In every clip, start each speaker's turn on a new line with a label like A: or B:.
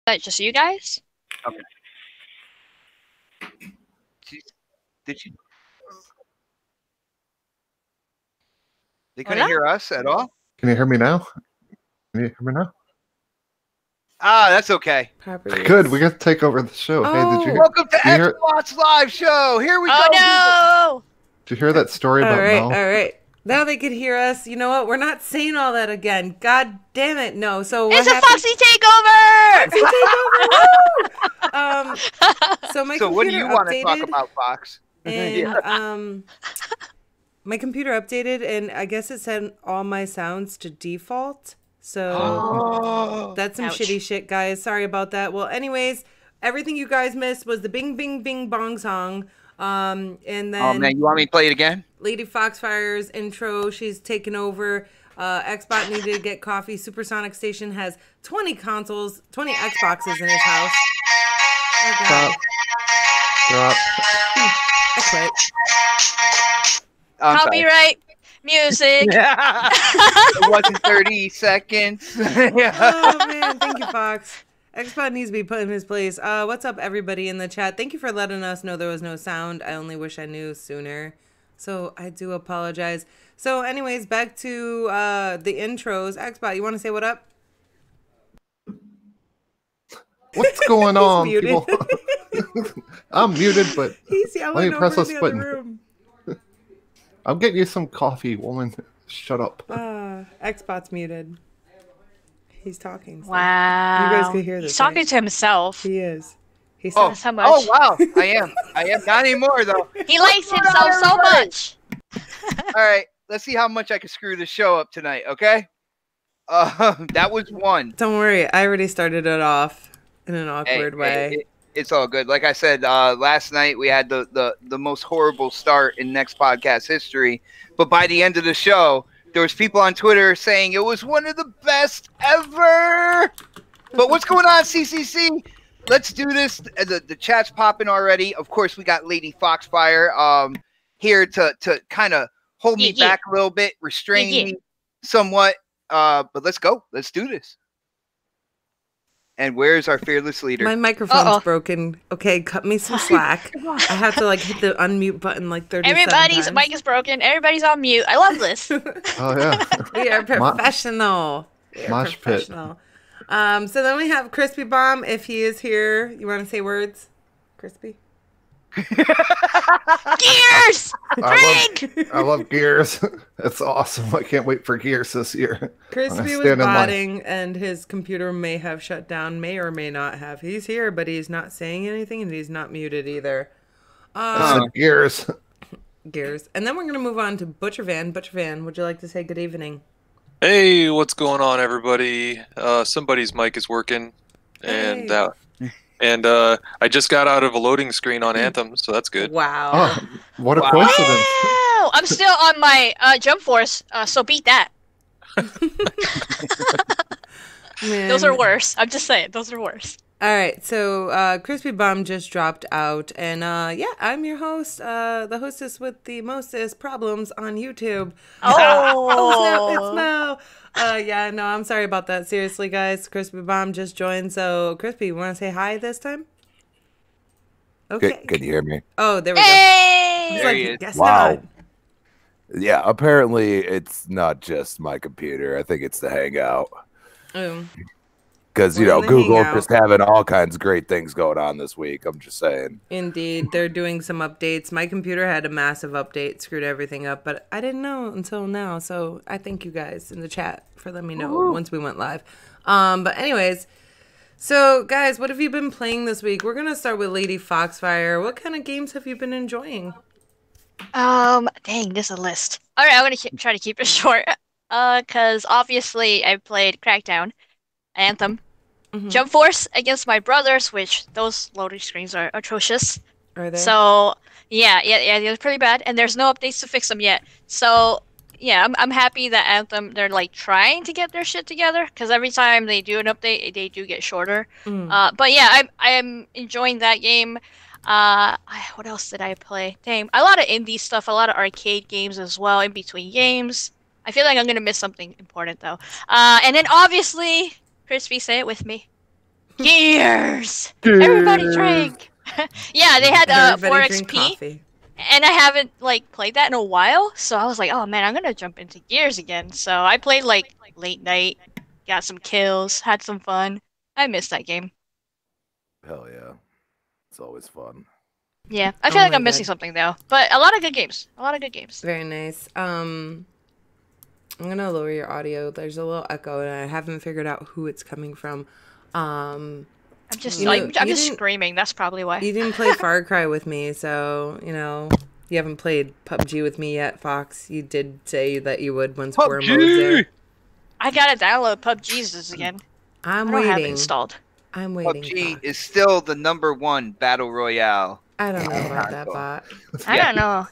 A: that just you guys?
B: Okay. Did you? They couldn't hear us at all?
C: Can you hear me now? Can you hear me now?
B: Ah, that's okay.
C: Properties. Good, we get to take over the show.
B: Oh,
C: hey, did you hear?
B: Welcome to Xbox Live Show. Here we go.
A: Oh no!
C: Did you hear that story about Mel?
D: All right. Now they could hear us. You know what? We're not saying all that again. God damn it, no. So
A: it's a Foxy takeover.
D: Foxy takeover. So my
B: so what do you want
D: to
B: talk about, Fox?
D: And my computer updated, and I guess it set all my sounds to default. So that's some shitty shit, guys. Sorry about that. Well, anyways, everything you guys missed was the Bing Bing Bing Bong song. And then
B: oh man, you want me to play it again?
D: Lady Foxfire's intro. She's taken over. Xbot needed to get coffee. Supersonic Station has 20 consoles, 20 Xboxes in his house. Oh, God.
C: Stop.
D: I quit.
A: Copyright music.
B: It wasn't 30 seconds.
D: Oh man, thank you, Fox. Xbot needs to be put in his place. What's up, everybody in the chat? Thank you for letting us know there was no sound. I only wish I knew sooner. So I do apologize. So anyways, back to the intros. Xbot, you want to say what up?
C: What's going on, people? I'm muted, but
D: he's yelling
C: let me press
D: over
C: this
D: in the
C: button.
D: other room.
C: I'm getting you some coffee, woman. Shut up.
D: Xbot's muted. He's talking. So.
A: Wow.
D: You guys can hear this.
A: He's talking to himself.
D: He is. He
A: says how much.
B: Oh wow, I am. Not anymore though.
A: He likes himself so much.
B: All right, let's see how much I can screw the show up tonight. Okay. That was one.
D: Don't worry, I already started it off in an awkward way.
B: It's all good. Like I said, last night we had the most horrible start in Next Podcast history, but by the end of the show, there was people on Twitter saying it was one of the best ever. But what's going on, CCC? Let's do this. The chat's popping already. Of course, we got Lady Foxfire here to kind of hold me back a little bit, restrain me somewhat. But let's go. Let's do this. And where's our fearless leader?
D: My microphone's broken. Okay, cut me some slack. I have to hit the unmute button 37
A: Everybody's
D: times.
A: mic is broken. Everybody's on mute. I love this.
C: Oh yeah.
D: We are professional.
C: Mosh pit.
D: So then we have Crispy Bomb. If he is here, you want to say words, Crispy?
A: Gears!
C: I love Gears. It's awesome. I can't wait for Gears this year.
D: Crispy was botting, and his computer may have shut down, may or may not have. He's here, but he's not saying anything, and he's not muted either.
C: Gears.
D: Gears. And then we're going to move on to Butcher Van. Butcher Van, would you like to say good evening?
E: Hey, what's going on, everybody? Somebody's mic is working, and I just got out of a loading screen on Anthem, so that's good.
D: Wow.
C: Oh, what a coincidence.
A: Wow. I'm still on my Jump Force, so beat that. Those are worse. I'm just saying, those are worse.
D: All right, so Crispy Bomb just dropped out, and I'm your host, the hostess with the mostest problems on YouTube.
A: Oh,
D: snap, it's Mel. No, I'm sorry about that. Seriously, guys, Crispy Bomb just joined, so Crispy, you want to say hi this time? Okay.
F: Can you hear me?
D: Oh, there we
A: go.
B: There he is.
F: Wow. Yeah, apparently it's not just my computer. I think it's the Hangout. Because, Google's just having all kinds of great things going on this week. I'm just saying.
D: Indeed. They're doing some updates. My computer had a massive update, screwed everything up, but I didn't know until now. So I thank you guys in the chat for letting me know once we went live. But anyways, so guys, what have you been playing this week? We're going to start with Lady Foxfire. What kind of games have you been enjoying?
A: Dang, there's a list. All right, I'm going to try to keep it short. Because obviously I played Crackdown, Anthem, Jump Force against my brothers, which those loading screens are atrocious.
D: Are they?
A: So yeah, they're pretty bad, and there's no updates to fix them yet. So yeah, I'm happy that Anthem, they're trying to get their shit together, because every time they do an update, they do get shorter. But yeah, I am enjoying that game. What else did I play? Dang, a lot of indie stuff, a lot of arcade games as well in between games. I feel like I'm gonna miss something important though. And then obviously, Crispy, say it with me. Gears. Everybody drink. Yeah, they had
D: Everybody
A: 4
D: drink
A: XP,
D: coffee.
A: and I haven't like played that in a while. So I was like, oh man, I'm gonna jump into Gears again. So I played like late night, got some kills, had some fun. I missed that game.
F: Hell yeah. It's always fun.
A: Yeah, I feel like
D: my
A: I'm missing
D: God.
A: something though. But a lot of good games. A lot of good games.
D: Very nice. I'm gonna lower your audio. There's a little echo, and I haven't figured out who it's coming from.
A: I'm just
D: You know,
A: I'm
D: you
A: just
D: didn't-
A: screaming. That's probably why.
D: You didn't play Far Cry with me, so you haven't played PUBG with me yet, Fox. You did say that you would once War Mode's there.
A: I gotta download PUBG's again.
D: I'm
A: I don't have it
D: waiting.
A: installed.
D: I'm waiting.
B: PUBG
D: Fox.
B: is still the #1 battle royale.
D: I don't know about that bot.
A: I
B: Yeah.
A: don't know.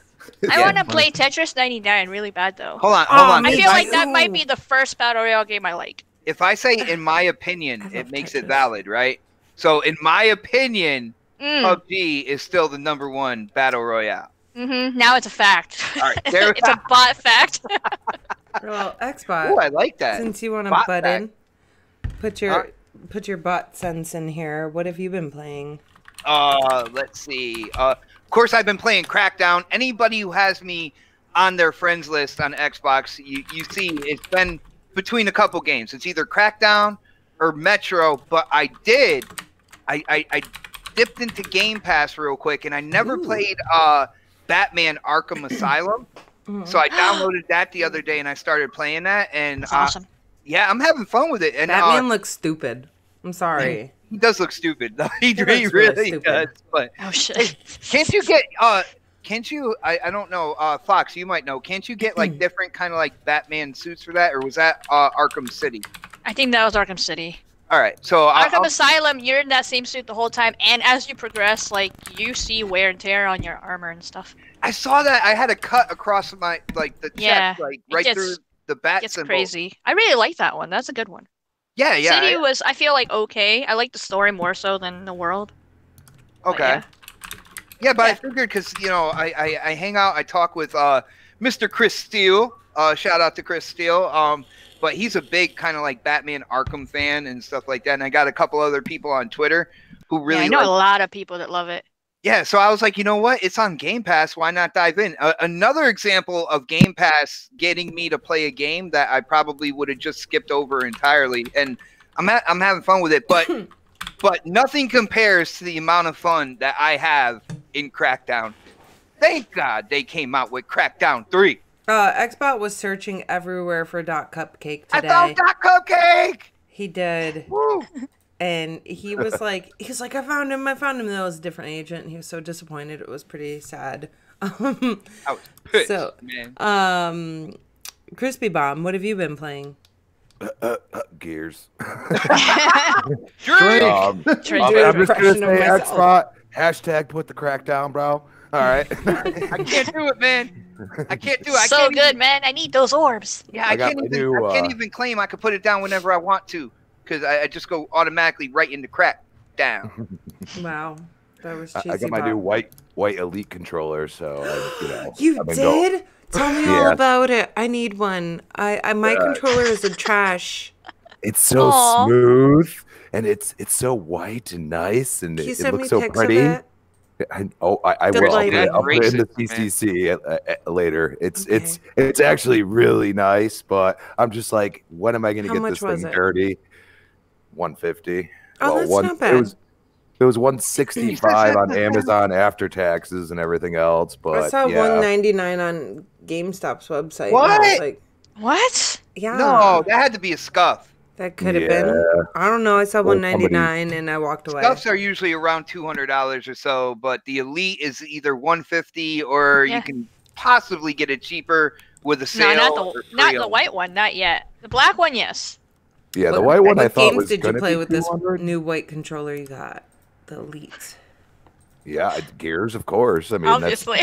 A: I
B: Yeah.
A: want to play Tetris 99 really bad though.
B: Hold on.
A: I
D: me
A: feel like that
D: too.
A: might be the first battle royale game I like.
B: If I say in my opinion,
D: love
B: it makes
D: Tetris.
B: it valid, right? So in my opinion,
A: Mm.
B: PUBG is still the #1 battle royale.
A: Now it's a fact.
B: All right, there-
A: It's a bot fact.
D: Well,
B: Oh,
D: Xbot,
B: I like that.
D: since you want to
B: Bot
D: butt
B: fact.
D: in, put your bot sense in here. What have you been playing?
B: Let's see. Of course, I've been playing Crackdown. Anybody who has me on their friends list on Xbox, you see, it's been between a couple games. It's either Crackdown or Metro. But I dipped into Gamepass real quick, and I never played Batman Arkham Asylum. So I downloaded that the other day, and I started playing that. And
A: That's awesome.
B: yeah, I'm having fun with it. And
D: Batman looks stupid. I'm sorry.
B: he does look stupid. He
D: looks
B: really
D: really stupid.
B: does. But
A: Oh shit.
B: can't you get can't you I don't know, Fox, you might know, can't you get like different kind of like Batman suits for that, or was that Arkham City?
A: I think that was Arkham City.
B: All right, so
A: Arkham Asylum, you're in that same suit the whole time, and as you progress, like you see wear and tear on your armor and stuff.
B: I saw that I had a cut across my like the chest,
A: Yeah,
B: like
A: it
B: right
A: gets-
B: through the bat
A: It's
B: symbol.
A: crazy. I really like that one. That's a good one.
B: Yeah, yeah.
A: City was, I feel like, okay. I like the story more so than the world. But
B: Okay.
A: yeah.
B: Yeah, but I
A: Yeah.
B: figured because I hang out, I talk with Mr. Chris Steele. Shout out to Chris Steele. But he's a big kind of like Batman Arkham fan and stuff like that. And I got a couple other people on Twitter who really
A: Yeah, I know
B: like.
A: a lot of people that love it.
B: Yeah, so I was like, you know what? It's on Game Pass. Why not dive in? Another example of Game Pass getting me to play a game that I probably would have just skipped over entirely, and I'm having fun with it. But nothing compares to the amount of fun that I have in Crackdown. Thank God they came out with Crackdown 3.
D: Xbot was searching everywhere for Dot Cupcake
B: I
D: today.
B: found that cupcake.
D: He did.
B: Woo!
D: And he was like, I found him. That was a different agent. He was so disappointed. It was pretty sad.
B: I was pissed,
D: So,
B: man.
D: Crispy Bomb, what have you been playing?
F: Gears.
B: Drink.
F: I'm just
D: do
F: gonna
D: an impression
F: say
D: of myself.
F: Xbot. Hashtag put the crack down, bro. All right.
B: I can't do it, man. I can't do it. I
A: So
B: can't
A: good,
B: even,
A: man. I need those orbs.
B: Yeah,
F: I
B: I
F: got
B: can't
F: my
B: even.
F: new,
B: I can't even claim I could put it down whenever I want to, because I just go automatically right into crack down.
D: Wow. That was cheesy.
F: I got my
D: Bob.
F: new white elite controller, so
D: You
F: I've been
D: did? Tell me all
F: Yeah.
D: about it. I need one. My controller is a trash.
F: It's so
A: Aw.
F: smooth and it's so white and nice and
D: Can you
F: it
D: send me
F: looks so
D: pics
F: pretty.
D: of it?
F: I will. I'll
D: Delightful.
F: put it in the
B: Racist, man.
F: CCC later.
D: Okay.
F: It's actually really nice, but I'm just like, when am I going to
D: How
F: get
D: much
F: this
D: was
F: thing
D: it?
F: dirty? 150.
D: Oh, that's not bad.
F: It was 165 on Amazon after taxes and everything else, but
D: I saw
F: yeah.
D: $199 on GameStop's website. and I
B: What?
D: was like,
A: What?
D: yeah.
B: No, that had to be a scuff.
D: That could have been. I don't know. I saw
F: Well,
D: $199 and I walked away.
B: Scuffs are usually around $200 or so, but the elite is either 150 or
A: Yeah.
B: you can possibly get it cheaper with a
A: No,
B: sale.
A: not
B: or
A: the
B: free
A: not the
B: on-
A: white one, not yet. The black one, yes.
F: Yeah, the
D: What-
F: white one I
D: what
F: thought
D: games
F: was
D: did you
F: gonna
D: play
F: be
D: with this
F: 200.
D: new white controller you got? The Elite.
F: Yeah, Gears, of course. I mean,
A: Obviously.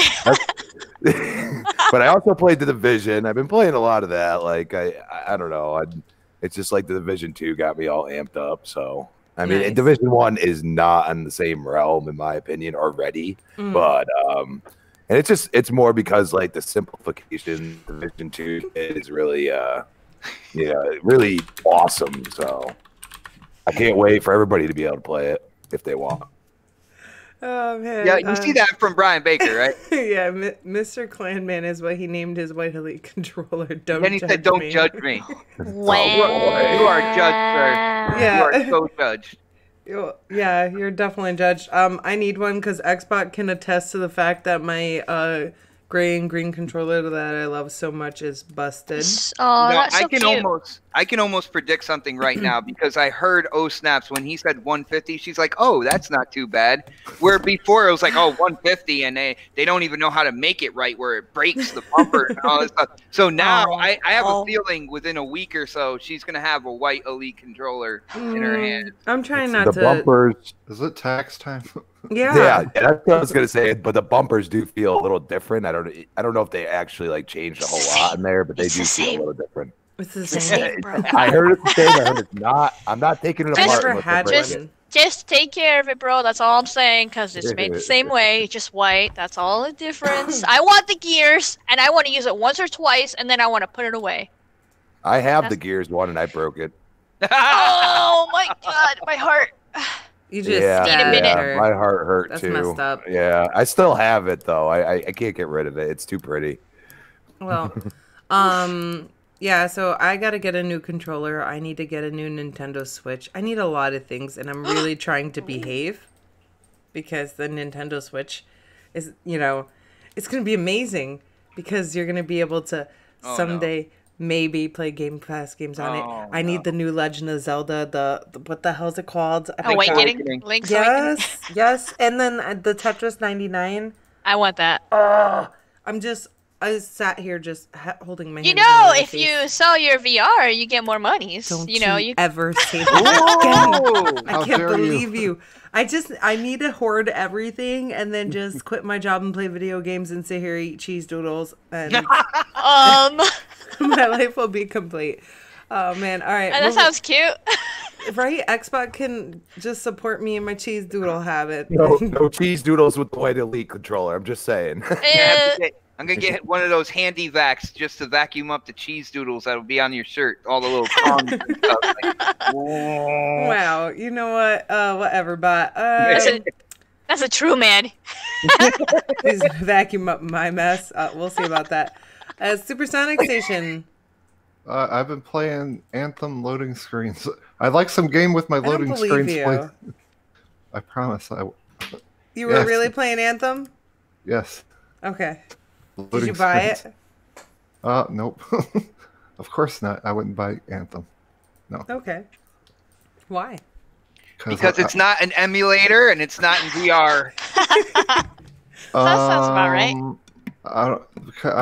F: but I also played the Division. I've been playing a lot of that. Like I don't know. It's just like the Division 2 got me all amped up. So I mean,
D: Nice.
F: Division 1 is not in the same realm, in my opinion, already.
D: Mm.
F: But and it's more because like the simplification Division 2 is really really awesome. So I can't wait for everybody to be able to play it if they want.
D: Oh man.
B: Yeah, you see that from Brian Baker, right?
D: Yeah, Mr. Clanman is what he named his White Elite controller. Don't
B: Then he
D: judge
B: said, "Don't
D: me.
B: judge me."
A: Wow.
B: You are judged, sir.
D: Yeah.
B: You are so judged.
D: Yeah, you're definitely judged. I need one because Xbox can attest to the fact that my gray and green controller that I love so much is busted.
A: Oh,
B: No,
A: that's so cute.
B: I can almost predict something right now because I heard OhSnaps when he said 150. She's like, "Oh, that's not too bad." Where before it was like, "Oh, 150," and they don't even know how to make it right, where it breaks the bumper and all this stuff. So now I have a feeling within a week or so she's gonna have a White Elite controller in her hand.
D: I'm trying
F: The
D: not to.
F: bumpers.
C: Is it tax time?
D: Yeah.
F: That's what I was gonna say. But the bumpers do feel a little different. I don't know if they actually like changed a whole lot in there, but they do feel a little different.
D: It's the
A: It's the
D: same.
A: same, bro.
F: I heard it's the same. I heard it's not. I'm not taking it
D: I
F: apart.
D: never
F: unless I
D: had
F: break
A: Just-
F: it.
D: one.
A: Just take care of it, bro. That's all I'm saying, because it's made the same way, just white. That's all the difference. I want the gears, and I want to use it once or twice, and then I want to put it away.
F: I have the Gears one and I broke it.
A: Oh my god, my heart.
D: You just
F: Yeah,
A: need a minute.
F: yeah, my heart hurt
D: That's
F: too.
D: messed up.
F: Yeah, I still have it though. I can't get rid of it. It's too pretty.
D: Well, yeah, so I gotta get a new controller. I need to get a new Nintendo Switch. I need a lot of things, and I'm really trying to behave because the Nintendo Switch is, it's gonna be amazing because you're gonna be able to someday maybe play Game Pass games on it. I need the new Legend of Zelda. The what the hell is it called? I forgot.
A: Awakening. Link's Awakening.
D: Yes, and then the Tetris 99.
A: I want that.
D: I sat here just holding my
A: You
D: hands
A: know,
D: over my
A: if
D: face.
A: you sell your VR, you get more monies.
D: Don't
A: you know,
D: ever say that again.
C: How
D: I can't
C: dare you.
D: believe you. I need to hoard everything and then just quit my job and play video games and sit here eat cheese doodles and my life will be complete. Oh man, all right.
A: that sounds cute.
D: Right? Xbox can just support me in my cheese doodle habit.
F: No cheese doodles with the White Elite controller. I'm just saying.
B: I'm gonna get one of those handy vacs just to vacuum up the cheese doodles that'll be on your shirt, all the little prongs and stuff. Like,
D: Wow. You know what? Whatever, but
A: That's a true man.
D: please vacuum up my mess. We'll see about that. Supersonic Station.
C: I've been playing Anthem loading screens. I'd like some game with my
D: don't
C: loading
D: believe
C: screens,
D: you.
C: please. I promise.
D: You were
C: Yes.
D: really playing Anthem?
C: Yes.
D: Okay. Did
C: Loading
D: you buy
C: screens.
D: it?
C: Nope. Of course not. I wouldn't buy Anthem.
D: Okay. Why?
B: because it's not an emulator and it's not in VR.
A: That sounds about right.
C: I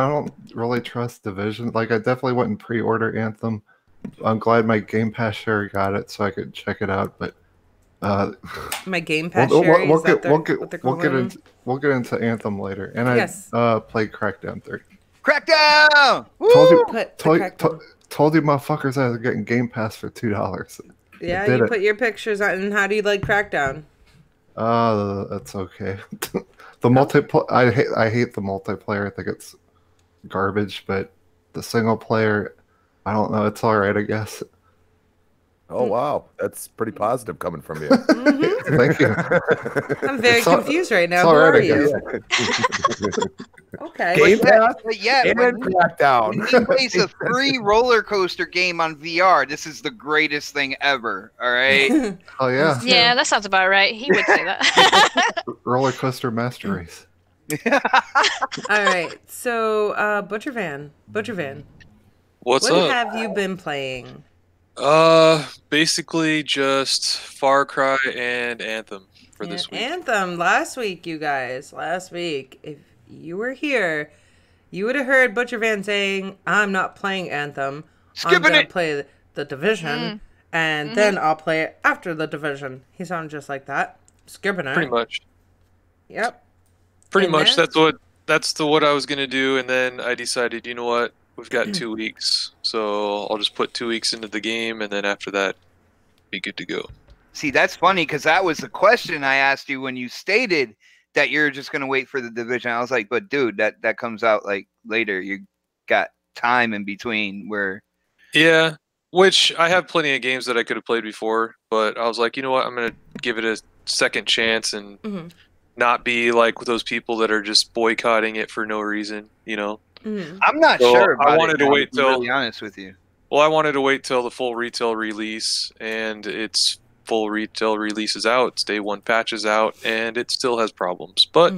C: don't really trust Division. Like, I definitely wouldn't pre-order Anthem. I'm glad my Game Pass share got it so I could check it out. But
D: My Game Pass Sherry, is that what they're calling it?
C: we'll get into Anthem later. And
D: Yes.
C: I played Crackdown 3.
B: Crackdown!
C: Told you,
D: Put the
C: told,
D: Crackdown.
C: told you motherfuckers I was getting Game Pass for $2.
D: Yeah,
C: did
D: you
C: it.
D: put your pictures on. And how do you like Crackdown?
C: That's okay. The multiplayer, I hate the multiplayer. I think it's garbage. But the single player, I don't know. It's all right, I guess.
F: Oh wow, that's pretty positive coming from you.
C: Thank you.
D: I'm very
C: It's all-
D: confused right now.
C: it's
D: Who
C: all right,
D: are
C: I
D: you?
C: guess.
D: Okay.
F: Game Pass
B: But yeah,
F: and
B: when
F: Crackdown.
B: he plays a free roller coaster game on VR, this is the greatest thing ever. All right.
C: Oh yeah,
A: Yeah, that sounds about right. He would say that.
C: Roller Coaster Master Race.
D: All right. So, Butchervan,
E: What's
D: what
E: up?
D: have you been playing?
E: Basically just Far Cry and Anthem for this week.
D: Anthem last week, you guys. Last week, if you were here, you would have heard Butchervan saying, "I'm not playing Anthem. I'm
B: Skipping
D: gonna
B: it."
D: play the Division, and then I'll play it after the Division." He sounded just like that. Skipping it.
E: Pretty much.
D: Yep.
E: Pretty
D: And
E: much.
D: then-
E: That's what I was gonna do, and then I decided, you know what? We've got 2 weeks, so I'll just put 2 weeks into the game, and then after that, be good to go.
B: See, that's funny because that was the question I asked you when you stated that you're just gonna wait for the Division. I was like, but dude, that comes out like later. You got time in between where.
E: Yeah. Which I have plenty of games that I could have played before, but I was like, you know what, I'm gonna give it a second chance and not be like those people that are just boycotting it for no reason, you know.
B: I'm not sure about
E: I wanted to wait till.
B: To be honest with you.
E: Well, I wanted to wait till the full retail release, and its full retail release is out. Its day one patch is out, and it still has problems, but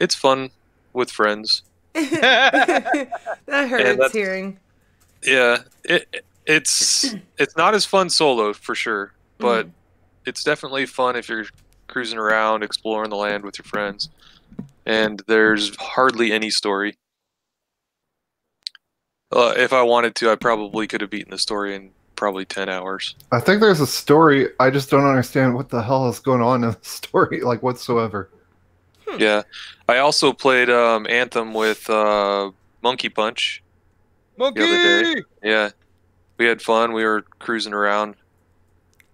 E: it's fun with friends.
D: That hurts hearing.
E: Yeah, it's not as fun solo for sure, but it's definitely fun if you're cruising around, exploring the land with your friends. And there's hardly any story. If I wanted to, I probably could have beaten the story in probably 10 hours.
C: I think there's a story. I just don't understand what the hell is going on in the story, like whatsoever.
E: Yeah, I also played Anthem with Monkey Punch.
B: Monkey!
E: The other day. Yeah, we had fun. We were cruising around.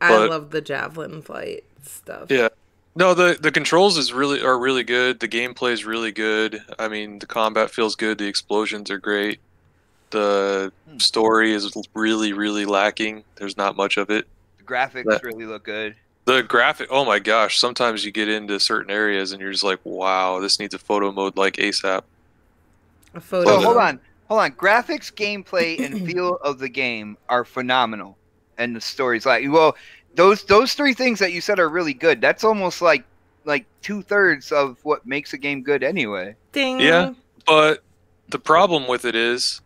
D: I love the javelin flight stuff.
E: Yeah. No, the controls are really good. The gameplay is really good. I mean, the combat feels good. The explosions are great. The story is really, really lacking. There's not much of it.
B: The graphics really look good.
E: The graphic, oh my gosh! Sometimes you get into certain areas and you're just like, wow, this needs a photo mode like ASAP.
D: A photo.
B: So hold on. Graphics, gameplay, and feel of the game are phenomenal, and the story's like, well, those three things that you said are really good. That's almost like 2/3 of what makes a game good anyway.
D: Ding.
E: Yeah, but the problem with it is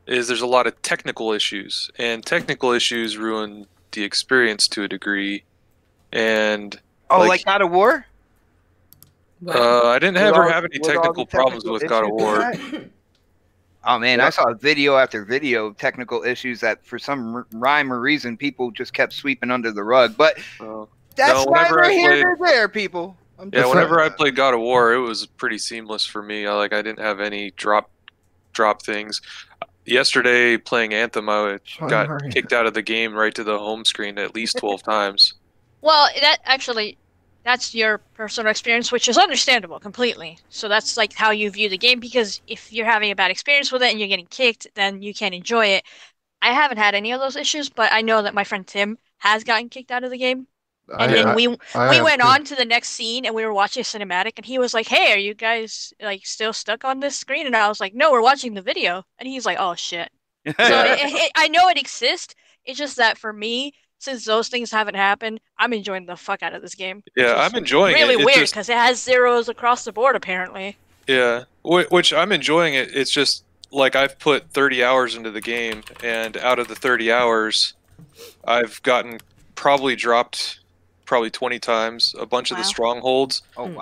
E: there's a lot of technical issues, and technical issues ruin the experience to a degree. And
B: like God of War?
E: I didn't ever have any technical problems with God of War.
B: Oh man, I saw video after video of technical issues that for some rhyme or reason people just kept sweeping under the rug. But that's neither here nor there, people.
E: Whenever I played God of War, it was pretty seamless for me. I didn't have any drop things. Yesterday, playing Anthem, I got kicked out of the game right to the home screen at least 12 times.
A: Well, that's your personal experience, which is understandable completely. So that's like how you view the game, because if you're having a bad experience with it and you're getting kicked, then you can't enjoy it. I haven't had any of those issues, but I know that my friend Tim has gotten kicked out of the game. And then we went on to the next scene, and we were watching a cinematic, and he was like, "Hey, are you guys still stuck on this screen?" And I was like, "No, we're watching the video." And he's like, "Oh shit." So I know it exists. It's just that for me, since those things haven't happened, I'm enjoying the fuck out of this game.
E: Yeah, I'm enjoying it.
A: Really weird because it has zeros across the board, apparently.
E: Yeah, which I'm enjoying it. It's just like I've put 30 hours into the game, and out of the 30 hours, I've dropped 20 times a bunch of the strongholds. Oh, wow.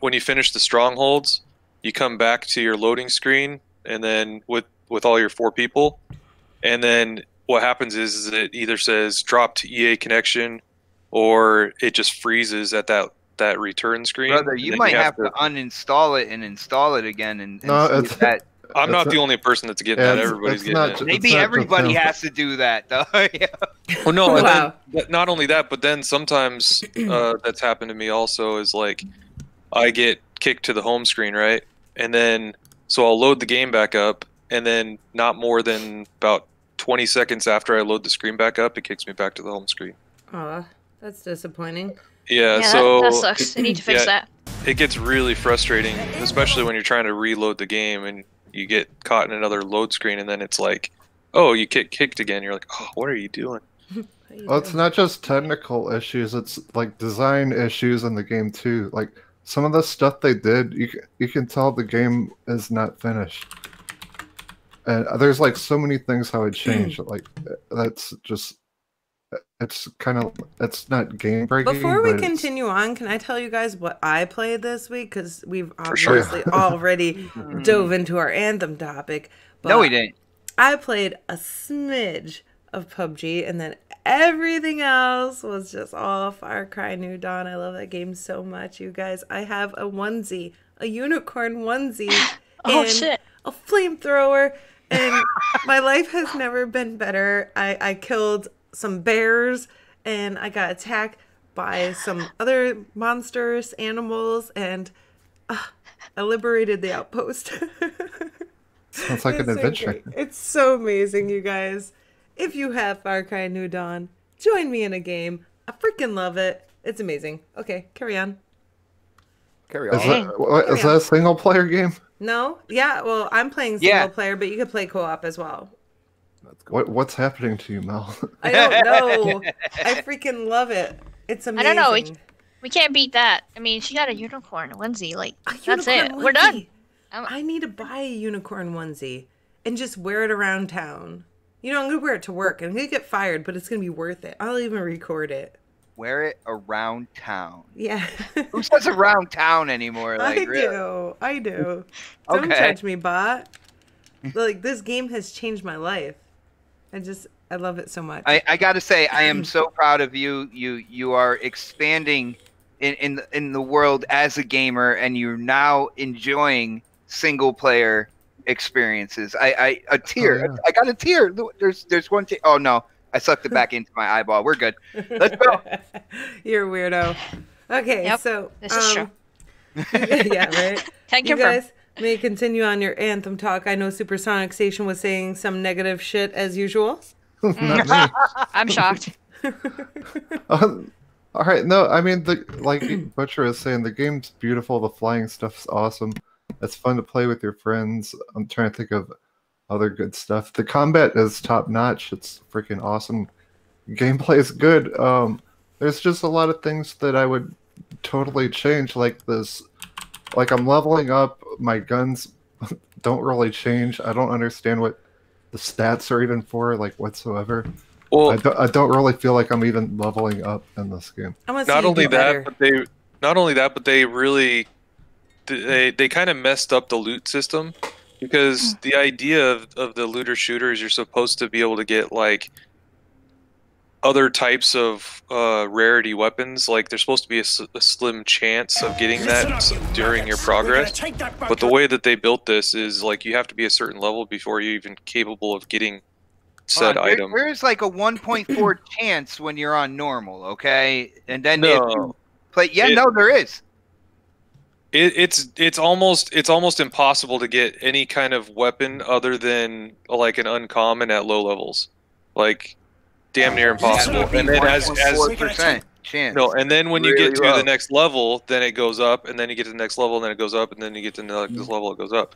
E: When you finish the strongholds, you come back to your loading screen, and then with all your 4 people, and then what happens is it either says dropped EA connection, or it just freezes at that return screen.
B: Brother, you might have to uninstall it and install it again, and see that.
E: I'm not the only person that's getting that. Everybody's getting it.
B: Maybe everybody has to do that, though. Yeah.
E: Well, no, wow. And then, not only that, but then sometimes that's happened to me also is I get kicked to the home screen, right? And then, so I'll load the game back up, and then not more than about 20 seconds after I load the screen back up, it kicks me back to the home screen.
D: Aw, that's disappointing.
E: Yeah, so
A: that sucks. I need to fix that.
E: It gets really frustrating, especially when you're trying to reload the game and you get caught in another load screen, and then it's like, oh, you get kicked again. You're like, oh, what are you doing?
C: Well, it's not just technical issues. It's like design issues in the game too. Like some of the stuff they did, you can tell the game is not finished. And there's so many things how it changed. That's just, it's not game breaking.
D: Before we continue on, can I tell you guys what I played this week? Because we've obviously already dove into our Anthem topic. But
B: no, we didn't.
D: I played a smidge of PUBG, and then everything else was just all Far Cry New Dawn. I love that game so much, you guys. I have a onesie, a unicorn onesie, and a flamethrower. And my life has never been better. I killed some bears, and I got attacked by some other monsters, animals, and I liberated the outpost.
C: Sounds like an adventure.
D: It's so amazing, you guys. if you have Far Cry New Dawn, join me in a game. I freaking love it. It's amazing. Okay, carry on.
F: Carry
C: Is
F: on.
C: that, is that a single player game?
D: No? Yeah, well, I'm playing single player, but you could play co-op as well.
F: That's cool.
C: What's happening to you, Mel?
D: I don't know. I freaking love it. It's amazing.
A: I don't know. We can't beat that. I mean, she got a unicorn onesie. Like,
D: A
A: that's
D: unicorn
A: it. We're done.
D: onesie. I need to buy a unicorn onesie and just wear it around town. You know, I'm going to wear it to work. I'm going to get fired, but it's going to be worth it. I'll even record it.
B: Wear it around town.
D: Yeah.
B: Who says around town anymore? Like,
D: I
B: really?
D: do. I do. Don't
B: Okay.
D: judge me, bot. Like, this game has changed my life. I love it so much.
B: I gotta say, I am so proud of you. You are expanding in the world as a gamer, and you're now enjoying single player experiences. I tear.
C: Oh, yeah.
B: I got a tear. There's one tear. Oh no, I sucked it back into my eyeball. We're good. Let's go.
D: You're a weirdo. Okay,
A: Yep,
D: so
A: this is true.
D: yeah, right.
A: Can
D: You
A: confirm.
D: guys may continue on your Anthem talk. I know Supersonic Station was saying some negative shit as usual.
C: Not me.
A: I'm shocked.
C: All right, no, I mean, like Butcher is saying, the game's beautiful. The flying stuff's awesome. It's fun to play with your friends. I'm trying to think of other good stuff. The combat is top notch. It's freaking awesome. Gameplay is good. There's just a lot of things that I would totally change, like this. Like, I'm leveling up. My guns don't really change. I don't understand what the stats are even for, like, whatsoever.
E: Well,
C: I don't really feel like I'm even leveling up in this game.
D: I want to see
E: not
D: you
E: only
D: do better.
E: that, but they really they kind of messed up the loot system, because the idea of the looter shooter is you're supposed to be able to get like other types of rarity weapons. Like, there's supposed to be a slim chance of getting that during your progress. But the way that they built this is like you have to be a certain level before you're even capable of getting said item.
B: There's like a 1.4 chance when you're on normal, okay? And then if
E: No.
B: you play, no, there is.
E: It's almost impossible to get any kind of weapon other than like an uncommon at low levels, like damn near impossible. And then as
B: 1.4% chance.
E: no, and then when you
B: Really
E: get to
B: low.
E: the next level, then it goes up, and then you get to the next level, and then it goes up, and then you get to the next level, it goes up.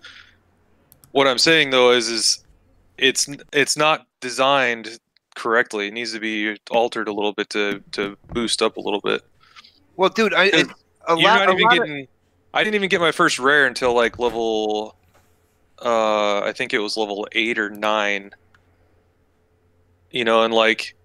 E: What I'm saying though is it's not designed correctly. It needs to be altered a little bit to boost up a little bit.
B: Well, dude,
E: You're not even getting. I didn't even get my first rare until like level. I think it was level 8 or 9. You know, and like.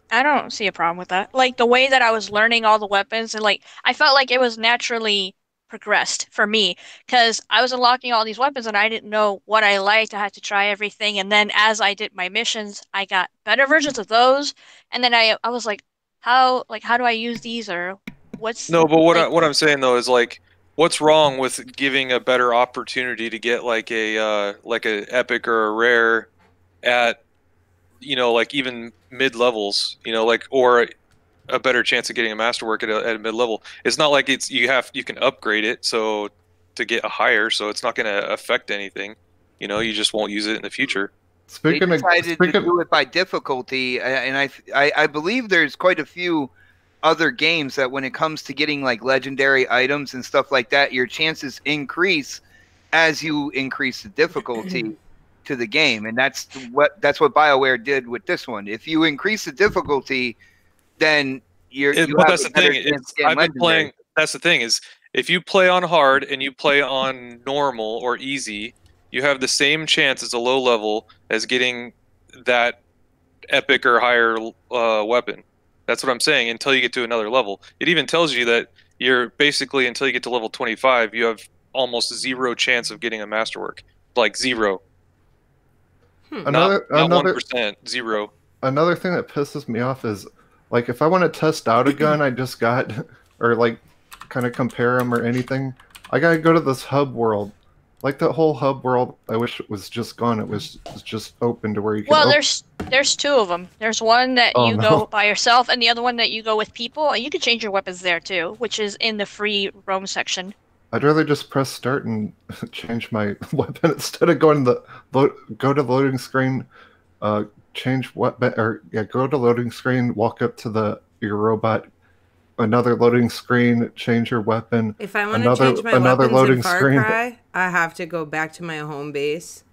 A: I don't see a problem with that. Like, the way that I was learning all the weapons, and like, I felt like it was naturally progressed for me, because I was unlocking all these weapons and I didn't know what I liked. I had to try everything, and then as I did my missions, I got better versions of those, and then I was like, how do I use these, or what's
E: No, but what
A: like,
E: what I'm saying though is like, what's wrong with giving a better opportunity to get like a epic or a rare at, you know, like even mid levels, you know, like, or a better chance of getting a masterwork at a mid level. It's not like you can upgrade it so to get a higher, so it's not going to affect anything. You know, you just won't use it in the future.
B: They decided to do it by difficulty, and I believe there's quite a few other games that when it comes to getting like legendary items and stuff like that, your chances increase as you increase the difficulty to the game, and that's what BioWare did with this one. If you increase the difficulty, then
E: But that's the thing. I've been playing. That's the thing is, if you play on hard and you play on normal or easy, you have the same chance as a low level as getting that epic or higher weapon. That's what I'm saying. Until you get to another level, it even tells you that you're basically, until you get to level 25, you have almost zero chance of getting a masterwork. Like zero.
C: Another
E: 1%, zero.
C: Another thing that pisses me off is, like, if I want to test out a gun I just got, or like kind of compare them or anything, I gotta go to this hub world. Like, that whole hub world, I wish it was just gone. It was just open to where you can.
A: well, there's two of them. There's one that you go by yourself, and the other one that you go with people, and you can change your weapons there too, which is in the free roam section.
C: I'd rather just press start and change my weapon instead of going to the loading screen, change weapon, or yeah, go to loading screen, walk up to your robot, another loading screen, change your weapon.
D: If I want to change my
C: another
D: weapons
C: loading
D: in Far
C: screen.
D: Cry, I have to go back to my home base.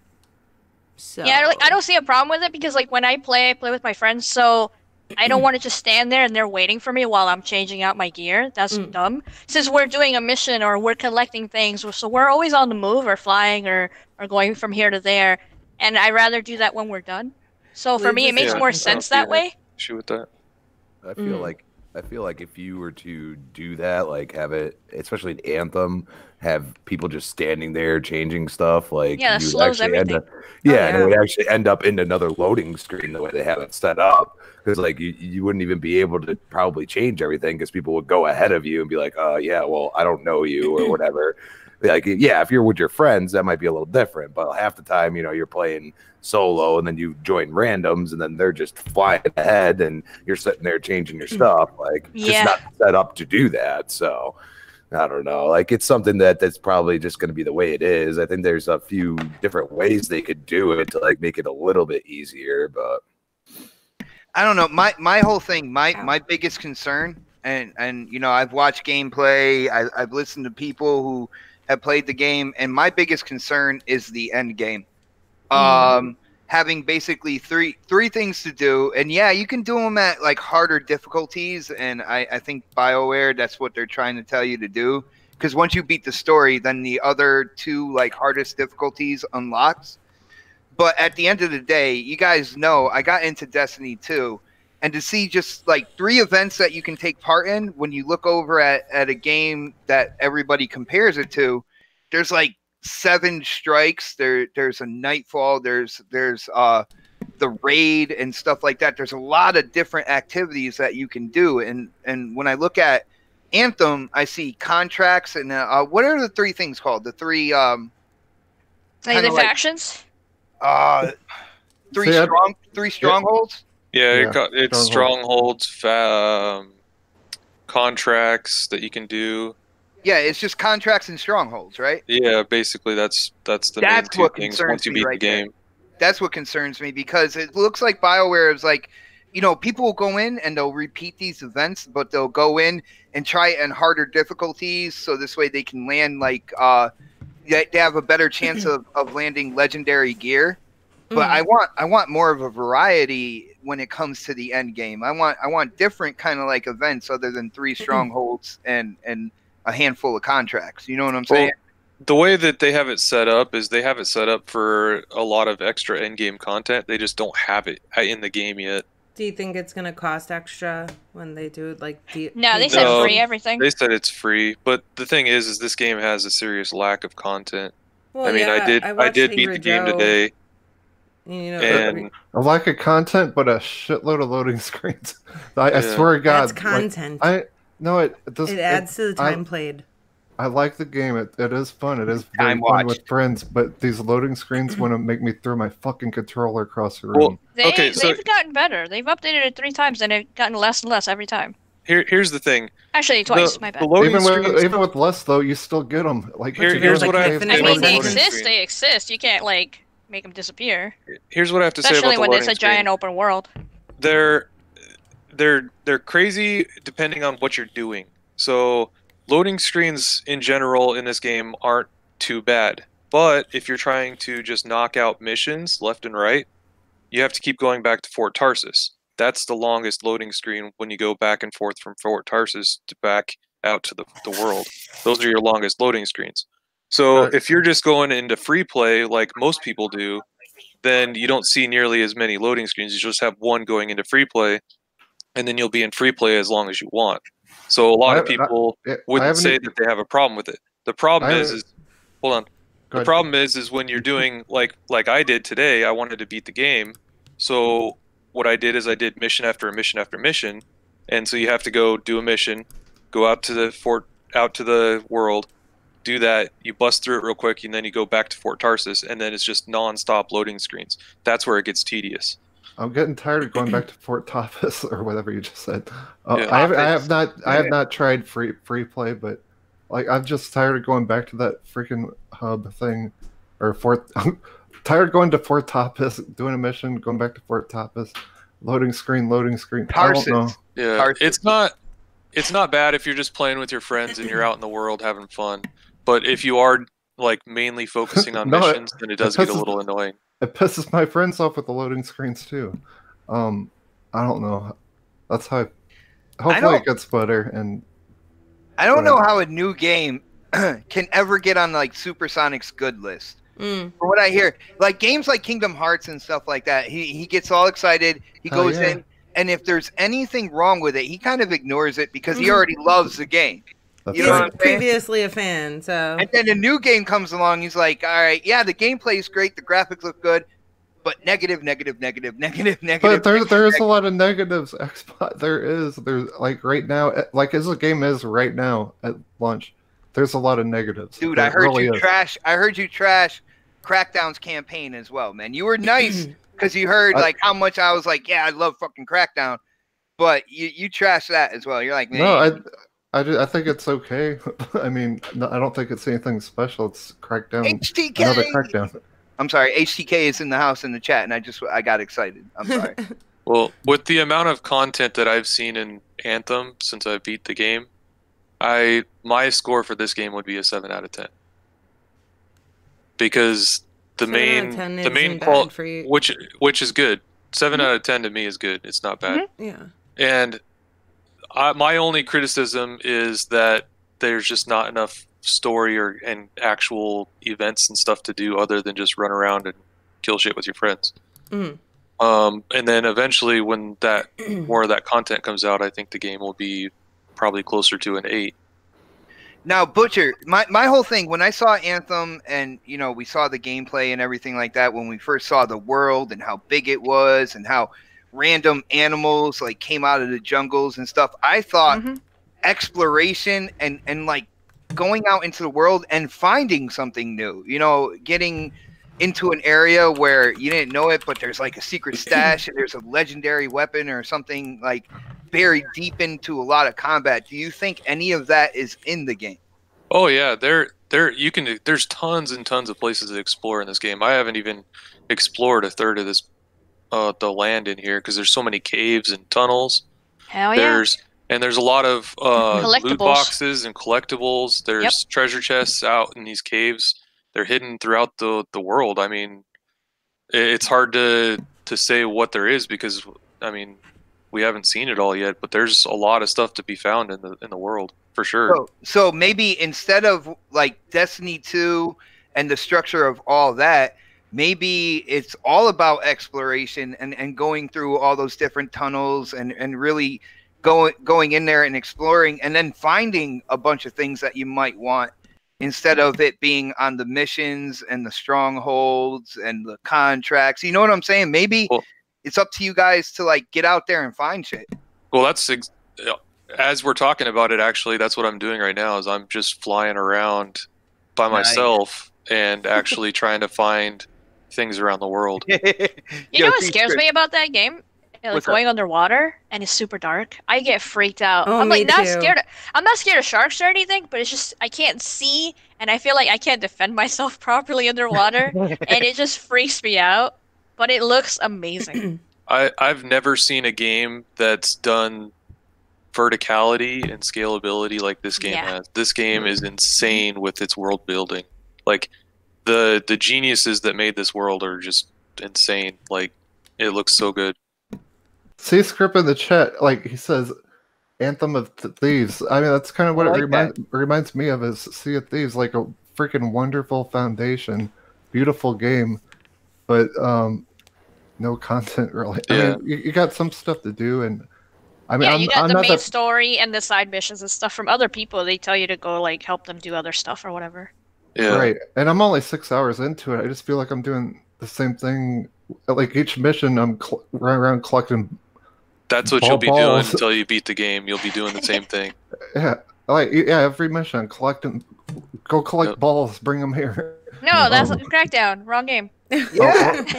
D: So
A: Yeah, I don't see a problem with it because like when I play with my friends, so I don't want to just stand there and they're waiting for me while I'm changing out my gear. That's dumb. Since we're doing a mission or we're collecting things, so we're always on the move or flying or going from here to there, and I'd rather do that when we're done. So for me, it makes more sense that way.
E: Issue with that.
F: I feel like if you were to do that, like have it, especially in Anthem, have people just standing there changing stuff, like
A: Yeah, that
F: you would
A: slows
F: actually
A: everything.
F: and it would actually end up in another loading screen the way they have it set up. Because like you wouldn't even be able to probably change everything because people would go ahead of you and be like, yeah, well, I don't know you or whatever. Like, yeah, if you're with your friends, that might be a little different. But half the time, you're playing solo and then you join randoms and then they're just flying ahead and you're sitting there changing your stuff. Like,
A: Yeah.
F: it's not set up to do that. So I don't know. Like, it's something that's probably just going to be the way it is. I think there's a few different ways they could do it to like make it a little bit easier, but
B: I don't know. My whole thing, my biggest concern, and I've watched gameplay. I've listened to people who have played the game, and my biggest concern is the end game. Having basically three things to do, and yeah, you can do them at like harder difficulties, and I think BioWare, that's what they're trying to tell you to do, because once you beat the story, then the other two like hardest difficulties unlocks. But at the end of the day, you guys know I got into Destiny 2, and to see just like 3 events that you can take part in when you look over at a game that everybody compares it to, there's like 7 strikes. There's a Nightfall. There's the raid and stuff like that. There's a lot of different activities that you can do. And when I look at Anthem, I see contracts and what are the 3 things called? The 3
A: The factions.
B: 3 strongholds.
E: Yeah, it's strongholds, contracts that you can do.
B: Yeah, it's just contracts and strongholds, right?
E: Yeah, basically that's the main 2 things once you beat the game.
B: That's what concerns me, because it looks like BioWare is like, people will go in and they'll repeat these events, but they'll go in and try it in harder difficulties, so this way they can land like they have a better chance of landing legendary gear. But I want more of a variety when it comes to the end game. I want different kind of like events other than 3 strongholds and a handful of contracts. You know what I'm saying?
E: Well, the way that they have it set up is they have it set up for a lot of extra end game content. They just don't have it in the game yet.
D: Do you think it's gonna cost extra when they do it? Like,
A: No, they said free everything.
E: They said it's free, but the thing is this game has a serious lack of content.
D: Well,
E: I mean,
D: yeah,
E: I did beat the game today.
C: A lack of content, but a shitload of loading screens. I swear to God,
D: that's content.
C: It
D: adds to the time played.
C: I like the game. It is fun. It is very fun with friends. But these loading screens want to make me throw my fucking controller across the room.
A: They've gotten better. They've updated it 3 times, and it's gotten less and less every time.
E: Here's the thing.
A: Actually, twice. My bad.
C: Even with less though, you still get them. Like
E: here's what I have to say.
A: I mean, they exist. They exist. You can't like make them disappear.
E: Here's what I have to say about the
A: especially when it's a
E: screen.
A: giant open world.
E: They're crazy depending on what you're doing. So loading screens in general in this game aren't too bad. But if you're trying to just knock out missions left and right, you have to keep going back to Fort Tarsus. That's the longest loading screen when you go back and forth from Fort Tarsus to back out to the world. Those are your longest loading screens. So if you're just going into free play like most people do, then you don't see nearly as many loading screens. You just have one going into free play, and then you'll be in free play as long as you want. So a lot of people wouldn't say that they have a problem with it. The problem is hold on. The problem is when you're doing like I did today, I wanted to beat the game. So what I did is I did mission after mission after mission, and so you have to go do a mission, go out to the fort, out to the world, do that, you bust through it real quick, and then you go back to Fort Tarsus, and then it's just non-stop loading screens. That's where it gets tedious.
C: I'm getting tired of going back to Fort Tarsus or whatever you just said. I have not tried free play, but like I'm just tired of going back to that freaking hub thing or Fort tired going to Fort Tapas, doing a mission, going back to Fort Tapas, loading screen.
B: Tarsus.
C: I don't know.
E: Yeah,
B: Tarsus.
E: it's not bad if you're just playing with your friends and you're out in the world having fun. But if you are like mainly focusing on
C: No,
E: missions, then it does get a little annoying.
C: It pisses my friends off with the loading screens too. I don't know. That's how. Hopefully it gets better. And
B: I don't know how a new game can ever get on like Supersonic's good list. For what I hear, like games like Kingdom Hearts and stuff like that, he gets all excited. He goes in, and if there's anything wrong with it, he kind of ignores it because he already loves the game. You know what I'm saying?
D: Previously a fan, so.
B: And then a new game comes along. He's like, all right, yeah, the gameplay is great, the graphics look good, but negative.
C: But there's a lot of negatives. There's like right now, like as the game is right now at launch, there's a lot of negatives.
B: Dude, I heard you trash Crackdown's campaign as well, man. You were nice because you heard like how much I was like, yeah, I love fucking Crackdown, but you trashed that as well. You're like, man.
C: No, I think it's okay. I mean, no, I don't think it's anything special. It's Crackdown.
B: HTK.
C: Another Crackdown.
B: I'm sorry, HTK is in the house in the chat, and I got excited. I'm sorry.
E: Well, with the amount of content that I've seen in Anthem since I beat the game, my score for this game would be a 7 out of 10. Because the main quality, which is good. 7 out of 10 to me is good. It's not bad.
D: Yeah.
E: And my only criticism is that there's just not enough story and actual events and stuff to do other than just run around and kill shit with your friends. And then eventually when more of that content comes out, I think the game will be probably closer to an 8.
B: Now, Butcher, my whole thing, when I saw Anthem and, you know, we saw the gameplay and everything like that, when we first saw the world and how big it was and how random animals like came out of the jungles and stuff, I thought exploration and like going out into the world and finding something new, you know, getting into an area where you didn't know it, but there's like a secret stash and there's a legendary weapon or something like buried deep into a lot of combat. Do you think any of that is in the game?
E: Oh yeah, there's tons and tons of places to explore in this game. I haven't even explored a third of this the land in here because there's so many caves and tunnels.
A: Hell yeah.
E: There's a lot of loot
A: Collectibles.
E: boxes and collectibles. There's treasure chests out in these caves. They're hidden throughout the world. I mean, it's hard to say what there is because I mean, we haven't seen it all yet, but there's a lot of stuff to be found in the world for sure.
B: So maybe instead of like Destiny 2 and the structure of all that, maybe it's all about exploration and going through all those different tunnels and really going in there and exploring and then finding a bunch of things that you might want instead of it being on the missions and the strongholds and the contracts. You know what I'm saying? Maybe it's up to you guys to like get out there and find shit.
E: Well, that's as we're talking about it, actually, that's what I'm doing right now is I'm just flying around by myself and actually trying to find things around the world.
A: You know what scares me about that game? Like going underwater and it's super dark. I get freaked out. I'm like not scared. I'm not scared of sharks or anything, but it's just I can't see and I feel like I can't defend myself properly underwater and it just freaks me out. But it looks amazing.
E: I've never seen a game that's done verticality and scalability like this game has. This game is insane with its world building. Like the geniuses that made this world are just insane. Like it looooks so good.
C: See script in the chat, like he says, Anthem of Thieves. I mean, that's kind of what it reminds me of is Sea of Thieves, like a freaking wonderful foundation, beautiful game, but no content really. I mean, you got some stuff to do, and I mean,
A: you got the main story and the side missions and stuff from other people. They tell you to go like help them do other stuff or whatever.
E: Yeah.
C: Right, and I'm only 6 hours into it. I just feel like I'm doing the same thing. Like each mission, I'm running around collecting.
E: That's what you'll be doing until you beat the game. You'll be doing the same thing.
C: Every mission, go collect balls, bring them here.
A: No, that's Crackdown. Wrong game.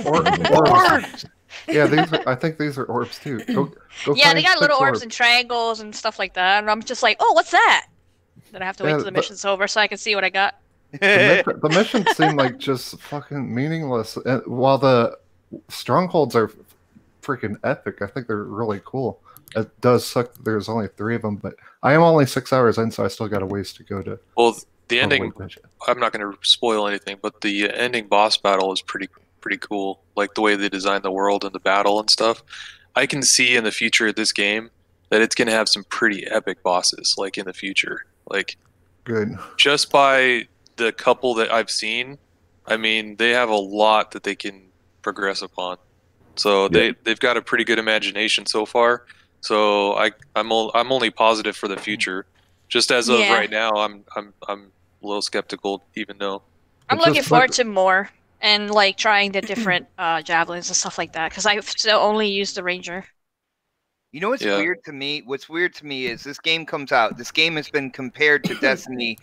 C: Orbs. Yeah, I think these are orbs too. Go
A: yeah, they got little orbs and triangles and stuff like that. And I'm just like, oh, what's that? Then I have to wait till the mission's over so I can see what I got.
C: The missions seem like just fucking meaningless. And while the strongholds are freaking epic, I think they're really cool. It does suck that there's only 3 of them, but I am only 6 hours in, so I still got a ways to go to.
E: Well, the ending, I'm not going to spoil anything, but the ending boss battle is pretty cool. Like the way they designed the world and the battle and stuff. I can see in the future of this game that it's going to have some pretty epic bosses, like in the future. Like,
C: good.
E: Just by the couple that I've seen, I mean, they have a lot that they can progress upon. So they've got a pretty good imagination so far. So I'm only positive for the future. Just as of right now, I'm a little skeptical, even though
A: I'm looking forward to more and like trying the different javelins and stuff like that, because I still only use the ranger.
B: You know what's weird to me? What's weird to me is this game comes out. This game has been compared to Destiny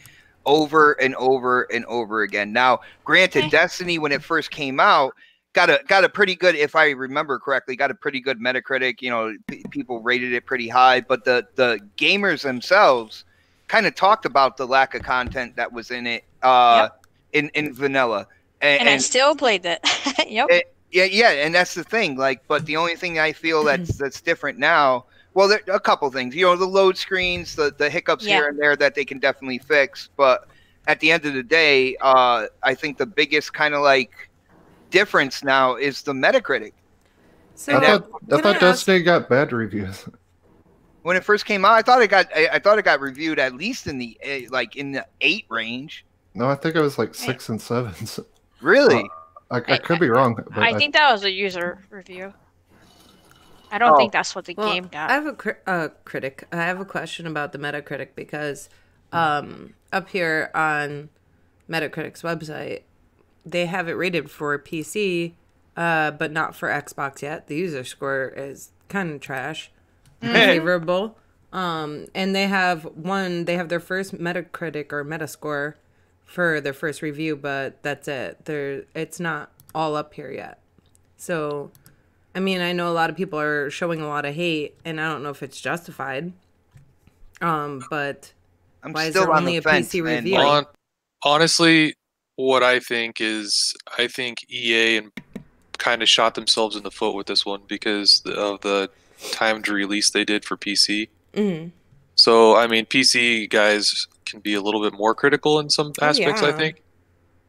B: over and over and over again. Now, granted, Destiny when it first came out got a pretty good, if I remember correctly, got a pretty good Metacritic. You know, people rated it pretty high, but the gamers themselves kind of talked about the lack of content that was in it in vanilla.
A: And I still played it.
B: Yeah, and that's the thing. Like, but the only thing I feel that's different now, well, there are a couple things. You know, the load screens, the hiccups here and there that they can definitely fix. But at the end of the day, I think the biggest kind of like difference now is the Metacritic.
C: So I thought Destiny got bad reviews.
B: When it first came out, I thought it got reviewed at least in the in the 8 range.
C: No, I think it was like 6 and 7s.
B: Really?
C: I could be wrong. But
A: I think that was a user review. I don't think that's what the game got.
D: I have a critic. I have a question about the Metacritic because up here on Metacritic's website, they have it rated for PC, but not for Xbox yet. The user score is kind of trash, favorable. And they have their first Metacritic or Metascore for their first review, but that's it. It's not all up here yet. So, I mean, I know a lot of people are showing a lot of hate, and I don't know if it's justified. But why is there only a PC review?
E: Honestly, what I think is, I think EA kind of shot themselves in the foot with this one because of the timed release they did for PC. Mm-hmm. So, I mean, PC guys can be a little bit more critical in some aspects, I think.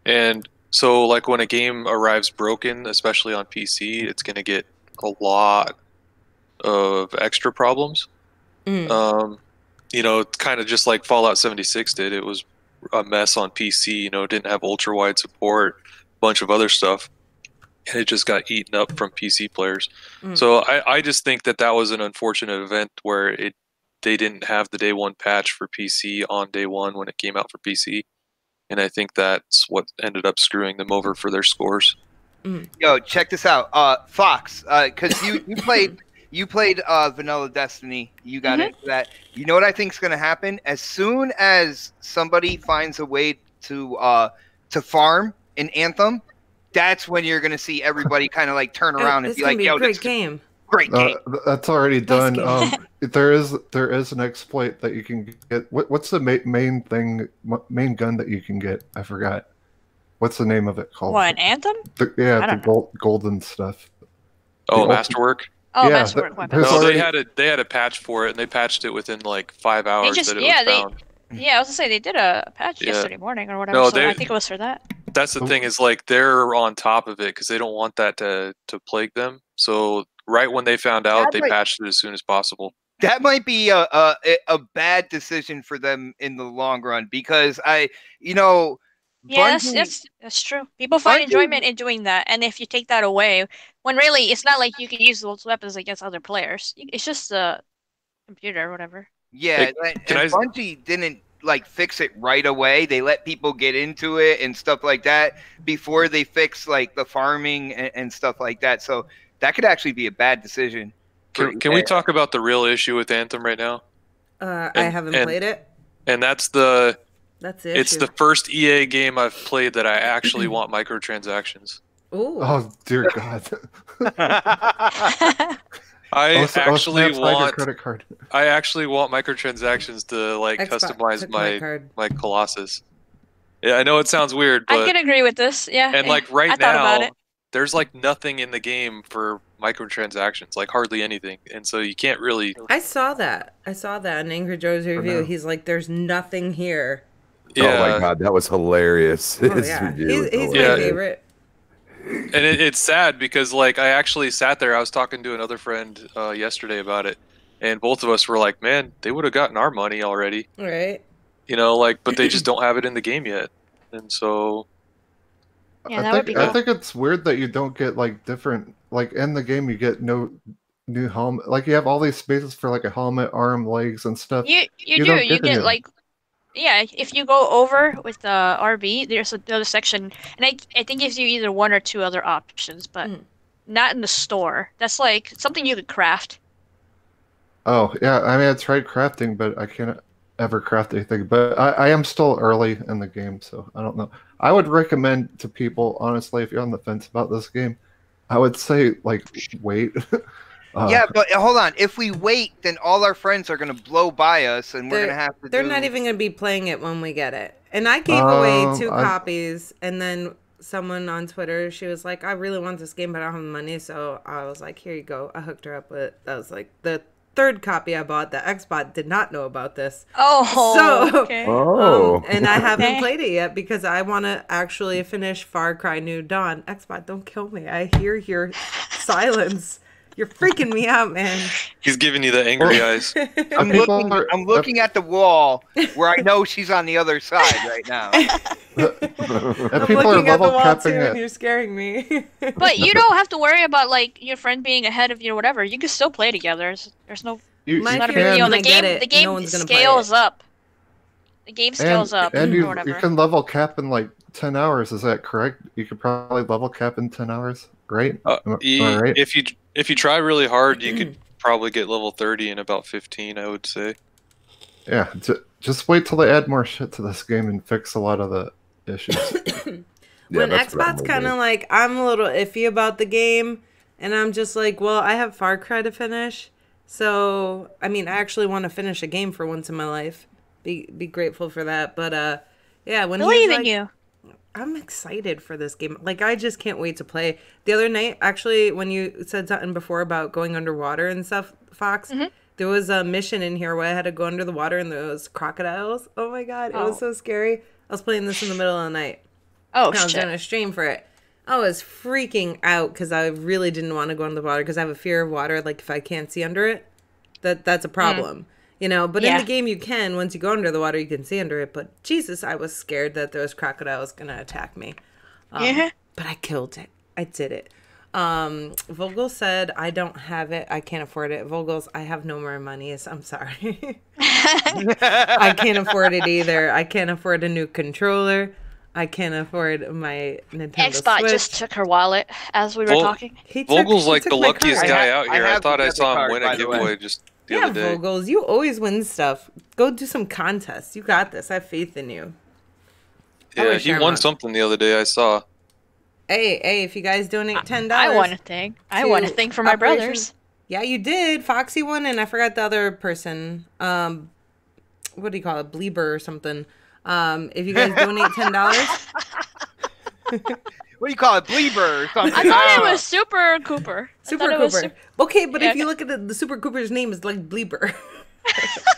E: And so, like, when a game arrives broken, especially on PC, it's going to get a lot of extra problems. Mm. You know, it's kind of just like Fallout 76 did. It was a mess on PC, you know, it didn't have ultra-wide support, a bunch of other stuff. And it just got eaten up from PC players. Mm. So I just think that was an unfortunate event where they didn't have the day one patch for PC on day one when it came out for PC. And I think that's what ended up screwing them over for their scores.
B: Mm. Yo, check this out. Fox, because you played Vanilla Destiny. You got into that. You know what I think is going to happen? As soon as somebody finds a way to farm in Anthem, that's when you're going to see everybody kind of like turn around and be like, yo,
D: great game.
B: Great game.
C: That's already done. There is an exploit that you can get. What's the main gun that you can get? I forgot. What's the name of it called?
A: What, an Anthem?
C: The golden stuff.
E: Oh, Masterwork.
A: Oh, Masterwork weapons.
E: No, they had a patch for it, and they patched it within like 5 hours that it was found.
A: Yeah, I was gonna say they did a patch yesterday morning or whatever. No, I think it was for that.
E: That's the thing is like they're on top of it because they don't want that to plague them. So right when they found out, they patched it as soon as possible.
B: That might be a bad decision for them in the long run because
A: yeah, that's true. People find enjoyment in doing that, and if you take that away, when really it's not like you can use those weapons against other players. It's just a computer or whatever.
B: Yeah, and Bungie didn't like fix it right away. They let people get into it and stuff like that before they fix like the farming and stuff like that. So that could actually be a bad decision.
E: Can we talk about the real issue with Anthem right now?
D: I haven't played it.
E: And that's the
D: issue.
E: It's the first EA game I've played that I actually want microtransactions.
D: Ooh.
C: Oh dear God.
E: I actually want microtransactions to like customize my Colossus. Yeah, I know it sounds weird,
A: I
E: but
A: can agree with this. Yeah.
E: and
A: yeah.
E: like right
A: I thought about
E: now,
A: it.
E: there's like nothing in the game for microtransactions, like hardly anything, and so you can't really.
D: I saw that. I saw that in Angry Joe's review.
C: now.
D: He's like, "There's nothing here."
E: Yeah,
F: Oh my god, that was hilarious.
D: Oh
F: His
D: yeah,
F: review was
D: he's my
F: hilarious.
D: favorite.
E: and it's sad because like I actually sat there. I was talking to another friend yesterday about it, and both of us were like, "Man, they would have gotten our money already."
D: Right.
E: You know, like, but they just don't have it in the game yet, and so
A: Yeah, that would be
C: I
A: cool.
C: think it's weird that you don't get like different, like in the game you get no new helmet. Like you have all these spaces for like a helmet, arm, legs, and stuff.
A: You
C: You
A: do.
C: don't
A: You
C: get any
A: get
C: of
A: like, yeah. If you go over with the RB, there's another section, and I think it gives you either one or two other options, but not in the store. That's like something you could craft.
C: Oh yeah, I mean I tried crafting, but I can't ever craft anything. But I am still early in the game, so I don't know. I would recommend to people, honestly, if you're on the fence about this game, I would say like wait.
B: Yeah, but hold on. If we wait, then all our friends are gonna blow by us, and we're
D: They're-
B: gonna have to.
D: They're not even going to be playing it when we get it. And I gave away 2 copies, and then someone on Twitter, she was like, "I really want this game, but I don't have the money." So I was like, "Here you go." I hooked her up with. That was like the 3rd copy I bought. The Xbot did not know about this.
A: Oh,
D: So-
A: okay.
F: Oh,
D: And I haven't
A: Okay.
D: played it yet because I want to actually finish Far Cry New Dawn. Xbot, don't kill me. I hear your silence. You're freaking me out, man.
E: he's giving you the angry eyes.
B: I'm
C: People
B: looking.
C: are-
B: I'm looking at the wall where I know she's on the other side right now.
C: If
D: I'm
C: people are
D: looking at the
C: level
D: wall too,
C: capping
D: and
C: it,
D: you're scaring me.
A: But you don't have to worry about like your friend being ahead of you or whatever. You can still play together. There's no
C: you
D: My
A: not a
D: fear
A: big
D: is
A: deal.
D: when
A: The
D: I get
A: game
D: it,
A: the
D: no
A: game
D: one's gonna play
A: scales
D: it.
A: up. The game scales up
C: and
A: or
C: you
A: whatever.
C: can level cap in like 10 hours. Is that correct? You could probably level cap in 10 hours, right? Am I right?
E: If you try really hard, you could probably get level 30 in about 15. I would say.
C: Yeah, just wait till they add more shit to this game and fix a lot of the issues.
F: yeah,
D: When
F: that's what I'm
D: Xbox
F: gonna
D: kind
F: do.
D: of like, I'm a little iffy about the game, and I'm just like, well, I have Far Cry to finish, so I mean, I actually want to finish a game for once in my life. Be grateful for that, but yeah, when he's
A: Believe in
D: like,
A: you.
D: I'm excited for this game. Like, I just can't wait to play. The other night, actually, when you said something before about going underwater and stuff, Fox, there was a mission in here where I had to go under the water and there was crocodiles. Oh my god, it was
A: Oh.
D: so scary. I was playing this in the middle of the night.
A: Oh
D: I was doing
A: shit.
D: a stream for it. I was freaking out because I really didn't want to go in the water because I have a fear of water. Like, if I can't see under it, that's a problem. You know, but in
A: Yeah.
D: the game you can. Once you go under the water, you can see under it. But Jesus, I was scared that those crocodiles going to attack me.
A: Yeah.
D: But I killed it. I did it. Vogel said, I don't have it. I can't afford it. Vogel's, I have no more money. I'm sorry. I can't afford it either. I can't afford a new controller. I can't afford my Nintendo
A: Xbot
D: Switch.
A: just took her wallet as we were
E: Vol-
A: talking.
E: Vogel's
D: he
E: like
D: took
E: the
D: my
E: luckiest
D: card.
E: guy
B: I
E: out
B: have-
E: here.
B: I
E: I
B: have
E: thought
B: the
E: I
B: debit
E: saw him
B: card,
E: win
B: by
E: a
B: the way.
E: giveaway just the
D: Yeah,
E: other day.
D: Vogels, you always win stuff. Go do some contests. You got this. I have faith in you. I
E: Yeah,
D: wish
E: he
D: I
E: won
D: won.
E: something the other day. I saw.
D: Hey, if you guys donate $10,
A: I won a thing. I won a
D: to
A: thing for my
D: Operation-
A: brothers.
D: Yeah, you did. Foxy won, and I forgot the other person. What do you call it? Bleeber or something. If you guys donate $10,
B: What do you call it, Bleeber or something?
A: I thought it was Super Cooper. I
D: Super
A: thought it was
D: Cooper. Okay, but
A: Yeah,
D: if you look at the Super Cooper's name is like Bleeber.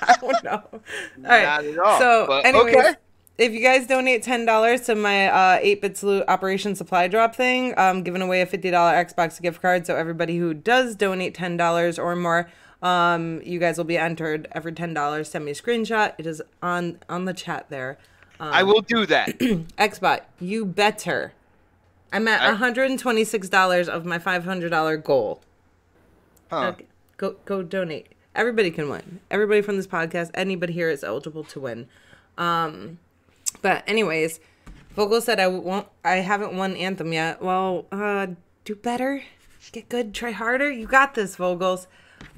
D: I don't know. All right.
B: Not at all,
D: So,
B: but
D: anyways,
B: okay.
D: if you guys donate $10 to my 8-Bit Salute Operation Supply Drop thing, I'm giving away a $50 Xbox gift card. So everybody who does donate $10 or more, you guys will be entered. Every $10, send me a screenshot. It is on the chat there.
B: I will do that.
D: Xbot, you better. I'm at $126 of my $500 goal.
B: Huh.
D: Okay. Go donate. Everybody can win. Everybody from this podcast, anybody here is eligible to win. But anyways, Vogel said I haven't won Anthem yet. Well, do better. Get good, try harder. You got this, Vogels.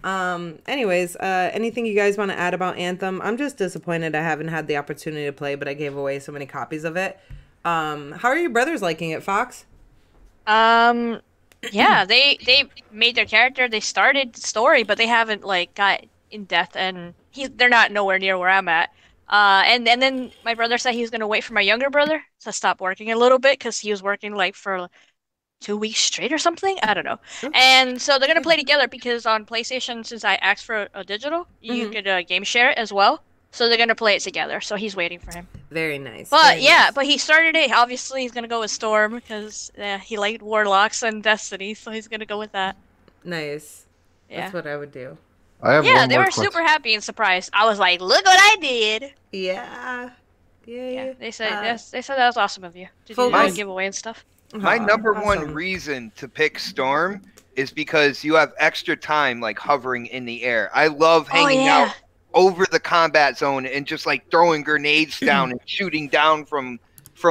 D: Anyways, anything you guys want to add about Anthem? I'm just disappointed I haven't had the opportunity to play, but I gave away so many copies of it. How are your brothers liking it, Fox?
A: Yeah, they made their character. They started the story, but they haven't like got in depth, and they're not nowhere near where I'm at. And then my brother said he was gonna wait for my younger brother to stop working a little bit because he was working like for 2 weeks straight or something. I don't know. And so they're gonna play together because on PlayStation, since I asked for a digital, you could game share it as well. So they're gonna play it together. So he's waiting for him.
D: Very nice.
A: But
D: very
A: yeah,
D: nice.
A: but he started it. Obviously, he's gonna go with Storm because he liked Warlocks and Destiny, so he's gonna go with that.
D: Nice.
A: Yeah.
D: That's what I would do.
C: I have
A: Yeah,
C: one
A: they
C: more
A: were
C: question.
A: super happy and surprised. I was like, "Look what I did!"
D: Yeah.
A: Yeah, they said yes. They said that was awesome of you to
D: Full
A: do that
D: dis-
A: giveaway and stuff.
B: My
D: Aw,
B: number one
D: awesome.
B: reason to pick Storm is because you have extra time, like hovering in the air. I love hanging out over the combat zone and just like throwing grenades down and shooting down from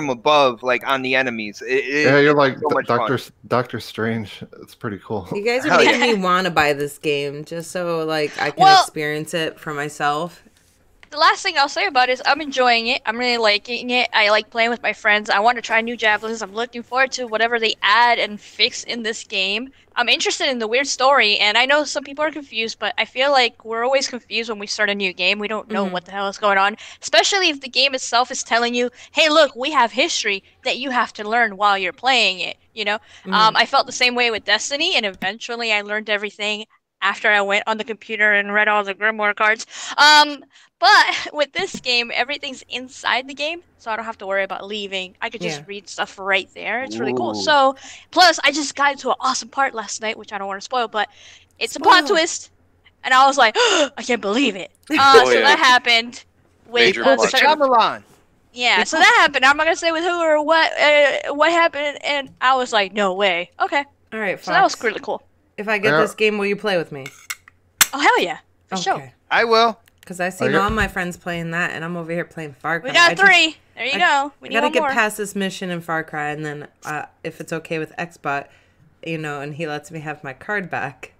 B: above, like on the enemies.
C: Yeah, you're like
B: so much fun.
C: Doctor Strange. It's pretty cool.
D: You guys are
B: Hell
D: making me want to buy this game just so like I can
A: Well-
D: experience it for myself.
A: The last thing I'll say about it is I'm enjoying it. I'm really liking it. I like playing with my friends. I want to try new javelins. I'm looking forward to whatever they add and fix in this game. I'm interested in the weird story, and I know some people are confused, but I feel like we're always confused when we start a new game. We don't know what the hell is going on, especially if the game itself is telling you, hey, look, we have history that you have to learn while you're playing it, you know? I felt the same way with Destiny, and eventually I learned everything after I went on the computer and read all the Grimoire cards. But with this game, everything's inside the game, so I don't have to worry about leaving. I could just read stuff right there. It's really cool.
B: Ooh.
A: So, plus, I just got into an awesome part last night, which I don't want to spoil, but it's a plot twist, and I was like, I can't believe it. So
E: yeah.
A: that happened with
E: Major
B: Pulled the
E: plot.
B: Shyamalan.
A: yeah. So that happened. I'm not gonna say with who or what happened, and I was like, no way. Okay,
D: All right, Fox.
A: so that was really cool.
D: If I get
C: Yeah.
D: this game, will you play with me?
A: Oh hell yeah, for sure.
D: Okay.
B: I will.
D: Because I seen all my friends playing that, and I'm over here playing Far Cry.
A: We got 3. There you go. We
D: I
A: need
D: gotta
A: one
D: get
A: more.
D: past this mission in Far Cry, and then if it's okay with Xbot, you know, and he lets me have my card back.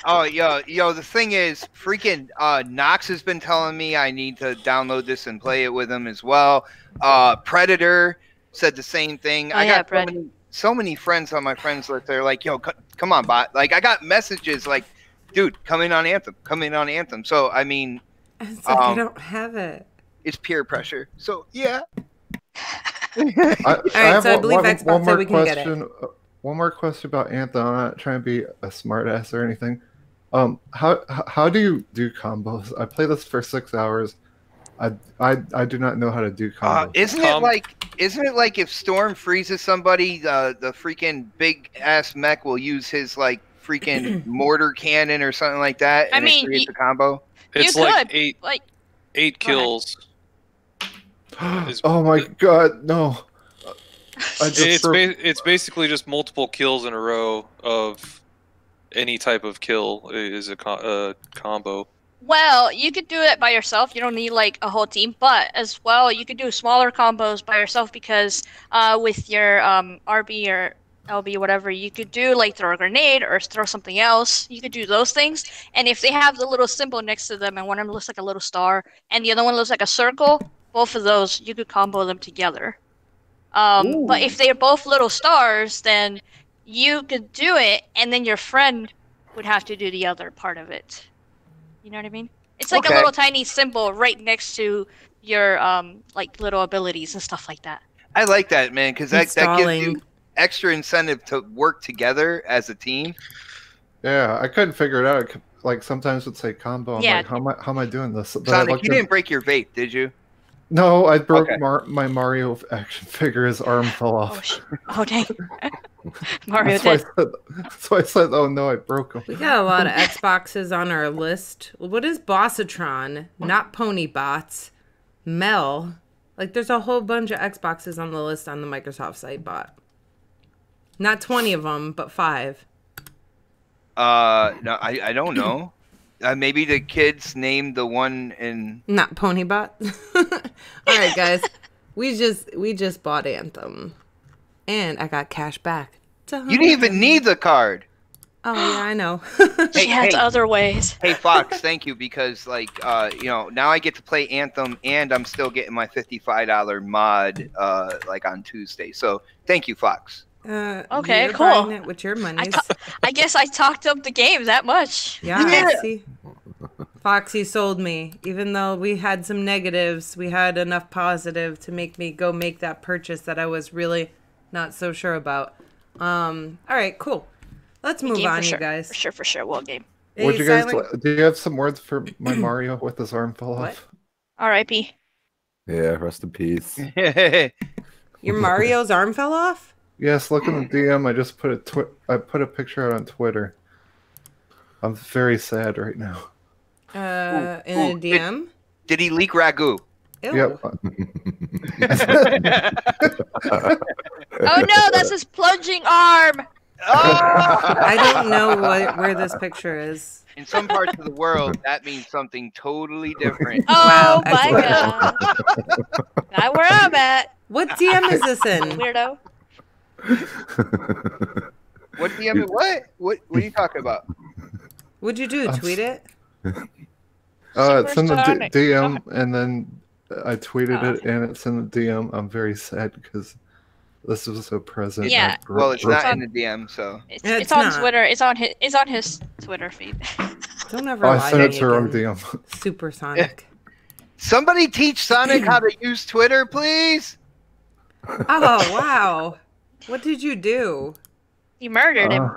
B: Oh, yo, the thing is, freaking Knox has been telling me I need to download this and play it with him as well. Predator said the same thing.
A: Oh,
B: I
A: yeah,
B: got so many friends on my friends list. They're like, yo, come on, bot. Like, I got messages like, dude, come in on Anthem. So, I mean,
D: It's like I don't have it.
B: it's peer pressure. So, yeah.
C: I
D: so I believe Xbox said we can get it.
C: question. One more question about Anthem. I'm not trying to be a smartass or anything. How do you do combos? I play this for 6 hours. I do not know how to do combos.
B: Isn't it like if Storm freezes somebody, the freaking big ass mech will use his like freaking mortar cannon or something like that, and
A: I mean,
B: it creates a combo?
E: It's
A: You
E: like
A: could,
E: eight
A: Go ahead.
E: kills.
C: Oh my god, no!
E: It's basically just multiple kills in a row of any type of kill is a combo.
A: Well, you could do it by yourself. You don't need like a whole team, but as well, you could do smaller combos by yourself because with your RB or LB, whatever, you could do like throw a grenade or throw something else. You could do those things, and if they have the little symbol next to them, and one of them looks like a little star, and the other one looks like a circle, both of those you could combo them together. But if they're both little stars, then you could do it, and then your friend would have to do the other part of it. You know what I mean? It's like a little tiny symbol right next to your like little abilities and stuff like that.
B: I like that, man, because that gives
D: Installing.
B: you extra incentive to work together as a team.
C: Yeah, I couldn't figure it out. Like sometimes it's say combo. I'm
A: Yeah.
C: like, how am I doing this? But I
B: Sonic,
C: looked
B: you
C: at-
B: didn't break your vape, did you?
C: No, I broke
B: Okay.
C: my Mario action figure. His arm fell off.
A: Oh dang! Mario
C: That's why I said, oh no, I broke him.
D: We got a lot of Xboxes on our list. What is Bossatron? Not Ponybots. Mel. Like, there's a whole bunch of Xboxes on the list on the Microsoft site bot. Not 20 of them, but 5.
B: No, I don't know. Maybe the kids named the one in.
D: Not Ponybot. All right, guys. We just bought Anthem. And I got cash back.
B: You didn't even need the card.
D: Oh, yeah, I know.
A: She has other ways.
B: Hey Fox, thank you, because like now I get to play Anthem and I'm still getting my $55 mod like on Tuesday. So thank you, Fox.
A: Okay,
D: you're
A: cool.
D: buying it with your money.
A: I guess I talked up the game that much.
D: Yeah, see? Foxy sold me. Even though we had some negatives, we had enough positive to make me go make that purchase that I was really not so sure about. All right, cool. Let's move on, you guys.
A: For sure, well game.
C: Would you guys? Do you have some words for my Mario with his arm fell off?
A: R.I.P.
F: Yeah, rest in peace.
D: Your Mario's arm fell off?
C: Yes, look in the DM. I just put I put a picture out on Twitter. I'm very sad right now.
D: In a DM?
B: Did he leak ragu?
D: Ew.
C: Yep.
A: Oh no, that's his plunging arm.
B: Oh!
D: I don't know where this picture is.
B: In some parts of the world, that means something totally different.
A: Oh
D: Wow,
A: my god. Not where I'm at.
D: What DM is this in?
A: Weirdo.
B: What DM? What are you talking about?
D: What'd you do? Tweet it?
C: It's in the
A: Supersonic.
C: DM, and then I tweeted it, and it's in the DM. I'm very sad because this was a present.
A: Yeah.
B: Well, it's not in the DM, so
A: It's on
D: not.
A: Twitter. It's on his Twitter feed.
D: Don't ever
C: Oh, I
D: lie
C: sent
D: to
C: it
D: me
C: to her own
D: again.
C: DM.
D: Supersonic.
B: somebody teach Sonic how to use Twitter, please.
D: Oh, wow. What did you do?
A: You murdered him.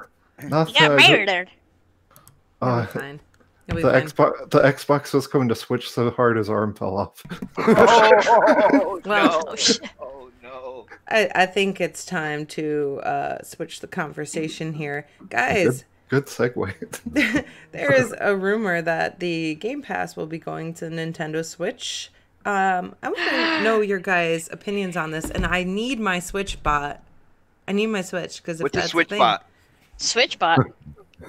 C: Nothing.
A: You got murdered.
D: It'll be fine. It'll be
C: The
D: fine.
C: Xbox was coming to Switch so hard his arm fell off.
B: Oh,
D: Well,
B: no.
A: shit.
B: Oh no.
D: I think it's time to switch the conversation here. Guys,
C: Good segue.
D: there is a rumor that the Game Pass will be going to Nintendo Switch. I want to know your guys' opinions on this, and I need my Switch bot. I need my Switch, because if
B: What's a
D: that's
B: Switch
D: the thing,
B: bot?
A: Switchbot.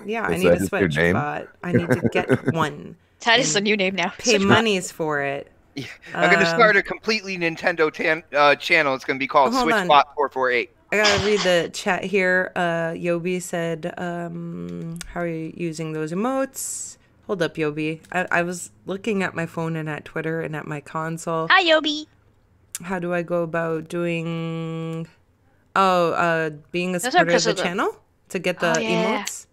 D: yeah, I
F: Is
D: need
F: that
D: a
F: just your
D: Switch
F: name?
D: bot. I need to get one.
A: That is the new name now.
D: Pay
A: Switchbot.
D: monies for it.
B: Yeah. I'm going to start a completely Nintendo channel. It's going to be called
D: Hold on.
B: SwitchBot448.
D: I gotta read the chat here. Yobi said, how are you using those emotes? Hold up, Yobi. I was looking at my phone and at Twitter and at my console.
A: Hi, Yobi.
D: How do I go about doing... being a
A: Those are
D: supporter of
A: because
D: the
A: of the-
D: channel? To get the
A: Oh, yeah.
D: emotes?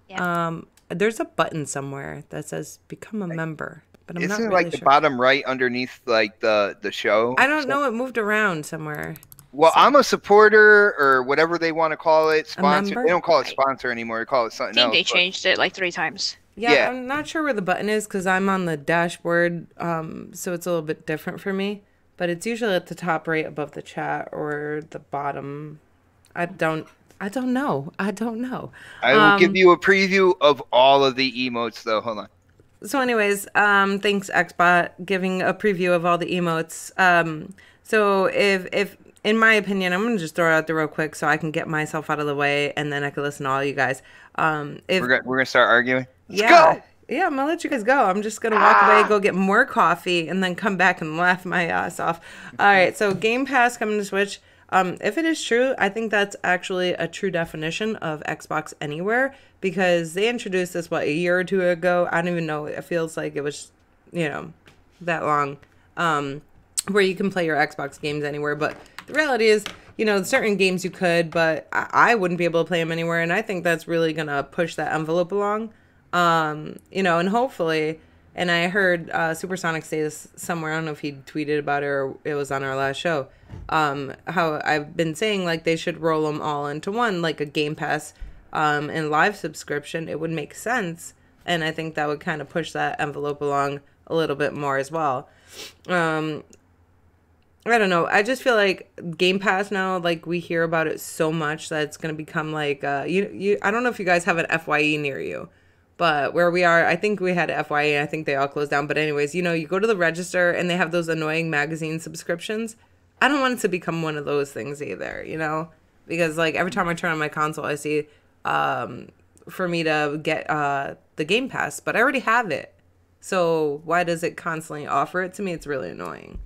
A: Yeah.
D: There's a button somewhere that says become a member. But I'm not
B: Isn't it
D: really
B: like the
D: sure.
B: bottom right underneath like the show?
D: I don't know. It moved around somewhere.
B: Well, I'm a supporter or whatever they want to call it. Sponsor.
D: member?
B: They don't call it
A: Right.
B: sponsor anymore. They call it something
A: I think
B: else.
A: they
B: but-
A: changed it like 3 times.
D: Yeah,
B: Yeah.
D: I'm not sure where the button is because I'm on the dashboard, so it's a little bit different for me. But it's usually at the top right above the chat or the bottom. I don't know. I
B: I will give you a preview of all of the emotes, though. Hold on.
D: So anyways, thanks Xbot giving a preview of all the emotes. So if in my opinion, I'm gonna just throw it out there real quick so I can get myself out of the way and then I can listen to all you guys. If
B: We're gonna start arguing. Let's
D: yeah,
B: go.
D: yeah, I'm gonna let you guys go. I'm just gonna walk away, go get more coffee, and then come back and laugh my ass off. All right, so Game Pass coming to Switch. If it is true, I think that's actually a true definition of Xbox Anywhere because they introduced this, a year or two ago? I don't even know. It feels like it was, that long, where you can play your Xbox games anywhere. But the reality is, certain games you could, but I wouldn't be able to play them anywhere. And I think that's really going to push that envelope along, and hopefully... And I heard Supersonic say this somewhere. I don't know if he tweeted about it or it was on our last show. How I've been saying like they should roll them all into one, like a Game Pass and live subscription. It would make sense, and I think that would kind of push that envelope along a little bit more as well. I don't know. I just feel like Game Pass now, like we hear about it so much that it's gonna become like I don't know if you guys have an FYE near you. But where we are, I think we had FYE, and I think they all closed down. But anyways, you go to the register, and they have those annoying magazine subscriptions. I don't want it to become one of those things either, Because, like, every time I turn on my console, I see for me to get the Game Pass. But I already have it. So why does it constantly offer it to me? It's really annoying.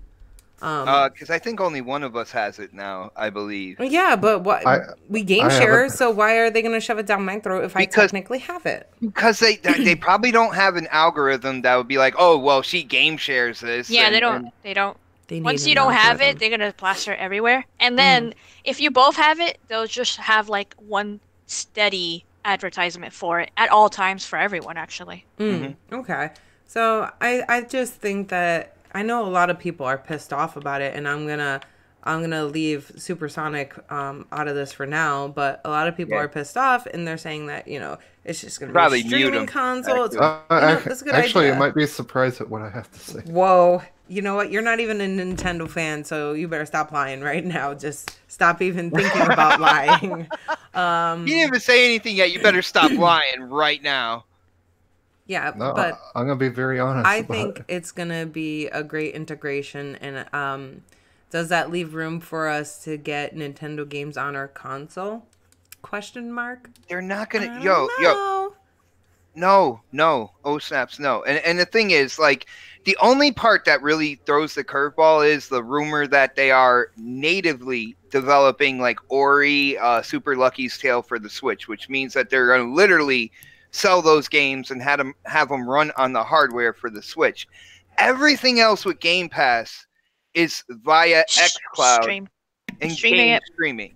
B: Because I think only one of us has it now, I believe.
D: Yeah, but we game
C: I
D: share,
C: haven't.
D: so why are they going to shove it down my throat if I
B: Because-
D: technically have it?
B: Because they probably don't have an algorithm that would be like, oh, well, she game shares this.
A: Yeah,
B: and-
A: they don't.
B: and-
A: They don't.
D: They need
A: Once
D: an
A: you don't have
D: algorithm.
A: it, they're gonna plaster it everywhere. And then if you both have it, they'll just have like one steady advertisement for it at all times for everyone. Actually.
D: Okay. So I just think that I know a lot of people are pissed off about it, and I'm gonna leave Supersonic out of this for now. But a lot of people are pissed off, and they're saying that it's just gonna be
B: Probably
D: a
B: mute
D: streaming
B: 'em,
D: console. It's,
C: Actually,
D: that's a good
C: actually,
D: idea.
C: you might be surprised at what I have to say.
D: Whoa, you know what? You're not even a Nintendo fan, so you better stop lying right now. Just stop even thinking about lying.
B: You didn't even say anything yet. You better stop lying right now.
D: Yeah,
C: No,
D: but
C: I'm gonna be very honest.
D: I
C: about
D: think
C: it.
D: it's gonna be a great integration, and does that leave room for us to get Nintendo games on our console? Question mark.
B: They're not gonna.
D: I
B: Yo,
D: don't
B: yo.
D: know.
B: No. Oh snaps, no. And the thing is, like, the only part that really throws the curveball is the rumor that they are natively developing like Ori, Super Lucky's Tale for the Switch, which means that they're going to literally sell those games and have them run on the hardware for the Switch. Everything else with Game Pass is via xCloud
A: Stream.
B: and
A: Streaming
B: game
A: it.
B: streaming.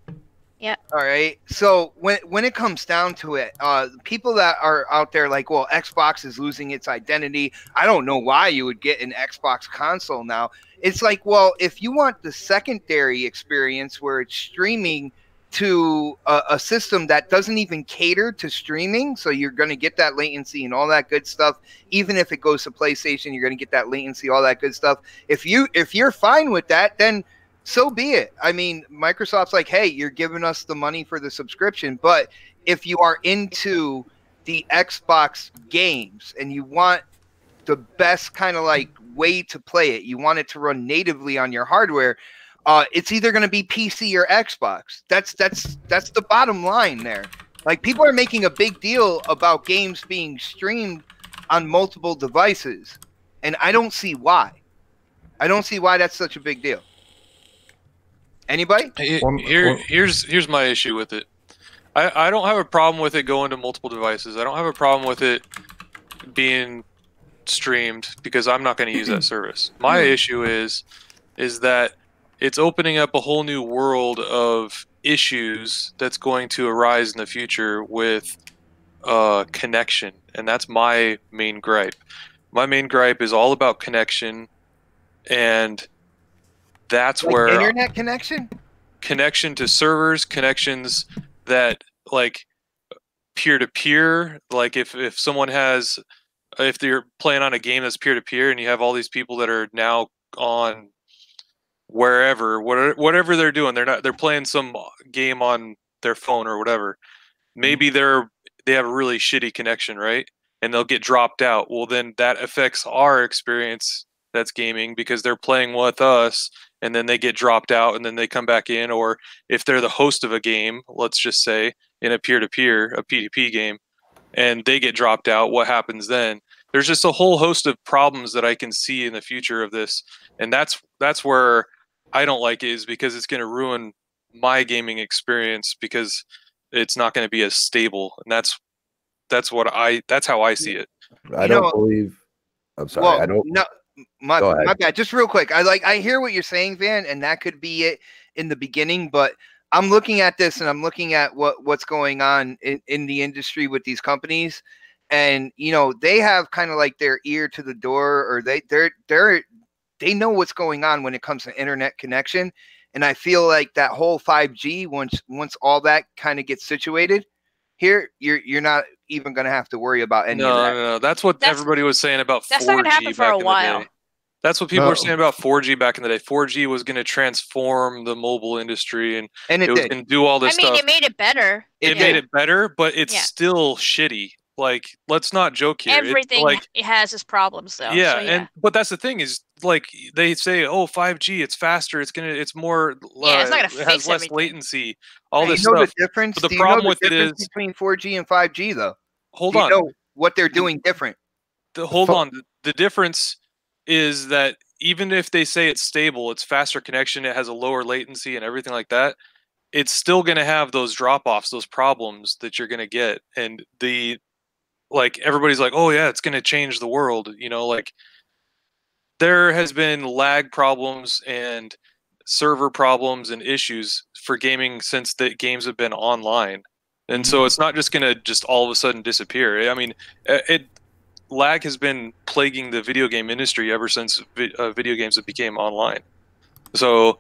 A: Yeah.
B: All right. So when it comes down to it, people that are out there like, well, Xbox is losing its identity. I don't know why you would get an Xbox console now. It's like, well, if you want the secondary experience where it's streaming to a system that doesn't even cater to streaming, so you're going to get that latency and all that good stuff. Even if it goes to PlayStation, you're going to get that latency, all that good stuff. If you're fine with that, then so be it. I mean, Microsoft's like, hey, you're giving us the money for the subscription, but if you are into the Xbox games and you want the best kind of like way to play it, you want it to run natively on your hardware, it's either going to be PC or Xbox. That's the bottom line there. Like, people are making a big deal about games being streamed on multiple devices, and I don't see why. I don't see why that's such a big deal. Anybody?
E: Here's my issue with it. I don't have a problem with it going to multiple devices. I don't have a problem with it being streamed because I'm not going to use that service. My issue is that it's opening up a whole new world of issues that's going to arise in the future with connection, and that's my main gripe. My main gripe is all about connection, and that's
B: like
E: where
B: internet connection
E: to servers, connections that like peer-to-peer, like if someone has, if they're playing on a game that's peer-to-peer and you have all these people that are now on wherever, whatever they're doing, they're playing some game on their phone or whatever, maybe they have a really shitty connection, right? And they'll get dropped out. Well, then that affects our experience that's gaming because they're playing with us and then they get dropped out and then they come back in. Or if they're the host of a game, let's just say in a peer-to-peer, a P2P game, and they get dropped out, what happens then? There's just a whole host of problems that I can see in the future of this. And that's where I don't like it, is because it's going to ruin my gaming experience because it's not going to be as stable. And that's how I see it.
F: I don't believe. I'm sorry.
B: Well,
F: I don't.
B: No, my bad. Just real quick. I hear what you're saying, Van, and that could be it in the beginning. But I'm looking at this and I'm looking at what's going on in the industry with these companies, and they have kind of like their ear to the door, or they know what's going on when it comes to internet connection. And I feel like that whole 5G, once all that kind of gets situated here, you're not even going to have to worry about any of that.
E: No. That's what everybody was saying about 4G.
A: That's not going to happen for a while.
E: That's what people were saying about 4G back in the day. 4G was going to transform the mobile industry, and it was going to do all this stuff.
A: I mean, it made it better.
E: It made it better, but it's still shitty. Like, let's not joke here.
A: Everything it has its problems, though.
E: Yeah,
A: so,
E: but that's the thing is, like, they say, oh, 5G, it's faster, it's more,
A: it's not gonna
E: it
A: fix
E: has less
A: everything.
E: latency, all this
B: You know
E: stuff.
B: the difference?
E: But the problem with it is
B: between 4G and 5G, though.
E: Hold
B: Do you
E: on.
B: know what they're doing different?
E: Hold on. The difference is that even if they say it's stable, it's faster connection, it has a lower latency and everything like that, it's still going to have those drop-offs, those problems that you're going to get. And everybody's like, oh yeah, it's going to change the world. Like, there has been lag problems and server problems and issues for gaming since the games have been online. And so it's not just going to just all of a sudden disappear. I mean, lag has been plaguing the video game industry ever since video games have became online. So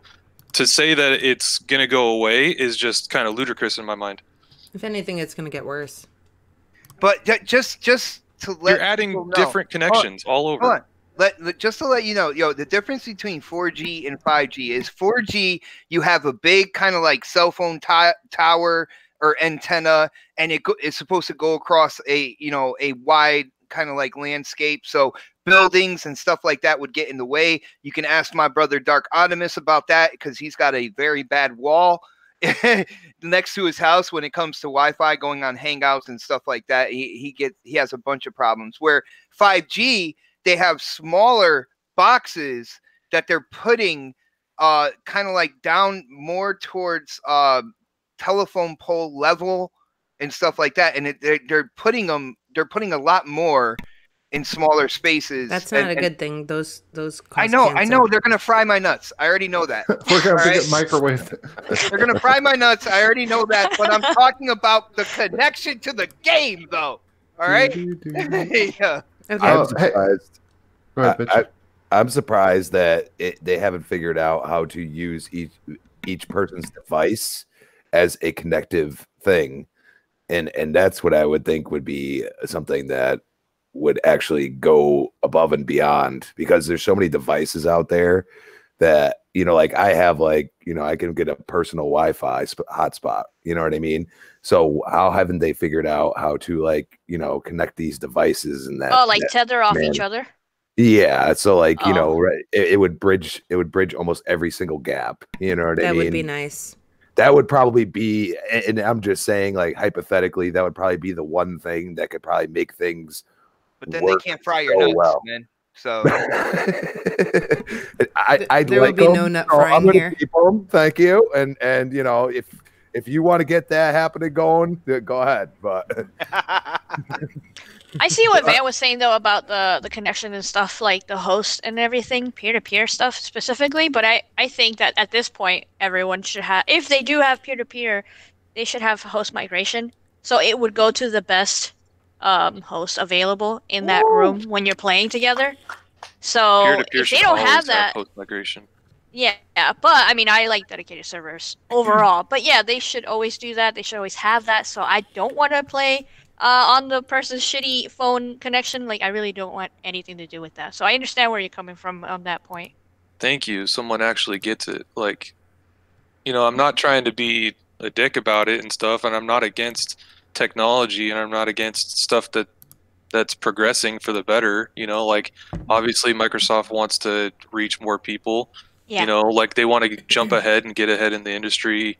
E: to say that it's gonna go away is just kind of ludicrous in my mind.
D: If anything, it's going to get worse.
B: But just to let
E: You're adding
B: people know,
E: different connections all over.
B: hold on. Just to let you know, the difference between 4G and 5G is 4G, you have a big kind of like cell phone tower or antenna, and it's supposed to go across a wide kind of like landscape. So buildings and stuff like that would get in the way. You can ask my brother Dark Optimus about that because he's got a very bad wall next to his house when it comes to Wi-Fi, going on Hangouts and stuff like that. He has a bunch of problems. Where 5G, they have smaller boxes that they're putting kind of like down more towards telephone pole level and stuff like that, and they're putting a lot more in smaller spaces.
D: That's not a good thing. Those
B: I know they're gonna fry my nuts. I already know that.
C: We're gonna have to get microwaved.
B: They're gonna fry my nuts. I already know that. But I'm talking about the connection to the game, though. All right. Yeah.
D: Okay.
F: I'm surprised.
C: Go ahead, bitch.
F: I'm surprised that they haven't figured out how to use each person's device as a connective thing, and that's what I would think would be something that would actually go above and beyond, because there's so many devices out there that, like I have, like, I can get a personal Wi-Fi hotspot, you know what I mean? So how haven't they figured out how to, like, connect these devices and that?
A: Oh, like tether off each other?
F: Yeah. So like, it would bridge almost every single gap. You know what I mean?
D: That would be nice.
F: That would probably be, and I'm just saying, like, hypothetically, that would probably be the one thing that could probably make things.
B: But then they can't fry your nuts, man. So
D: there will be no nut frying here.
F: Keep them. Thank you. And if you want to get that happening going, go ahead. But
A: I see what Van was saying though about the connection and stuff, like the host and everything, peer-to-peer stuff specifically. But I think that at this point, everyone should have, if they do have peer-to-peer, they should have host migration. So it would go to the best host available in that room when you're playing together. So
E: Peer-to-peer
A: if they don't have that,
E: host migration.
A: Yeah, but I mean, I like dedicated servers overall. But yeah, they should always do that. They should always have that. So I don't want to play on the person's shitty phone connection. Like, I really don't want anything to do with that. So I understand where you're coming from on that point.
E: Thank you. Someone actually gets it. Like, I'm not trying to be a dick about it and stuff, and I'm not against technology, and I'm not against stuff that's progressing for the better. Like, obviously Microsoft wants to reach more people.
A: Yeah.
E: Like, they want to jump ahead and get ahead in the industry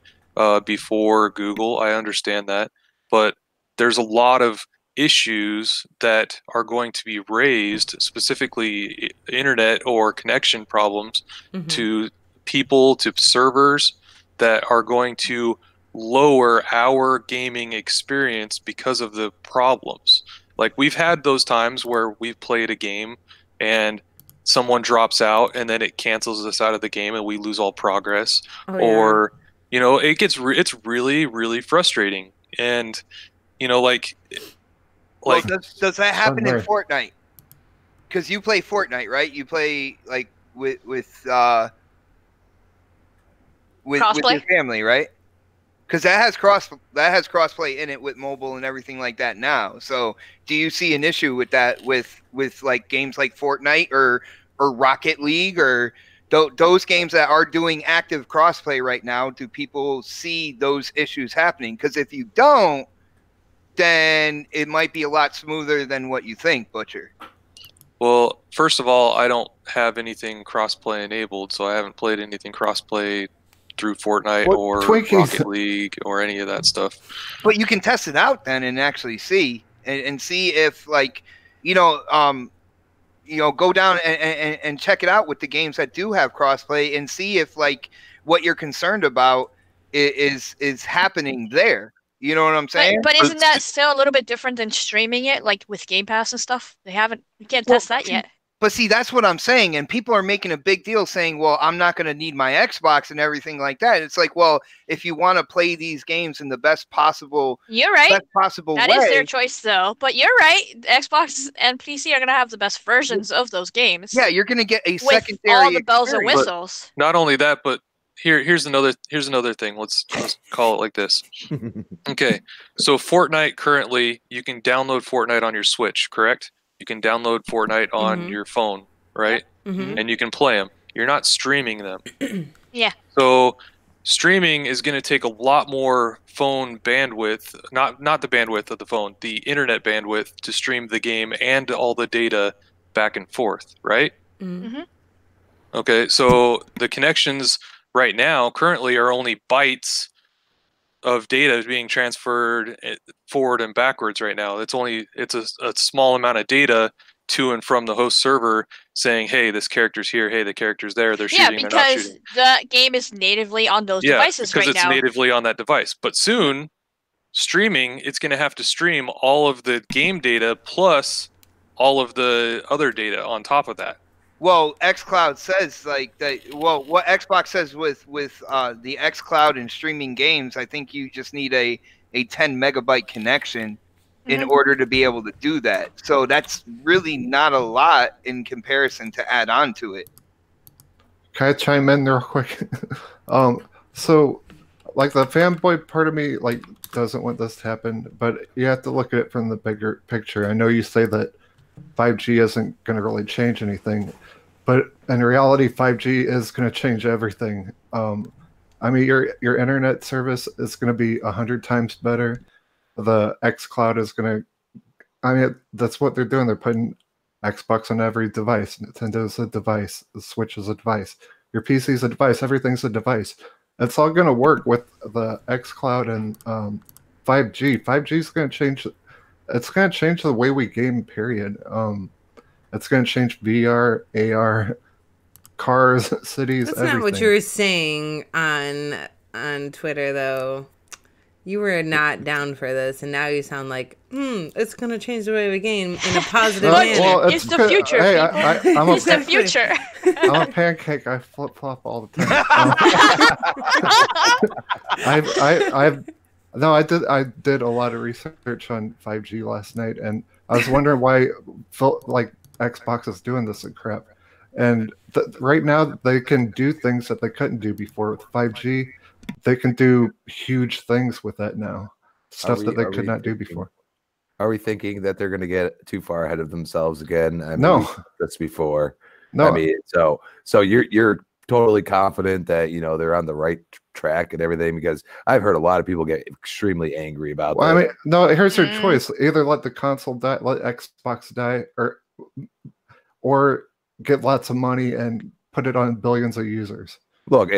E: before Google. I understand that, but there's a lot of issues that are going to be raised, specifically internet or connection problems to people, to servers, that are going to lower our gaming experience because of the problems. Like, we've had those times where we've played a game and someone drops out and then it cancels us out of the game and we lose all progress. Or it's really, really frustrating. And does that happen in Fortnite? Because you play Fortnite, right? You play like with your family, right? Because that has crossplay in it with mobile and everything like that now. So do you see an issue with that with like games like Fortnite or Rocket League or those games that are doing active crossplay right now? Do people see those issues happening? Because if you don't, then it might be a lot smoother than what you think, Butcher. Well, first of all, I don't have anything crossplay enabled, so I haven't played anything crossplay through Fortnite or Rocket League or any of that stuff. But you can test it out then and actually see and see if, like, go down and check it out with the games that do have crossplay and see if, like, what you're concerned about is happening there. You know what I'm saying?
A: But isn't that still a little bit different than streaming it, like with Game Pass and stuff? You can't test that yet.
B: But see, that's what I'm saying. And people are making a big deal saying, well, I'm not going to need my Xbox and everything like that. It's like, well, if you want to play these games in the best possible,
A: You're right. That
B: way,
A: is their choice, though. But you're right. Xbox and PC are going to have the best versions of those games.
B: Yeah, you're going to get a
A: with
B: secondary
A: all the bells and
B: experience.
A: whistles.
E: Not only that, but here's another thing. Let's call it like this. Okay, so Fortnite currently, you can download Fortnite on your Switch, correct? You can download Fortnite on your phone, right? And you can play them. You're not streaming them.
A: Yeah.
E: So streaming is going to take a lot more phone bandwidth, not the bandwidth of the phone, the internet bandwidth to stream the game and all the data back and forth, right? Okay, so the connections right now currently are only bytes of data being transferred forward and backwards right now. It's a small amount of data to and from the host server saying, hey, this character's here, hey, the character's there, they're shooting, they're not shooting.
A: Yeah, because the game is natively on those devices right now.
E: because it's natively on that device. But soon, streaming, it's going to have to stream all of the game data plus all of the other data on top of that.
B: Well, xCloud says like that. Well, what Xbox says with the xCloud and streaming games, I think you just need a 10 megabyte connection in order to be able to do that. So that's really not a lot in comparison to add on to it.
C: Can I chime in real quick? So, like, the fanboy part of me like doesn't want this to happen, but you have to look at it from the bigger picture. I know you say that 5G isn't going to really change anything, but in reality, 5G is going to change everything. I mean, your internet service is going to be 100 times better. The xCloud is going to, I mean, that's what they're doing. They're putting Xbox on every device. Nintendo's a device. The Switch is a device. Your PC is a device. Everything's a device. It's all going to work with the xCloud and 5G. 5G is going to change. It's going to change the way we game, period. It's going to change VR, AR, cars, cities,
D: That's
C: everything.
D: not what you were saying on Twitter, though. You were not down for this, and now you sound like, it's going to change the way we game in a positive manner.
C: Well,
A: it's the future,
C: hey,
A: people. It's the future.
C: I'm a pancake. I flip-flop all the time. I did a lot of research on 5G last night, and I was wondering why Xbox is doing this and crap. And right now, they can do things that they couldn't do before with 5G. They can do huge things with that now. Stuff that they could not do before.
F: Are we thinking that they're going to get too far ahead of themselves again? I mean,
C: no,
F: that's before.
C: No,
F: I mean, so you're totally confident that they're on the right track and everything, because I've heard a lot of people get extremely angry about that.
C: I mean, no. Here's your choice: either let the console die, let Xbox die, or get lots of money and put it on billions of users.
F: Look,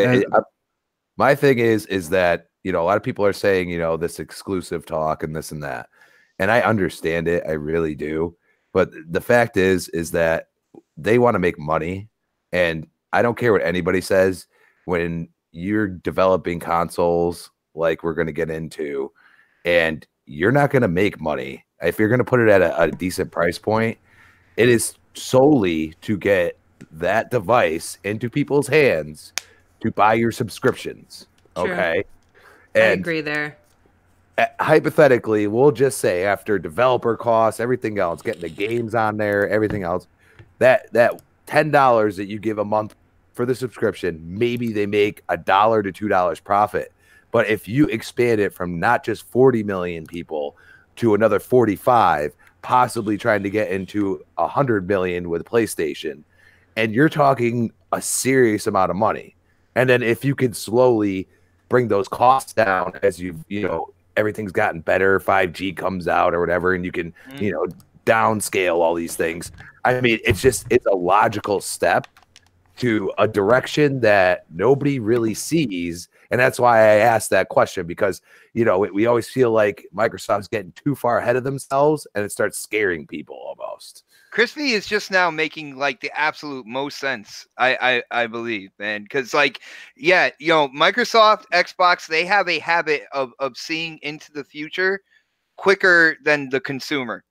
F: my thing is that a lot of people are saying this exclusive talk and this and that, and I understand it, I really do. But the fact is that they want to make money, and I don't care what anybody says. When you're developing consoles like we're going to get into, and you're not going to make money if you're going to put it at a decent price point, it is solely to get that device into people's hands to buy your subscriptions.
D: True.
F: Okay.
D: And I agree there.
F: Hypothetically, we'll just say after developer costs, everything else, getting the games on there, everything else, that $10 that you give a month for the subscription, maybe they make $1 to $2 profit. But if you expand it from not just 40 million people to another 45, possibly trying to get into 100 million with PlayStation, and you're talking a serious amount of money. And then if you could slowly bring those costs down as everything's gotten better, 5G comes out or whatever, and you can, downscale all these things. I mean, it's a logical step to a direction that nobody really sees. And that's why I asked that question, because, we always feel like Microsoft's getting too far ahead of themselves, and it starts scaring people almost.
B: Crispy is just now making like the absolute most sense, I believe, man. Because Microsoft, Xbox, they have a habit of seeing into the future quicker than the consumer.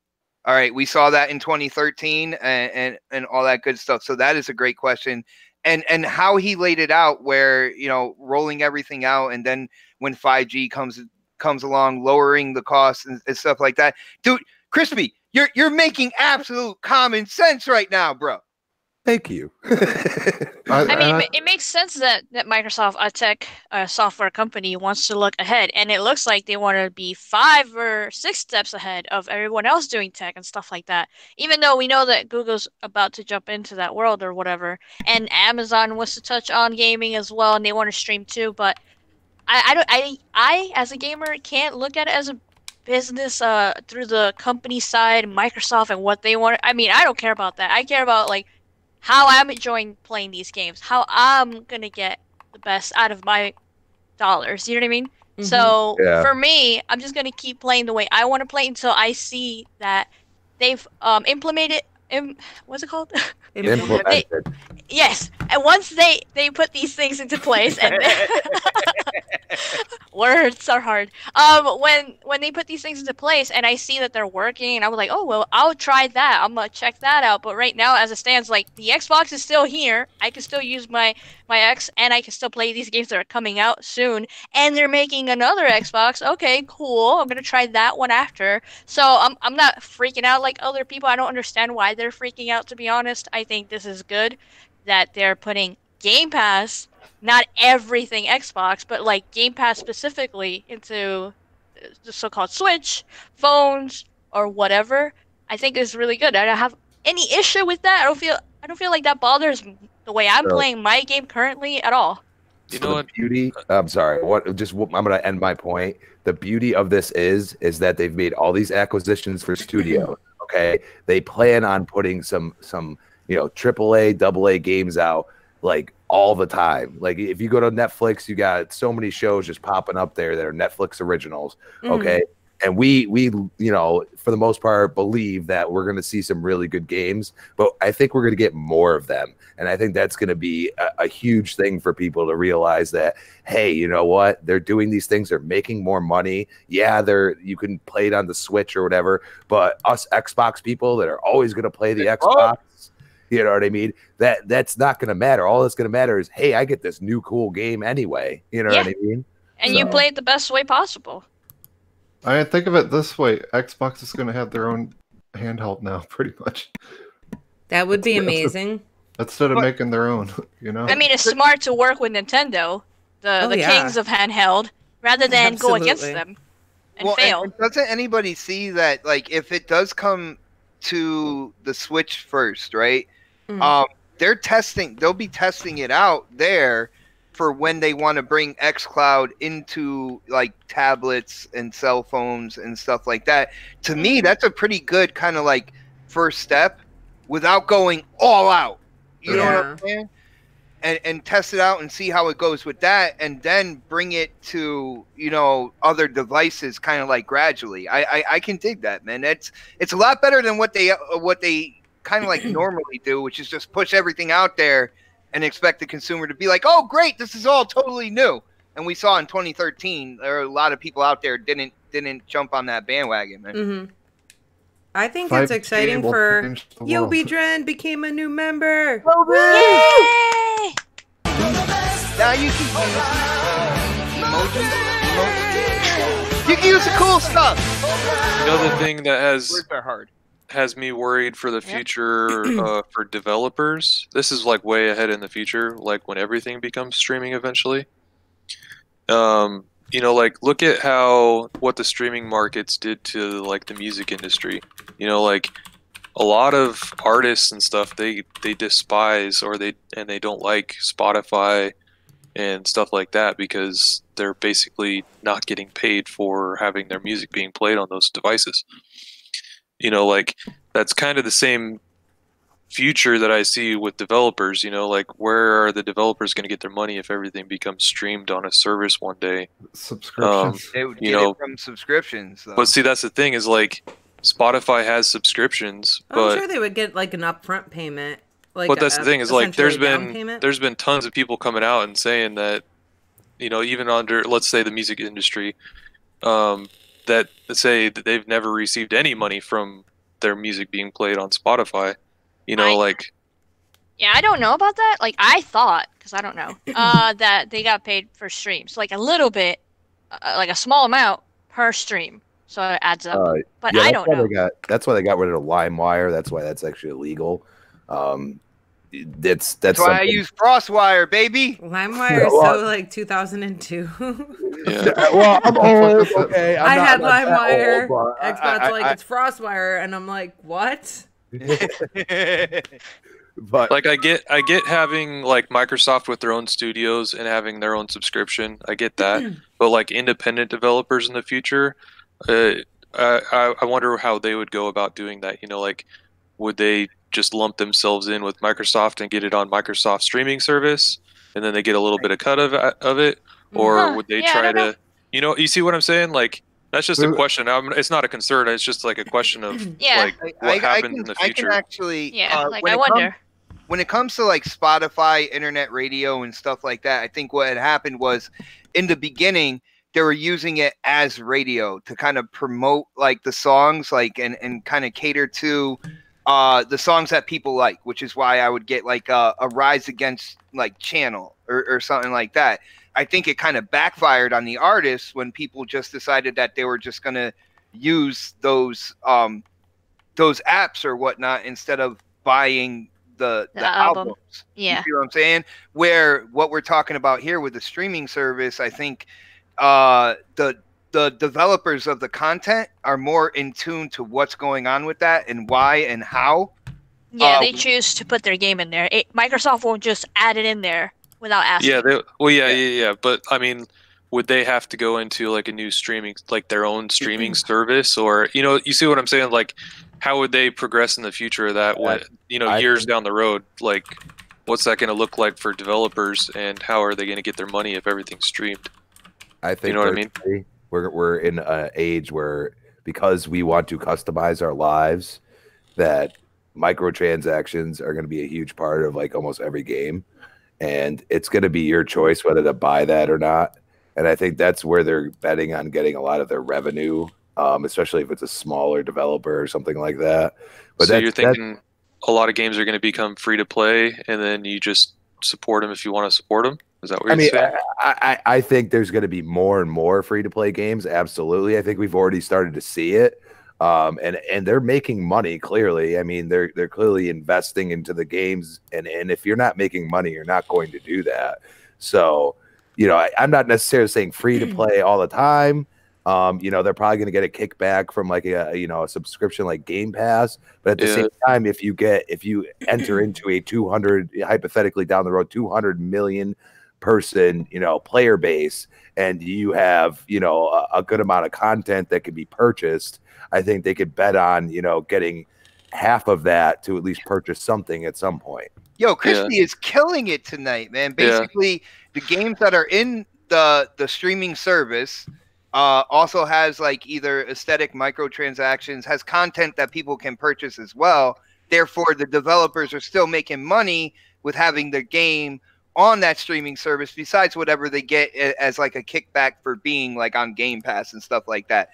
B: All right, we saw that in 2013 and all that good stuff. So that is a great question. And how he laid it out, where, you know, rolling everything out, and then when 5G comes along, lowering the costs and stuff like that. Dude, Crispy, you're making absolute common sense right now, bro.
F: Thank you.
A: I mean, it makes sense that Microsoft, a tech software company, wants to look ahead, and it looks like they want to be 5 or 6 steps ahead of everyone else doing tech and stuff like that. Even though we know that Google's about to jump into that world or whatever, and Amazon wants to touch on gaming as well, and they want to stream too. But I as a gamer can't look at it as a business through the company side, Microsoft, and what they want. I mean, I don't care about that. I care about like how I'm enjoying playing these games, how I'm gonna get the best out of my dollars. You know what I mean?
D: Mm-hmm.
A: So
F: Yeah.
A: for me, I'm just gonna keep playing the way I want to play until I see that they've implemented. What's it called?
F: Implemented.
A: Yes, and once they put these things into place, and words are hard. When they put these things into place, and I see that they're working, and I was like, oh well, I'll try that. I'm gonna check that out. But right now, as it stands, like the Xbox is still here. I can still use my X, and I can still play these games that are coming out soon. And they're making another Xbox. Okay, cool. I'm gonna try that one after. So I'm not freaking out like other people. I don't understand why they're freaking out. To be honest, I think this is good that they're putting Game Pass, not everything Xbox, but like Game Pass specifically into the so-called Switch, phones, or whatever. I think is really good. I don't have any issue with that. I don't feel like that bothers the way I'm playing my game currently at all.
F: You know what? Beauty. I'm sorry. I'm gonna end my point. The beauty of this is that they've made all these acquisitions for studio. Okay, they plan on putting some AAA, AA games out like all the time. Like if you go to Netflix, you got so many shows just popping up there that are Netflix originals. Okay. And we for the most part believe that we're going to see some really good games, but I think we're going to get more of them. And I think that's going to be a huge thing for people to realize that, hey, you know what? They're doing these things. They're making more money. Yeah, you can play it on the Switch or whatever, but us Xbox people that are always going to play the Xbox, you know what I mean? That's not going to matter. All that's going to matter is, hey, I get this new cool game anyway. You know what I mean?
A: And you play it the best way possible.
C: I mean, think of it this way: Xbox is going to have their own handheld now, pretty much.
D: That would be amazing.
C: Instead of making their own, you know.
A: I mean, it's smart to work with Nintendo, the kings of handheld, rather than go against them and fail.
B: And doesn't anybody see that, like, if it does come to the Switch first, right? They'll be testing it out there for when they want to bring xCloud into like tablets and cell phones and stuff like that. To me, that's a pretty good kind of like first step without going all out. You know what I'm saying? And test it out and see how it goes with that, and then bring it to, other devices kind of like gradually. I can dig that, man. It's a lot better than what they kind of like normally do, which is just push everything out there and expect the consumer to be like, oh, great, this is all totally new. And we saw in 2013, there are a lot of people out there didn't jump on that bandwagon, man.
D: I think it's exciting for Yobi Dren became a new member.
A: Yay!
B: Now you can use emojis. You can use the cool stuff.
E: Another thing that
B: Words are hard.
E: has me worried for the future for developers. This is like way ahead in the future, like when everything becomes streaming eventually. Like look at what the streaming markets did to like the music industry. Like a lot of artists and stuff, they despise or they don't like Spotify and stuff like that because they're basically not getting paid for having their music being played on those devices. Like that's kind of the same future that I see with developers. Like where are the developers going to get their money if everything becomes streamed on a service one day?
C: Subscriptions.
B: They would get it from subscriptions, though.
E: But see, that's the thing is like Spotify has subscriptions, but
D: I'm sure they would get like an upfront payment.
E: But that's the thing is like there's been tons of people coming out and saying that, even under, let's say, the music industry, that say that they've never received any money from their music being played on Spotify. You know, like.
A: Yeah, I don't know about that. Like, I thought, because I don't know, that they got paid for streams, like a little bit, like a small amount per stream, so it adds up. But
F: yeah,
A: I don't know.
F: That's why they got rid of LimeWire. That's why that's actually illegal. That's
B: why I use Frostwire, baby.
D: LimeWire is so like 2002.
E: Yeah.
F: Well, I'm old. Okay,
D: I had LimeWire. Xbox like it's Frostwire, and I'm like, what?
F: But
E: like I get having like Microsoft with their own studios and having their own subscription. I get that. But like independent developers in the future, I wonder how they would go about doing that. You know, like would they just lump themselves in with Microsoft and get it on Microsoft streaming service, and then they get a little bit of cut of it, or would they try to, you know, you see what I'm saying? Like that's just a question. It's not a concern. It's just like a question of like what happens in the future.
B: I can actually,
A: like I wonder.
B: When it comes to like Spotify, internet radio, and stuff like that, I think what had happened was in the beginning they were using it as radio to kind of promote like the songs, like and kind of cater to the songs that people like, which is why I would get like a Rise Against like channel or something like that. I think it kind of backfired on the artists when people just decided that they were just going to use those apps or whatnot instead of buying the albums.
A: Yeah.
B: You see what I'm saying? Where what we're talking about here with the streaming service, I think the developers of the content are more in tune to what's going on with that and why and how.
A: Yeah, they choose to put their game in there. Microsoft won't just add it in there without asking.
E: Yeah, yeah. But I mean, would they have to go into like a new streaming, like their own streaming service, or you know, you see what I'm saying? Like, how would they progress in the future of that? When you know, years down the road, like, what's that going to look like for developers, and how are they going to get their money if everything's streamed?
F: I think
E: you know what I mean.
F: We're in an age where because we want to customize our lives, that microtransactions are going to be a huge part of like almost every game, and it's going to be your choice whether to buy that or not. And I think that's where they're betting on getting a lot of their revenue, especially if it's a smaller developer or something like that. But
E: so you're thinking a lot of games are going to become free to play, and then you just support them if you want to support them. Is that what you're saying?
F: I think there's going to be more and more free to play games. Absolutely. I think we've already started to see it. And they're making money clearly. I mean, they're clearly investing into the games, and if you're not making money, you're not going to do that. So, you know, I'm not necessarily saying free to play all the time. You know, they're probably going to get a kickback from like a subscription like Gamepass, but at the same time, if you enter into a 200 hypothetically down the road 200 million person, you know, player base, and you have, you know, a good amount of content that could be purchased, I think they could bet on, you know, getting half of that to at least purchase something at some point.
B: Yo, Crispy is killing it tonight, man. Basically, the games that are in the streaming service also has like either aesthetic microtransactions, has content that people can purchase as well. Therefore, the developers are still making money with having their game on that streaming service, besides whatever they get as like a kickback for being like on Game Pass and stuff like that.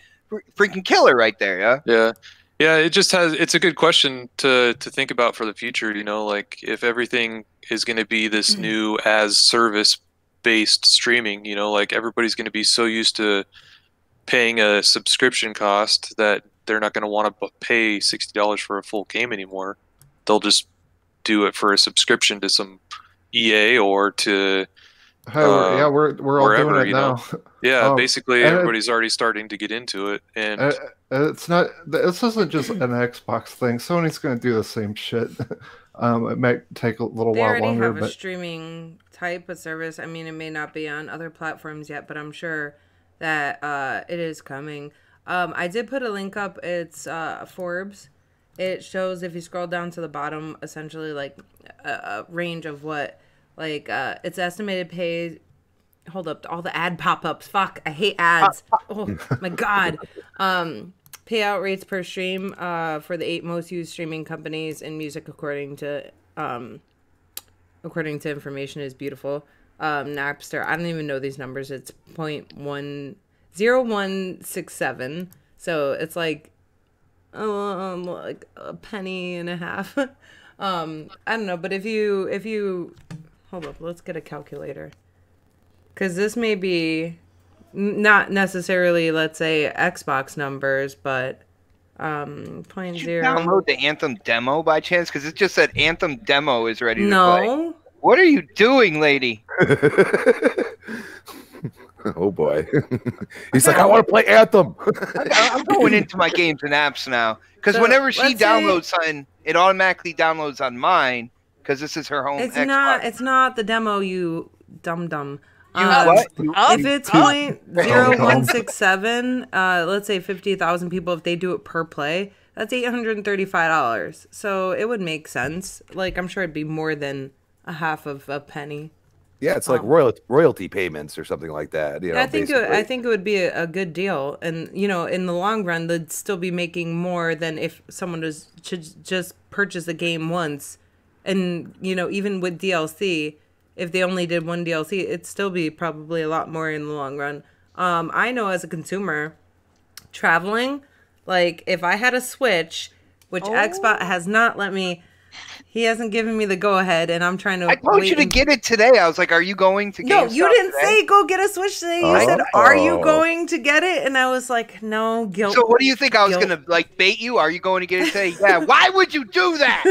B: Freaking killer right there,
E: yeah. It's a good question to think about for the future. You know, like if everything is going to be this new as service based streaming, you know, like everybody's going to be so used to paying a subscription cost that they're not going to want to pay $60 for a full game anymore. They'll just do it for a subscription to some EA or to
C: we're all doing it now.
E: Yeah, basically everybody's already starting to get into it, and
C: it's not. This isn't just an Xbox thing. Sony's going to do the same shit. It might take a little while longer.
D: They already have a streaming type of service. I mean, it may not be on other platforms yet, but I'm sure that it is coming. I did put a link up. It's Forbes. It shows, if you scroll down to the bottom, essentially like a range of what, like, it's estimated pay. Hold up, all the ad pop-ups. Fuck, I hate ads. Oh my god. Payout rates per stream for the 8 most used streaming companies in music, according to Information is Beautiful. Napster. I don't even know these numbers. It's 0.10167. So it's like like a penny and a half. I don't know, but if you hold up, let's get a calculator, because this may be not necessarily, let's say, Xbox numbers, but point
B: Did you
D: zero.
B: download the Anthem demo by chance? Because it just said Anthem demo is ready to play.
D: No.
B: What are you doing, lady?
F: Oh boy. He's like, I want to play Anthem.
B: I'm going into my games and apps now. Because
D: So,
B: whenever she
D: let's say-
B: downloads something, it automatically downloads on mine. Because this is her home
D: It's
B: Xbox.
D: It's not the demo, you dum.
B: What?
D: If it's .0167, let's say 50,000 people, if they do it per play, that's $835. So it would make sense. Like, I'm sure it'd be more than a half of a penny.
F: Yeah, it's like royalty payments or something like that. You know,
D: I think it would be a good deal, and you know, in the long run, they'd still be making more than if someone should just purchase a game once, and you know, even with DLC, if they only did one DLC, it'd still be probably a lot more in the long run. I know as a consumer, traveling, like if I had a Switch, which Xbox has not let me. He hasn't given me the go-ahead, and I'm trying to.
B: I told you to get it today. I was like, "Are you going to?"
D: No,
B: GameStop
D: you didn't
B: today?
D: say go get a Switch today. You said, "Are you going to get it?" And I was like, "No, guilt."
B: So what do you think? I was
D: Guilt.
B: gonna like bait you? Are you going to get it today? Yeah. Why would you do that?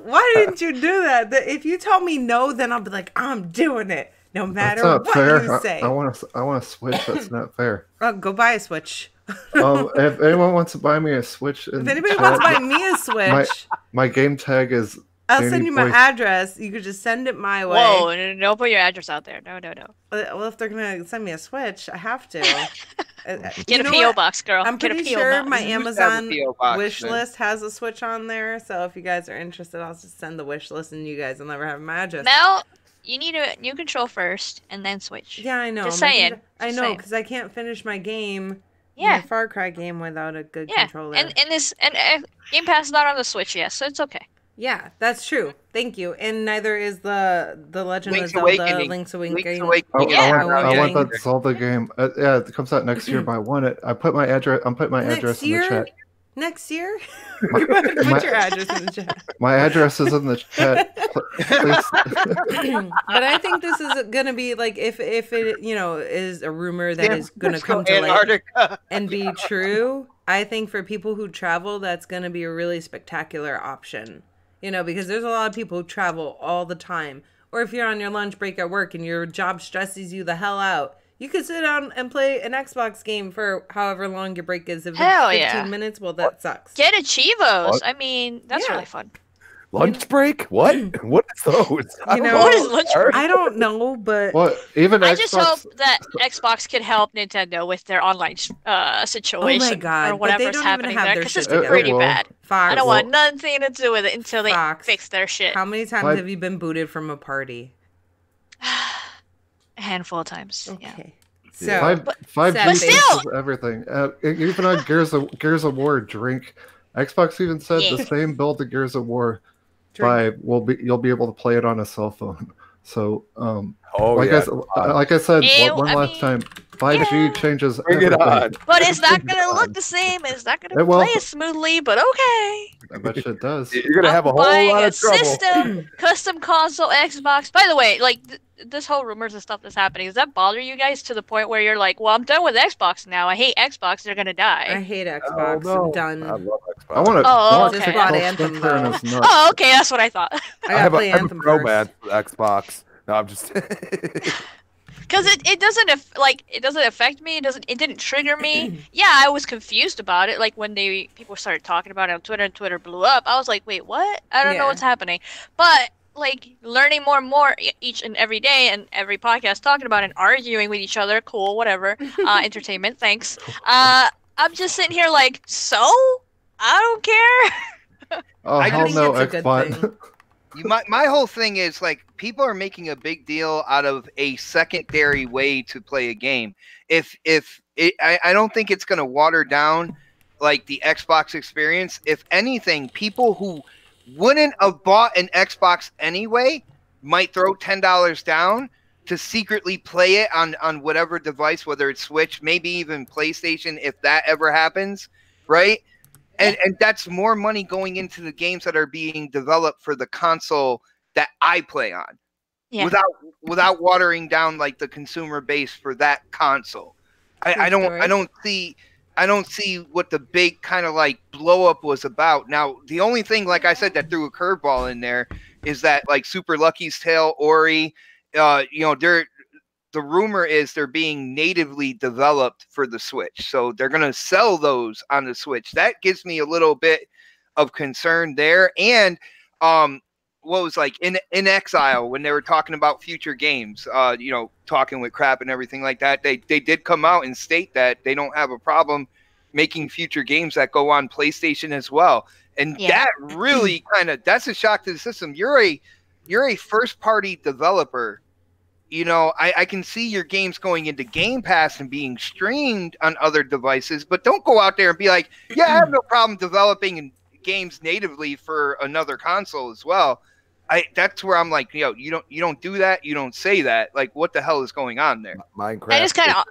D: Why didn't you do that? If you tell me no, then I'll be like, I'm doing it, no matter
C: That's not
D: what
C: fair.
D: you say.
C: I want to Switch. That's not fair.
D: Go buy a Switch.
C: If anyone wants to buy me a Switch,
D: If anybody wants to buy me a Switch,
C: my game tag is.
D: I'll
C: Danny
D: send you my
C: Boy.
D: address. You could just send it my way.
A: Whoa, don't put your address out there. No.
D: Well, if they're gonna send me a Switch, I have to.
A: Get a P.O. box, girl.
D: I'm
A: Get a
D: pretty
A: P.O.
D: sure
A: box.
D: my
B: You used to have a
D: Amazon
B: P.O. box,
D: wish
B: man.
D: list has a Switch on there. So if you guys are interested, I'll just send the wish list, and you guys will never have my address.
A: Mel, you need a new control first, and then Switch.
D: Yeah, I know.
A: Just
D: My
A: saying.
D: I
A: Just
D: know,
A: saying.
D: because I can't finish my game.
A: Yeah.
D: My Far Cry game without a good
A: Yeah,
D: controller.
A: and Game Pass is not on the Switch yet, so it's okay.
D: Yeah, that's true. Thank you. And neither is the Legend
B: Link's
D: of Zelda
B: Awakening.
D: Link's
B: Link's
D: Awakening.
B: Awakening.
A: Yeah.
C: I want
D: Okay.
C: that Zelda game. Yeah, it comes out next year, but I want it. I put my address. I'm putting my address in the chat.
D: Next year? You better put your address in the chat.
C: My address is in the chat. Please.
D: But I think this is gonna be like if it is a rumor that is gonna
B: Let's go
D: come to light
B: Antarctica.
D: and be true. I think for people who travel, that's gonna be a really spectacular option. You know, because there's a lot of people who travel all the time. Or if you're on your lunch break at work and your job stresses you the hell out, you could sit down and play an Xbox game for however long your break is. If
A: Hell
D: it's 15
A: yeah.
D: minutes, well, that sucks.
A: Get a Chivos.
F: What?
A: I mean, that's
D: Yeah.
A: really fun.
F: Lunch break? What? What is those? I
D: You
F: don't
D: know,
A: What is lunch break?
D: I don't know, but
C: Well, even
A: I
C: Xbox.
A: just hope that Xbox can help Nintendo with their online situation
D: God,
A: or
D: but they
A: whatever's
D: don't even
A: happening
D: have
A: there,
D: their
A: because
D: shit
A: it's
D: together.
A: pretty
C: It will.
A: bad.
D: Fox,
A: I don't want nothing to do with it until they
D: Fox.
A: fix their shit.
D: how many times
C: Why-
D: have you been booted from a party?
A: A handful of times. Yeah.
D: Okay.
F: Yeah.
D: So,
C: 5G
D: But
A: still-
C: fixes everything. Even on Gears of War, drink. Xbox even said
A: Yeah.
C: the same build of Gears of War
D: drink.
C: 5 you'll be able to play it on a cell phone. So
F: Oh,
C: like
F: yeah.
C: I said
A: Ew,
C: one
A: I
C: last
A: mean,
C: time, 5G
A: yeah.
C: changes
F: Bring it
C: everything.
F: on.
A: But it's not gonna look the same. It's not gonna
C: It will.
A: play as smoothly. But okay.
C: I bet you it does.
F: You're going to have a
A: I'm
F: whole
A: buying
F: lot
A: a
F: of trouble.
A: system, custom console, Xbox. By the way, like this whole rumors and stuff that's happening, does that bother you guys to the point where you're like, well, I'm done with Xbox now. I hate Xbox. They're gonna
D: I
A: die.
D: hate
F: Oh,
D: Xbox.
F: no.
D: I'm done.
F: I love Xbox.
C: I want to.
A: Oh,
D: Just
A: okay.
D: bought Anthem,
C: Spencer and
D: though.
C: his nuts.
A: Oh, okay. That's what I thought.
D: I gotta play
F: I have a
D: Anthem
F: pro
D: first.
F: man with Xbox. No, I'm just.
A: Because it doesn't affect me. It didn't trigger me. Yeah, I was confused about it. Like when people started talking about it on Twitter and Twitter blew up. I was like, wait, what? I don't know
D: Yeah.
A: what's happening. But like learning more and more each and every day and every podcast talking about it and arguing with each other. Cool, whatever. Entertainment, thanks. I'm just sitting here like, so I don't care.
C: Oh
B: I
C: hell
B: think
C: no,
D: it's a good
C: Xbox.
D: thing.
B: My whole thing is like people are making a big deal out of a secondary way to play a game. I don't think it's going to water down like the Xbox experience. If anything, people who wouldn't have bought an Xbox anyway might throw $10 down to secretly play it on whatever device, whether it's Switch, maybe even PlayStation, if that ever happens, right? And that's more money going into the games that are being developed for the console that I play on, without watering down like the consumer base for that console. I don't see what the big kind of like blow up was about. Now, the only thing, like I said, that threw a curveball in there is that like Super Lucky's Tale, Ori, the rumor is they're being natively developed for the Switch. So they're going to sell those on the Switch. That gives me a little bit of concern there. And what was like in Exile, when they were talking about future games, talking with Crap and everything like that, they did come out and state that they don't have a problem making future games that go on PlayStation as well. And that really that's a shock to the system. You're a first party developer. I can see your games going into Gamepass and being streamed on other devices, but don't go out there and be like, yeah, I have no problem developing games natively for another console as well. That's where I'm like, you don't do that. You don't say that. Like, what the hell is going on there?
F: Minecraft is kind of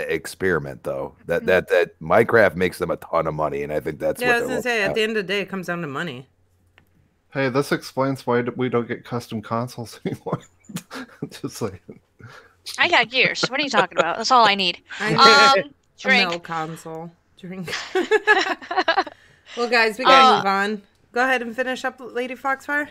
F: experiment though. That Minecraft makes them a ton of money, and I think that's
D: I was gonna say at the end of the day, it comes down to money.
C: Hey, this explains why we don't get custom consoles anymore. Just saying.
A: I got gears. What are you talking about? That's all I need. Drink.
D: No console. Drink. Well, guys, we gotta move on. Go ahead and finish up Lady Foxfire.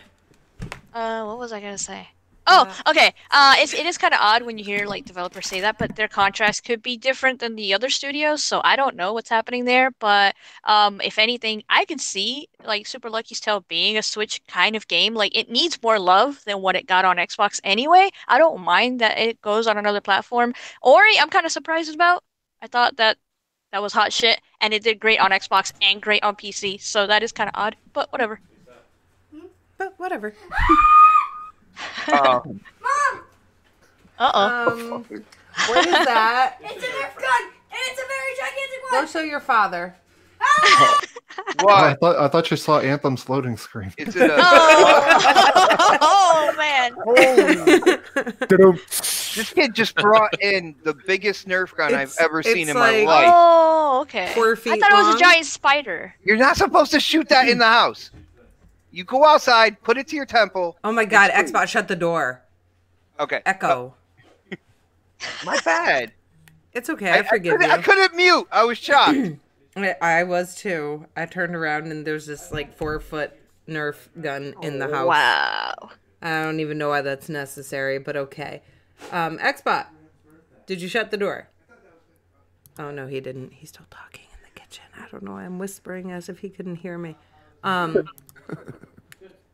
A: What was I gonna say? Oh, okay. It is kind of odd when you hear like developers say that, but their contracts could be different than the other studios, so I don't know what's happening there. But if anything, I can see like Super Lucky's Tale being a Switch kind of game. Like it needs more love than what it got on Xbox anyway. I don't mind that it goes on another platform. Ori, I'm kind of surprised about. I thought that was hot shit, and it did great on Xbox and great on PC. So that is kind of odd, but whatever.
D: But whatever.
A: Mom!
D: Uh-oh. What is that?
G: It's a Nerf gun, and it's a very gigantic one!
D: Go show your father.
B: What?
C: I thought you saw Anthem's loading screen.
B: Is it a...
A: Oh, man.
B: This kid just brought in the biggest Nerf gun I've ever seen in my
D: like-
B: life.
A: Oh, okay.
D: 4 feet
A: I thought it was
D: long.
A: a giant spider.
B: You're not supposed to shoot that in the house. You go outside, put it to your temple.
D: Oh my god, Xbox, shut the door.
B: Okay.
D: Echo.
B: My bad.
D: It's okay, I forgive you.
B: I couldn't mute. I was shocked.
D: I was too. I turned around and there's this like 4-foot Nerf gun in the house.
A: Wow.
D: I don't even know why that's necessary, but okay. Xbot, did you shut the door? Oh no, he didn't. He's still talking in the kitchen. I don't know why I'm whispering as if he couldn't hear me.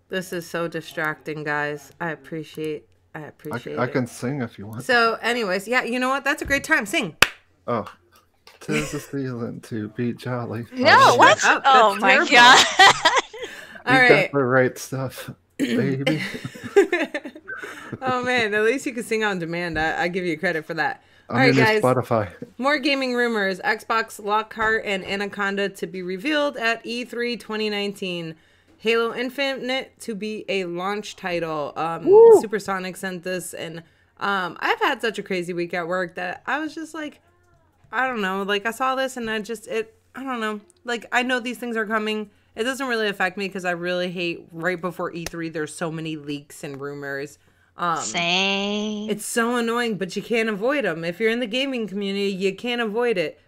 D: This is so distracting, guys. I appreciate it.
C: I can sing if you want.
D: So, anyways, yeah, you know what? That's a great time. Sing.
C: Oh. 'Tis the season to be jolly.
A: No, what?
D: up.
A: Oh
D: That's
A: my
D: terrible.
A: god.
D: All
C: You
D: right.
C: got the right stuff, baby.
D: Oh man, at least you can sing on demand. I give you credit for that. All
C: I'm
D: right,
C: in your
D: guys.
C: Spotify.
D: More gaming rumors. Xbox Lockhart and Anaconda to be revealed at E3 2019. Halo Infinite to be a launch title. Supersonic sent this, and I've had such a crazy week at work that I was just like, I don't know. Like, I saw this, and I don't know. Like, I know these things are coming. It doesn't really affect me because I really hate right before E3, there's so many leaks and rumors.
A: Same.
D: It's so annoying, but you can't avoid them. If you're in the gaming community, you can't avoid it.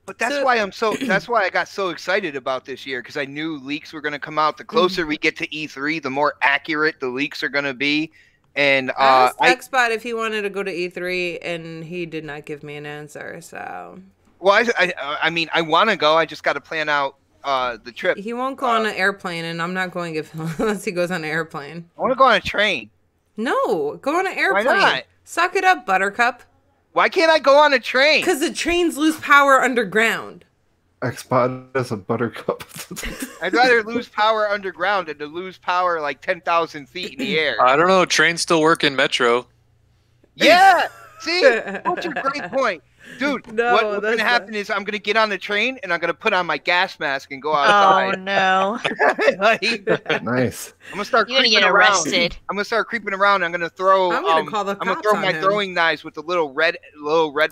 B: But that's why that's why I got so excited about this year, because I knew leaks were going to come out. The closer we get to E3, the more accurate the leaks are going to be. And
D: I asked Xbot if he wanted to go to E3, and he did not give me an answer. So,
B: well, I mean, I want to go. I just got to plan out the trip.
D: he won't go on an airplane, and I'm not going unless he goes on an airplane.
B: I want to go on a train.
D: No, go on an airplane.
B: Why not?
D: Suck it up, Buttercup.
B: Why can't I go on a train?
D: Because the trains lose power underground.
C: Xbot is a buttercup.
B: I'd rather lose power underground than to lose power like 10,000 feet in the air.
E: I don't know. Trains still work in Metro.
B: Yeah. See, such a great point. Dude,
D: No,
B: what's
D: that's
B: gonna happen is I'm gonna get on the train and I'm gonna put on my gas mask and go
A: Oh
B: outside.
A: no!
B: Like,
C: Nice.
B: I'm gonna start
A: You're gonna
B: creeping
A: get
B: around.
A: arrested.
B: I'm gonna start creeping around. I'm gonna throw.
D: I'm gonna call the
B: I'm gonna
D: cops
B: throw
D: on
B: my
D: him.
B: throwing knives with the little red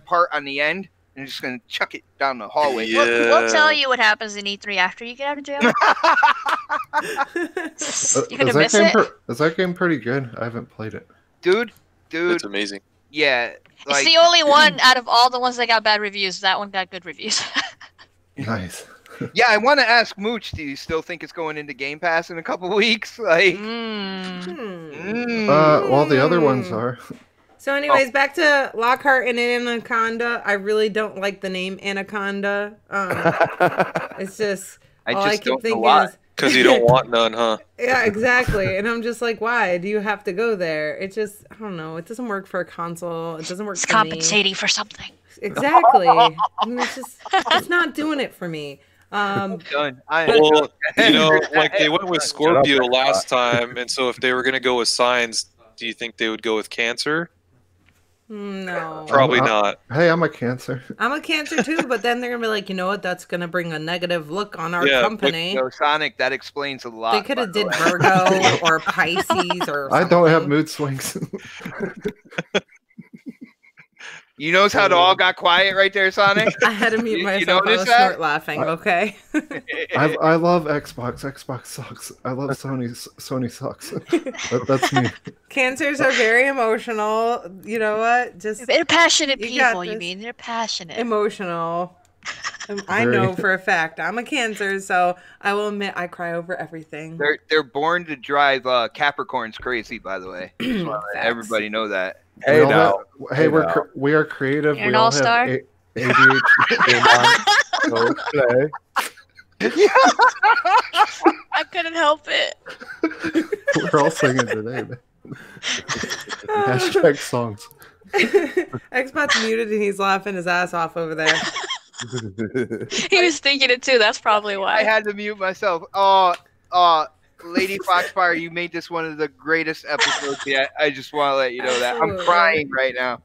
B: part on the end, and just gonna chuck it down the hallway.
E: Yeah.
A: We'll tell you what happens in E3 after you get out of jail. You're gonna miss it.
C: Is that game pretty good? I haven't played it.
B: Dude,
E: That's amazing.
B: yeah.
A: It's
B: Like,
A: the only one out of all the ones that got bad reviews. That one got good reviews.
C: Nice.
B: yeah, I want to ask Mooch. Do you still think it's going into Game Pass in a couple weeks? Like,
C: Well, the other ones are.
D: So, anyways, back to Lockhart and Anaconda. I really don't like the name Anaconda. It's just
B: I
D: all
B: just
D: I keep
B: don't know
D: thinking
B: why.
D: is,
E: Because you don't want none, huh?
D: yeah, exactly. And I'm just like, why do you have to go there? It just, I don't know. It doesn't work for a console. It doesn't work
A: It's
D: for me.
A: compensating for something.
D: Exactly. I mean, it's not doing it for me.
B: Done.
E: Well, you know, like they went with Scorpio last time, and so if they were going to go with signs, do you think they would go with Cancer?
D: No.
E: Probably not.
C: Hey, I'm a Cancer.
D: I'm a Cancer too, but then they're gonna be like, you know what? That's gonna bring a negative look on our
E: Yeah,
D: company.
B: So Sonic, that explains a lot.
D: They could
B: by
D: have
B: the
D: did
B: way.
D: Virgo or Pisces or.
C: I don't have
D: something.
C: mood swings.
B: You notice how it all got quiet right there, Sonic?
D: I had to mute
B: You
D: myself. I
B: notice
D: was
B: that?
D: snort laughing. Okay.
C: I love Xbox. Xbox sucks. I love Sony. Sony sucks. That's me.
D: Cancers are very emotional. You know what? Just
A: They're passionate
D: You got
A: people. You
D: this.
A: mean they're passionate?
D: emotional. I
C: Very.
D: know for a fact I'm a Cancer, so I will admit I cry over everything.
B: They're born to drive Capricorns crazy. By the way, just wanna let
D: Facts.
B: everybody know that.
F: Hey
C: We all
F: now.
C: have- hey, we are creative.
A: You're
C: we
A: an
C: all
A: all-star?
C: have ADHD.
F: Go play.
A: I couldn't help it.
C: We're all singing today. Man. Hashtag songs.
D: Xbot's muted and he's laughing his ass off over there.
A: He was thinking it too. That's probably
B: I
A: why.
B: had to mute myself. Lady Foxfire, you made this one of the greatest episodes yet. I just want to let you know that. I'm
D: Absolutely.
B: crying right now.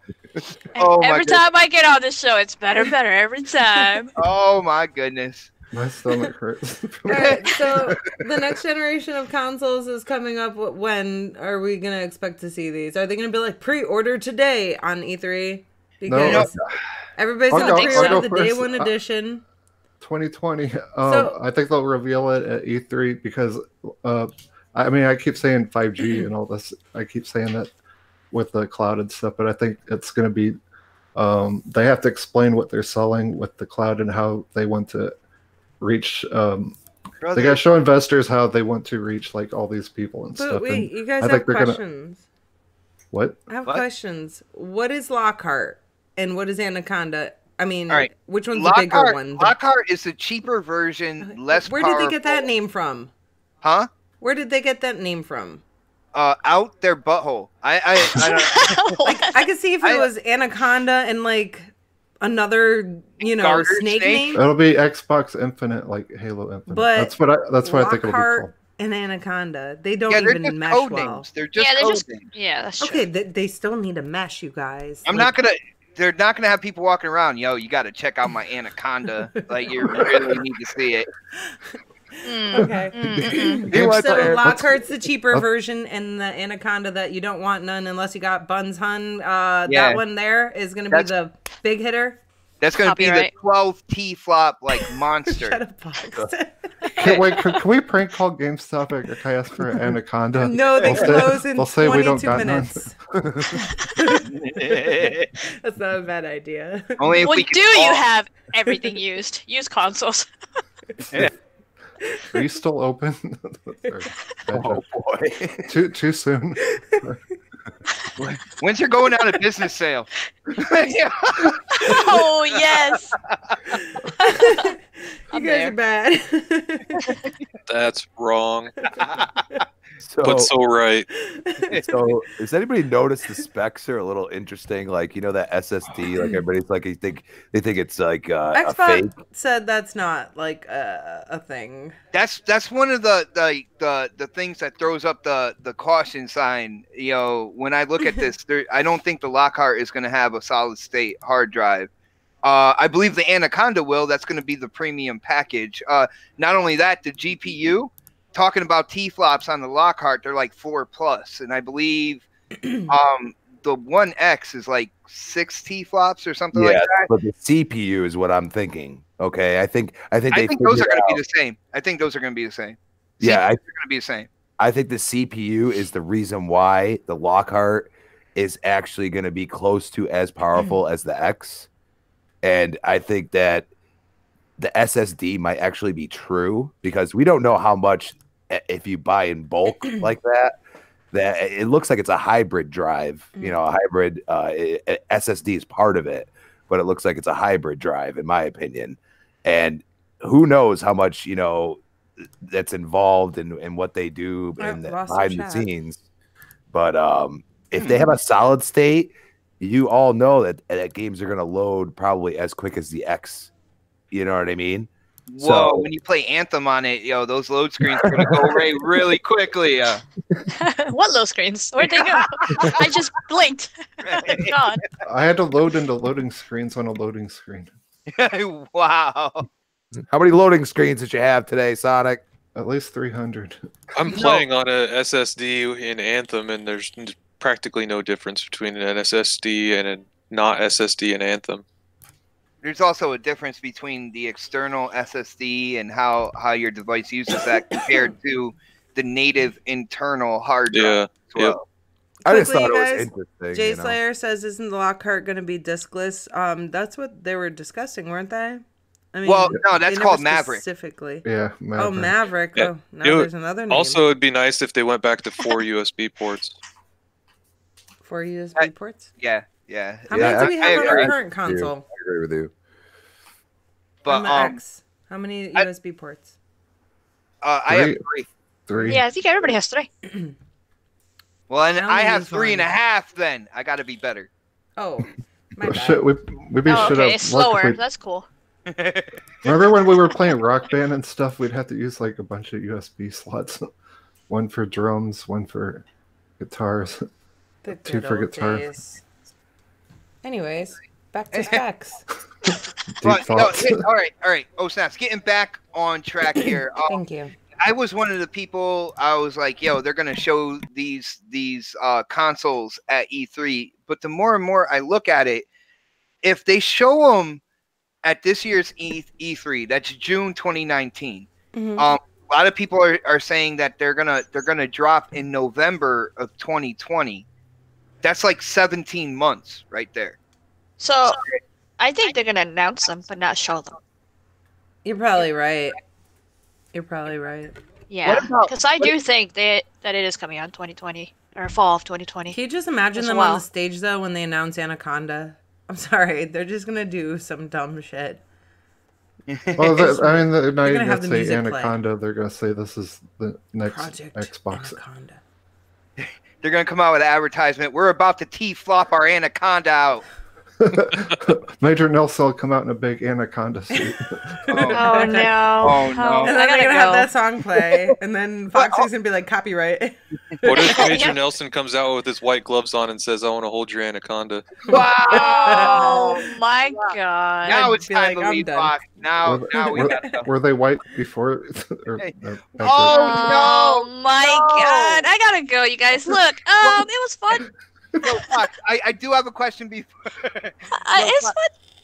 B: Oh my
A: Every
B: goodness.
A: time I get on this show, it's better every time.
B: Oh my goodness.
C: My stomach hurts.
D: All right, so the next generation of consoles is coming up. When are we gonna expect to see these? Are they gonna be like pre-order today on E3? Because everybody's
C: I'll
D: gonna
A: go-
D: pre-order
C: I'll
D: the
C: go
D: day
C: first.
D: one edition.
C: 2020.
D: So-
C: I think they'll reveal it at E3 because I mean I keep saying 5G and all this. I keep saying that with the cloud and stuff, but I think it's going to be they have to explain what they're selling with the cloud and how they want to reach. They got to show investors how they want to reach like all these people and
D: But
C: stuff.
D: wait,
C: and
D: you guys
C: I
D: have
C: think they're gonna-
D: questions.
C: What?
D: I have
B: What?
D: questions. What is Lockhart and what is Anaconda? I mean,
B: All right.
D: which one's the bigger one?
B: Lockhart is the cheaper version, less
D: Where did they get that
B: powerful.
D: name from?
B: Huh?
D: Where did they get that name from?
B: Out their butthole. I don't
D: Like, I could see if it
B: I-
D: was Anaconda and like another,
B: Garter
D: snake
B: snake?
D: name.
C: It'll be Xbox Infinite, like Halo Infinite.
D: But
C: that's what I think it'll be
D: Lockhart
C: called.
D: and Anaconda, they don't
B: yeah, they're
D: even
B: just
D: mesh
B: code
D: well.
B: names. They're just
A: Yeah, they're
B: code
A: just-
B: names.
A: Yeah, that's true.
D: Okay, they still need a mesh, you guys.
B: I'm not gonna. They're not gonna have people walking around. Yo, you got to check out my Anaconda. Like you really need to see it.
D: Okay.
C: Game
D: So
C: Star-
D: Lockhart's the cheaper
C: let's-
D: version, and the Anaconda that you don't want none unless you got Buns Hun.
B: Yeah.
D: That one there is going to be the big hitter.
B: That's gonna be the
A: Copyright.
B: 12 T flop like
D: Shut
B: monster.
D: up, Fox.
C: Can we prank call GameStop or can I ask for an Anaconda?
D: No, they
C: They'll say-
D: close in
C: they'll say we don't
D: 22
C: got none.
D: minutes. That's not a bad idea.
B: Only if
A: When
B: we
A: do
B: can
A: you
B: call-
A: have everything used? Use consoles.
C: Are you still open?
F: Oh boy.
C: Too soon.
B: When's your going out of business sale? Yeah.
A: Oh yes.
D: You
A: I'm
D: guys
A: there.
D: are bad.
E: That's wrong,
F: So,
E: but so right.
F: so does anybody notice the specs are a little interesting? Like that SSD, like everybody's like they think it's like a fake.
D: Xbox said that's not like a thing.
B: That's one of the things that throws up the caution sign. When I look at this, I don't think the Lockhart is going to have a solid state hard drive. I believe the Anaconda will. That's going to be the premium package. Not only that, the GPU, talking about T-flops on the Lockhart, they're like 4+, and I believe the One X is like 6 T-flops or something like that.
F: But the CPU is what I'm thinking. Okay, I think
B: those are going to be the same. I think those are going to be the same.
F: Yeah,
B: CPUs are going to be the same.
F: I think the CPU is the reason why the Lockhart is actually going to be close to as powerful as the X. And I think that the SSD might actually be true because we don't know how much, if you buy in bulk like that it looks like it's a hybrid drive, you know, a hybrid SSD is part of it, but it looks like it's a hybrid drive in my opinion. And who knows how much, you know, that's involved in what they do behind the scenes. But if they have a solid state, you all know that games are going to load probably as quick as the X. You know what I mean?
B: Whoa, when you play Anthem on it, those load screens are going to go away really quickly.
A: What load screens? Where'd they go? I just blinked. Gone.
C: I had to load into loading screens on a loading screen.
B: Wow.
F: How many loading screens did you have today, Sonic?
C: At least 300.
E: I'm playing on a SSD in Anthem, and there's practically no difference between an SSD and a not SSD in Anthem.
B: There's also a difference between the external SSD and how your device uses that compared to the native internal hard drive.
E: Yeah.
B: As well.
F: I just thought
D: Quickly,
F: it was
D: guys,
F: interesting.
D: Jay
F: you know?
D: Slayer says, "Isn't the Lockhart going to be discless?" That's what they were discussing, weren't they? I mean,
B: Well, no, that's
D: they
B: called
D: never
B: Maverick.
D: Specifically.
C: Yeah, Maverick.
D: Oh, Maverick.
E: Yeah.
D: Oh, now there's another name.
E: Also, it'd be nice if they went back to 4 USB ports.
D: 4 USB ports.
B: Yeah.
D: How many do we have on
B: agree.
D: our current console?
F: I agree with you.
B: But
D: On the X. How many USB ports?
B: I have 3.
C: 3.
A: Yeah, I think everybody has 3.
B: Well, and
D: I
B: I
D: only
B: have
D: use
B: 3.5. Then I got to be better.
D: Oh, my
C: Oh,
D: bad.
C: shit, we maybe
A: Oh,
C: should
A: okay,
C: have
A: it's slower.
C: worked
A: That's cool.
C: Remember when we were playing Rock Band and stuff? We'd have to use like a bunch of USB slots. One for drums, one for guitars.
D: The
C: 2
D: good
C: for
D: old
C: guitar.
D: days. Anyways, back to specs.
C: Deep
B: But, no,
C: thoughts.
B: all right. Oh, snaps. Getting back on track here.
D: Thank you.
B: I was one of the people. I was like, "Yo, they're gonna show these consoles at E3." But the more and more I look at it, if they show them at this year's E3, that's June 2019.
D: Mhm.
B: A lot of people are saying that they're gonna drop in November of 2020. That's like 17 months right there.
A: So, I think they're gonna announce them, but not show them.
D: You're probably right. You're probably right.
A: Yeah,
B: What about-
A: because I do think that it is coming out in 2020 or fall of 2020.
D: Can you just imagine
A: As
D: them
A: well.
D: on the stage though when they announce Anaconda? I'm sorry, they're just gonna do some dumb shit.
C: Well, I mean, they're not
D: They're
C: even
D: gonna have
C: gonna
D: the
C: say
D: music play.
C: Anaconda. They're gonna say this is the next
D: Project
C: Xbox.
D: Anaconda.
B: They're gonna come out with an advertisement. We're about to T-flop our Anaconda out.
C: Major Nelson will come out in a big Anaconda suit.
A: Oh no!
B: Oh, no.
D: And
A: I
D: then
A: gotta
D: they're gonna have
A: go.
D: that song play, and then Foxy's gonna be like copyright.
E: What if Major Nelson comes out with his white gloves on and says, "I want to hold your anaconda"?
B: Wow!
A: Oh my god!
B: Now it's
D: be
B: time
D: like,
B: to
D: I'm
B: leave
D: done.
B: Fox. Now we
C: were,
B: got to.
C: were they white before? Or,
B: Hey.
C: after?
A: Oh my
B: No.
A: god! I gotta go, you guys. Look, it was fun.
B: No, Fox, I do have a question before.
A: It's fun.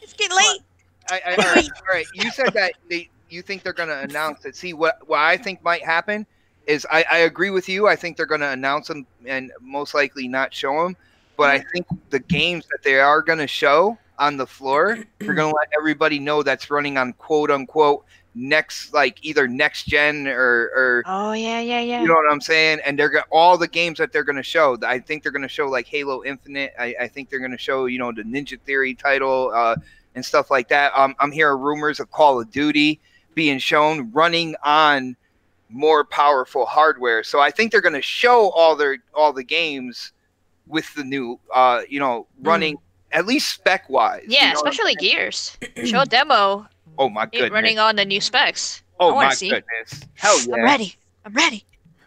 A: It's getting late.
B: All right. You said that you think they're going to announce it. See, what I think might happen is I agree with you. I think they're going to announce them and most likely not show them. But I think the games that they are going to show on the floor, they're going to let everybody know that's running on quote unquote either next gen or
A: Oh yeah.
B: you know what I'm saying? And they're all the games that they're going to show. I think they're going to show like Halo Infinite. I think they're going to show the Ninja Theory title and stuff like that. I'm hearing rumors of Call of Duty being shown running on more powerful hardware. So I think they're going to show all the games with the new running at least spec wise.
A: Yeah, especially Gears. Show a demo.
B: Oh my
A: It
B: goodness!
A: running on the new specs. I
B: Oh
A: wanna
B: my
A: see.
B: goodness! Hell yeah!
A: I'm ready.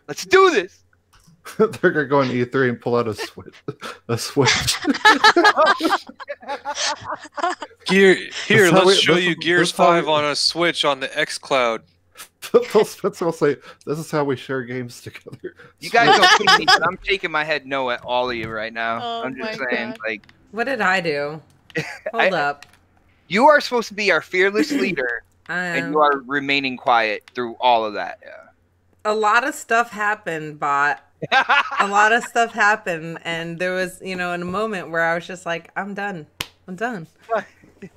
B: Let's do this.
C: They're gonna go on E3 and pull out a switch. A switch.
E: Here,
C: how
E: let's show
C: this
E: you
C: is-
E: Gears
C: this how
E: 5
C: we-
E: on a Switch on the xCloud.
C: Phil Spencer will say, "This is how we share games together."
B: You guys don't see me, but I'm shaking my head no at all of you right now.
A: Oh
B: I'm just
A: my
B: saying,
A: God.
B: like,
D: What did I do? Hold up.
B: you are supposed to be our fearless leader, and you are remaining quiet through all of that.
D: A lot of stuff happened, bot. A lot of stuff happened, and there was, in a moment where I was just like, I'm done. I'm done.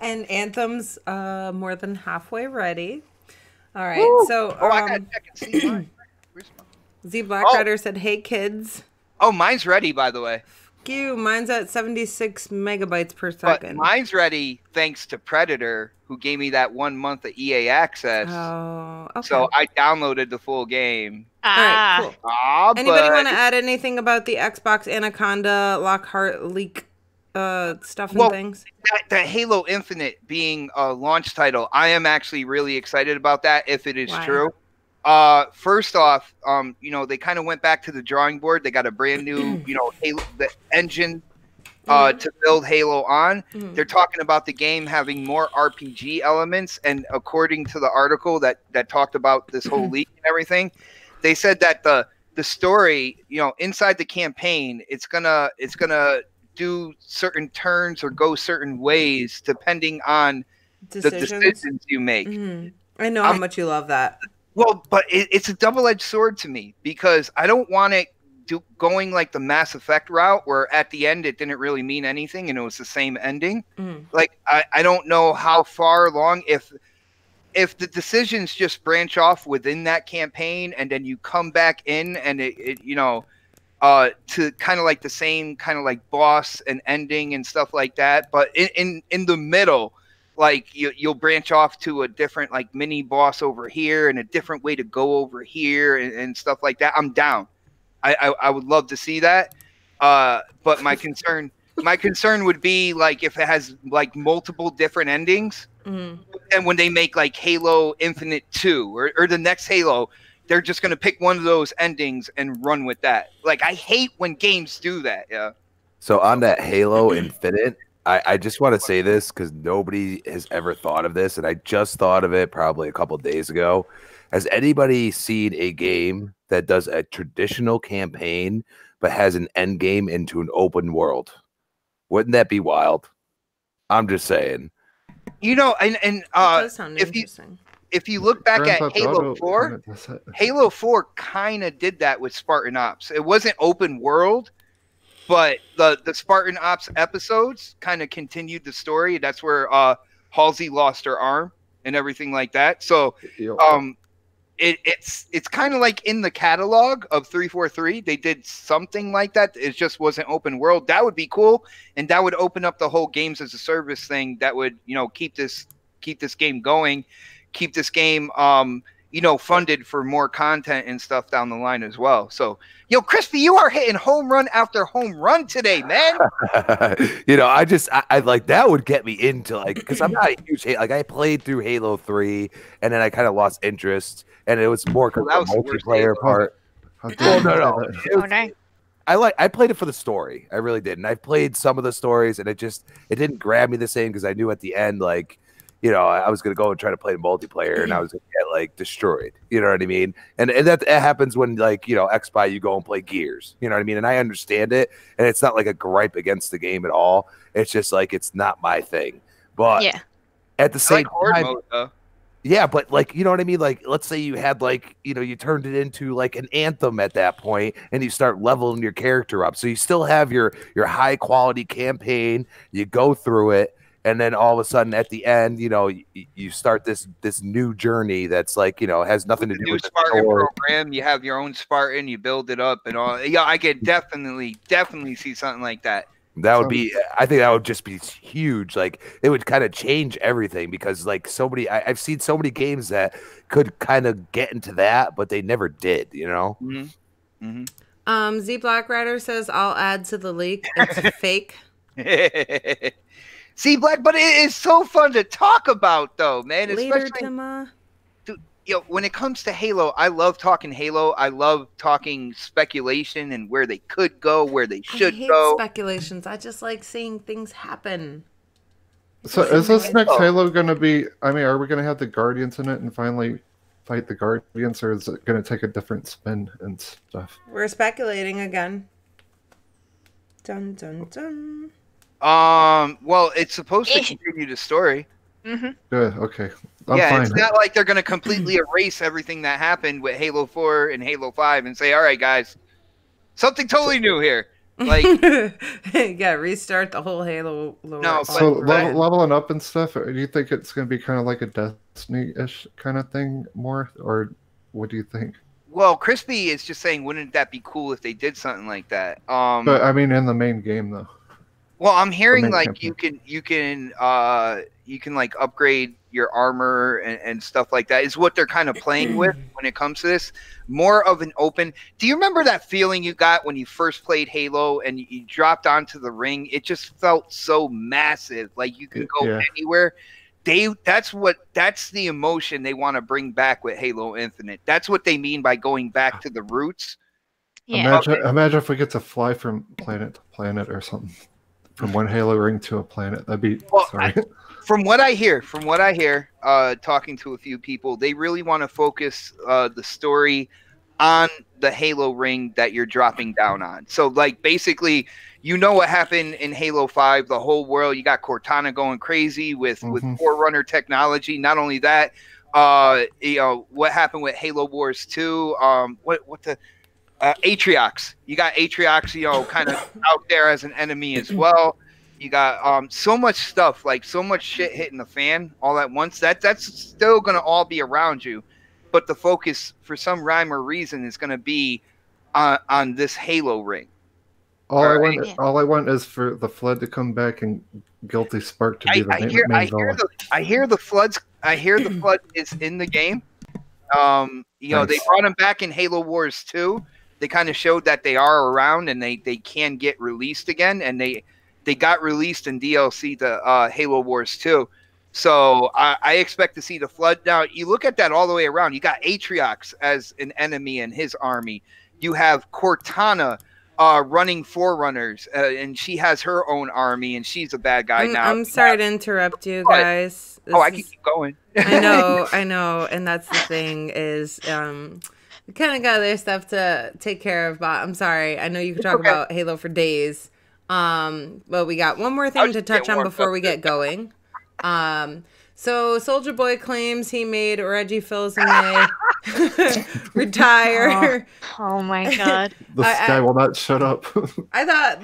D: And Anthem's more than halfway ready. All right,
B: Woo!
D: so
B: Oh, I gotta check and see mine. Where's mine?
D: Z Black Rider said, "Hey kids,
B: Oh, mine's ready, by the way.
D: you, mine's at 76 megabytes per
B: But
D: second."
B: mine's ready thanks to Predator, who gave me that 1 month of EA access.
D: Oh, okay.
B: So I downloaded the full game.
D: All right, cool. Anybody
B: But
D: want to add anything about the Xbox Anaconda Lockhart leak stuff and
B: Well,
D: things?
B: that Halo Infinite being a launch title, I am actually really excited about that if it is
D: Why?
B: true. First off, they kind of went back to the drawing board. They got a brand new, Halo, the engine to build Halo on. They're talking about the game having more RPG elements, and according to the article that talked about this whole leak and everything, they said that the story, inside the campaign, it's gonna do certain turns or go certain ways depending on the decisions you make.
D: I know how much you love that.
B: Well, but it's a double-edged sword to me, because I don't want it going like the Mass Effect route, where at the end it didn't really mean anything and it was the same ending. Like, I don't know how far along, if the decisions just branch off within that campaign and then you come back in and it to kind of like the same kind of like boss and ending and stuff like that, but in the middle, like you'll branch off to a different like mini boss over here and a different way to go over here and stuff like that. I'm down. I would love to see that. But my concern would be like if it has like multiple different endings, and when they make like Halo Infinite 2 or the next Halo, they're just going to pick one of those endings and run with that. Like, I hate when games do that. Yeah.
F: So on that Halo Infinite, I just want to say this because nobody has ever thought of this, and I just thought of it probably a couple of days ago. Has anybody seen a game that does a traditional campaign but has an end game into an open world? Wouldn't that be wild? I'm just saying.
D: That does sound
B: if you
D: interesting.
B: if you look back
C: Grand
B: at
C: Theft
B: Halo
C: Auto
B: 4,
C: kinda does it.
B: Halo 4 kind of did that with Spartan Ops. It wasn't open world, but the Spartan Ops episodes kind of continued the story. That's where Halsey lost her arm and everything like that. So it's kind of like in the catalog of 343, they did something like that. It just wasn't open world. That would be cool, and that would open up the whole games as a service thing. That would keep this game going, keep this game funded for more content and stuff down the line as well. So, Crispy, you are hitting home run after home run today, man.
F: I like that would get me into like, because I'm not a huge I played through Halo 3 and then I kind of lost interest, and it was more because
B: that
F: of
B: was
F: the
B: the worst
F: multiplayer
B: Halo.
F: part.
C: Well,
F: no.
A: Oh, no.
F: I played it for the story. I really did. And I played some of the stories, and it didn't grab me the same, because I knew at the end, like, I was going to go and try to play multiplayer, and I was going to get like destroyed. You know what I mean? And that happens when, like, X-Spy, you go and play Gears. You know what I mean? And I understand it. And it's not like a gripe against the game at all. It's just like, it's not my thing. But
A: Yeah.
F: at the
B: I
F: same
B: like horde
F: time,
B: mode, though.
F: yeah, but like, you know what I mean? Like, let's say you had like, you turned it into like an Anthem at that point, and you start leveling your character up. So you still have your high quality campaign, you go through it, and then all of a sudden at the end, you start this new journey that's like, has nothing to do
B: New
F: with the
B: Spartan
F: story.
B: program. You have your own Spartan, you build it up and all. Yeah, I could definitely see something like that.
F: That would be, I think that would just be huge. Like, it would kind of change everything, because like I've seen so many games that could kind of get into that, but they never did,
B: Mm-hmm.
D: Z Black Rider says, I'll add to the leak. It's fake.
B: See, Black, but it is so fun to talk about, though, man.
D: Later,
B: Especially,
D: Timma.
B: dude, when it comes to Halo, I love talking Halo. I love talking speculation and where they could go, where they should
D: I hate
B: go.
D: speculations. I just like seeing things happen.
C: So is this next Halo going to be? I mean, are we going to have the Guardians in it and finally fight the Guardians, or is it going to take a different spin and stuff?
D: We're speculating again. Dun dun dun.
B: Well, it's supposed to continue the story.
A: Mm-hmm.
C: Good. Okay. I'm
B: Yeah,
C: fine.
B: it's not like they're going to completely erase everything that happened with Halo 4 and Halo 5 and say, all right, guys, something totally new here. Like,
D: you gotta restart the whole Halo lore.
B: No,
C: So
B: Right.
C: leveling up and stuff. Do you think it's going to be kind of like a Destiny-ish kind of thing more, or what do you think?
B: well, Crispy is just saying, wouldn't that be cool if they did something like that?
C: But I mean, in the main game though.
B: Well, I'm hearing
C: main
B: like
C: campaign.
B: you can like upgrade your armor and stuff like that is what they're kind of playing with when it comes to this. More of an open. Do you remember that feeling you got when you first played Halo and you dropped onto the ring? It just felt so massive, like you can go
C: Yeah.
B: anywhere. That's the emotion they want to bring back with Halo Infinite. That's what they mean by going back to the roots.
A: Yeah.
C: Imagine if we get to fly from planet to planet or something. From one Halo ring to a planet. That'd be
B: Well,
C: sorry.
B: From what I hear, talking to a few people, they really want to focus the story on the Halo ring that you're dropping down on. So, like, basically, you know what happened in Halo 5, the whole world. You got Cortana going crazy with Forerunner technology. Not only that, what happened with Halo Wars 2? Atriox. You got Atriox, kind of out there as an enemy as well. You got so much stuff, like so much shit hitting the fan all at once. That's still gonna all be around you, but the focus, for some rhyme or reason, is gonna be on this Halo ring.
C: All I want is for the Flood to come back and Guilty Spark to be the main villain.
B: I hear the Floods. I hear the Flood is in the game. They brought him back in Halo Wars 2. They kind of showed that they are around and they can get released again, and they got released in DLC to Halo Wars 2. So I expect to see the Flood. Now, you look at that all the way around. You got Atriox as an enemy and his army. You have Cortana running Forerunners, and she has her own army, and she's a bad guy now.
D: I'm sorry to interrupt you guys.
B: I can keep going.
D: I know. And that's the thing is... we kind of got other stuff to take care of, but I'm sorry. I know you could talk about Halo for days. But we got one more thing to touch on before we get going. So Soldier Boy claims he made Reggie Fils-Aimé retire.
A: Oh my god.
C: This guy will not shut up.
D: I thought,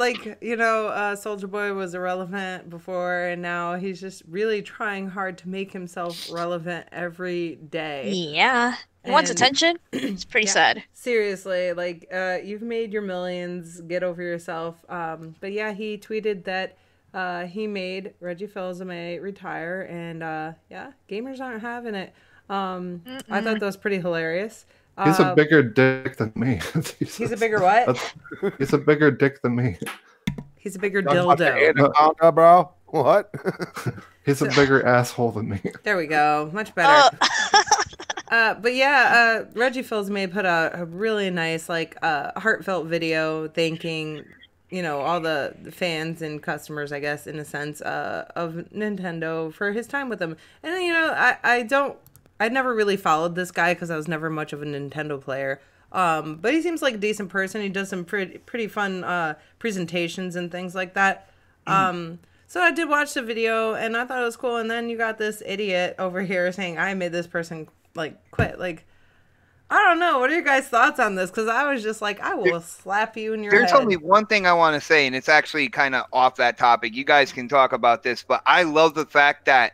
D: Soldier Boy was irrelevant before, and now he's just really trying hard to make himself relevant every day.
A: Yeah. He wants attention. It's pretty sad.
D: Seriously, you've made your millions. Get over yourself. But yeah, he tweeted that he made Reggie Fils-Aimé retire, and gamers aren't having it. I thought that was pretty hilarious.
C: He's a bigger dick than me.
D: He's a bigger what?
C: He's a bigger dick than me.
D: He's a bigger dildo.
F: Anaconda, bro. What?
C: He's a bigger asshole than me.
D: There we go. Much better. But yeah, Reggie Fils-Aimé put out a really nice, heartfelt video thanking, all the fans and customers, I guess, in a sense, of Nintendo for his time with them. And, I never really followed this guy because I was never much of a Nintendo player. But he seems like a decent person. He does some pretty fun presentations and things like that. So I did watch the video, and I thought it was cool. And then you got this idiot over here saying, I made this person, quit. I don't know. What are your guys' thoughts on this? Because I was just like, I will slap you in your head.
B: There's only one thing I want to say, and it's actually kind of off that topic. You guys can talk about this, but I love the fact that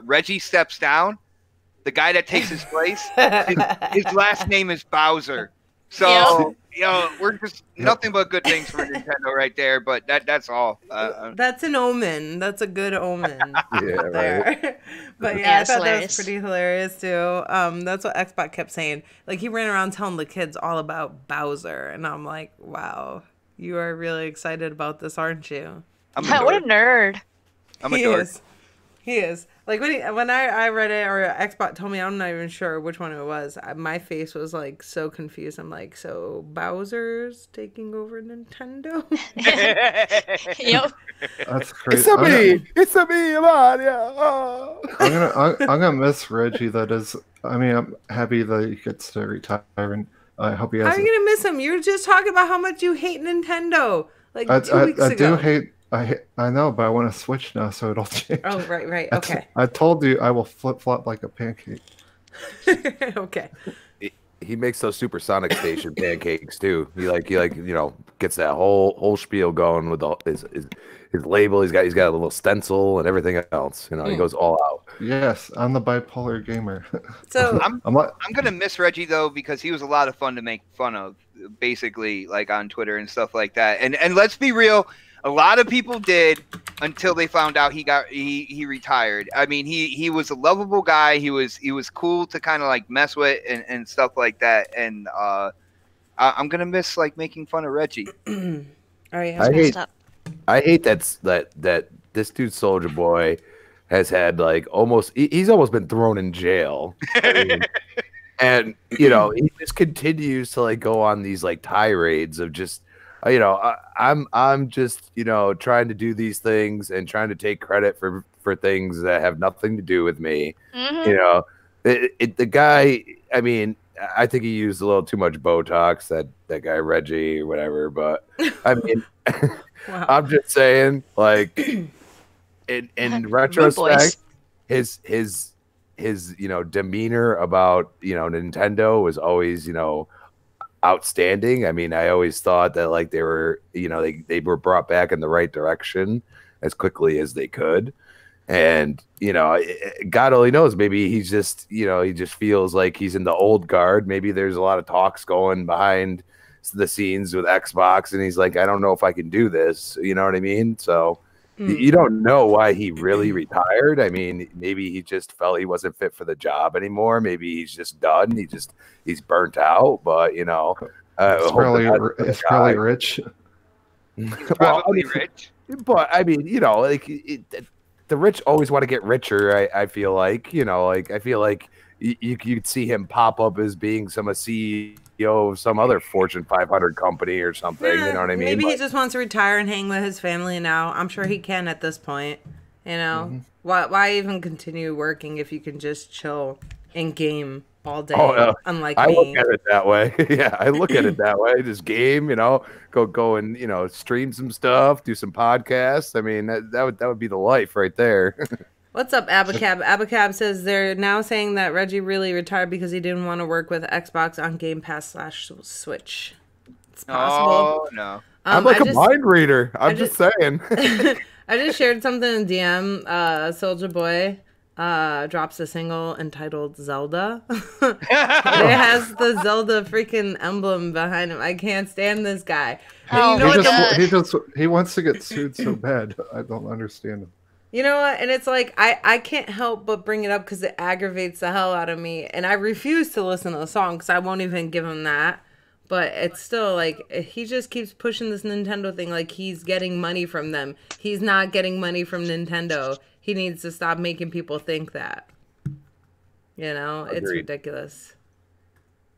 B: Reggie steps down. The guy that takes his place, his last name is Bowser. So, we're just nothing but good things for Nintendo right there. But that's all.
D: That's an omen. That's a good omen.
F: Yeah, right.
D: But I thought that was pretty hilarious too. That's what Xbox kept saying. He ran around telling the kids all about Bowser, and I'm like, wow, you are really excited about this, aren't you?
B: What
A: a nerd.
B: I'm a dork.
D: He is. Like when I read it or Xbox told me, I'm not even sure which one it was. My face was like so confused. I'm like, so Bowser's taking over Nintendo?
A: Yep.
C: That's crazy.
F: It's a me, Mario. Oh.
C: I'm gonna miss Reggie. That is, I mean, I'm happy that he gets to retire, and I hope he has.
D: How are you gonna miss him? You were just talking about how much you hate Nintendo like 2 weeks
C: I
D: ago.
C: do hate. I know, but I want to switch now, so it'll change.
D: Oh, right. Okay.
C: I told you I will flip flop like a pancake.
D: Okay.
F: He makes those supersonic station pancakes too. He gets that whole spiel going with his label. He's got a little stencil and everything else. He goes all out.
C: Yes, I'm the bipolar gamer.
D: So
B: I'm gonna miss Reggie though, because he was a lot of fun to make fun of, basically, like on Twitter and stuff like that. And let's be real, a lot of people did until they found out he retired. I mean, he was a lovable guy. He was cool to kind of like mess with and stuff like that. And I'm gonna miss like making fun of Reggie.
D: all right.
F: I hate that this dude Soldier Boy has had like he's almost been thrown in jail. I mean, and he just continues to like go on these like tirades of just I'm just trying to do these things and trying to take credit for things that have nothing to do with me.
A: Mhm.
F: The guy, I mean, I think he used a little too much Botox, that guy Reggie or whatever, but I mean
D: Wow.
F: I'm just saying, like, in retrospect, his demeanor about Nintendo was always outstanding. I mean, I always thought that like they were they were brought back in the right direction as quickly as they could. And God only knows, maybe he's just he just feels like he's in the old guard. Maybe there's a lot of talks going behind the scenes with Xbox, and he's like, I don't know if I can do this. You know what I mean? So you don't know why he really retired. I mean, maybe he just felt he wasn't fit for the job anymore. Maybe he's just done. He's burnt out. But
C: It's probably rich.
B: He's probably rich.
F: But I mean, the rich always want to get richer. I feel like I feel like you could see him pop up as being a CEO of some other Fortune 500 company or something.
D: Yeah,
F: you know what I mean?
D: Maybe he just wants to retire and hang with his family now. I'm sure he can at this point. Why even continue working if you can just chill and game all day? Unlike
F: I
D: me.
F: look at it that way. Yeah, I look at it that way. Just game, go and stream some stuff, do some podcasts. I mean, that would be the life right there.
D: What's up, Abacab? Abacab says they're now saying that Reggie really retired because he didn't want to work with Xbox on Gamepass / Switch. It's possible.
B: Oh no.
F: I'm like a mind reader. I'm just saying.
D: I just shared something in DM. Soldier Boy drops a single entitled Zelda. It has the Zelda freaking emblem behind him. I can't stand this guy.
C: He wants to get sued so bad. I don't understand him.
D: You know what? And it's like, I can't help but bring it up because it aggravates the hell out of me. And I refuse to listen to the song because I won't even give him that. But it's still like, he just keeps pushing this Nintendo thing like he's getting money from them. He's not getting money from Nintendo. He needs to stop making people think that. It's ridiculous.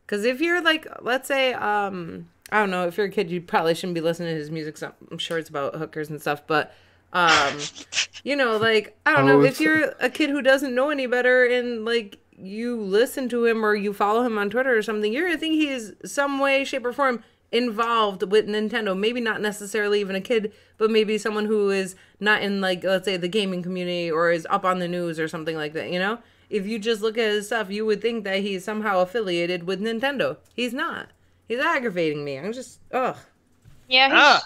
D: Because if you're like, let's say, I don't know, if you're a kid, you probably shouldn't be listening to his music. So I'm sure it's about hookers and stuff. But like, I don't know, if you're a kid who doesn't know any better and like you listen to him or you follow him on Twitter or something, you're gonna think he is some way, shape, or form involved with Nintendo. Maybe not necessarily even a kid, but maybe someone who is not in, like, let's say the gaming community or is up on the news or something like that. If you just look at his stuff, you would think that he's somehow affiliated with Nintendo. He's not. He's aggravating me. I'm just
A: Yeah.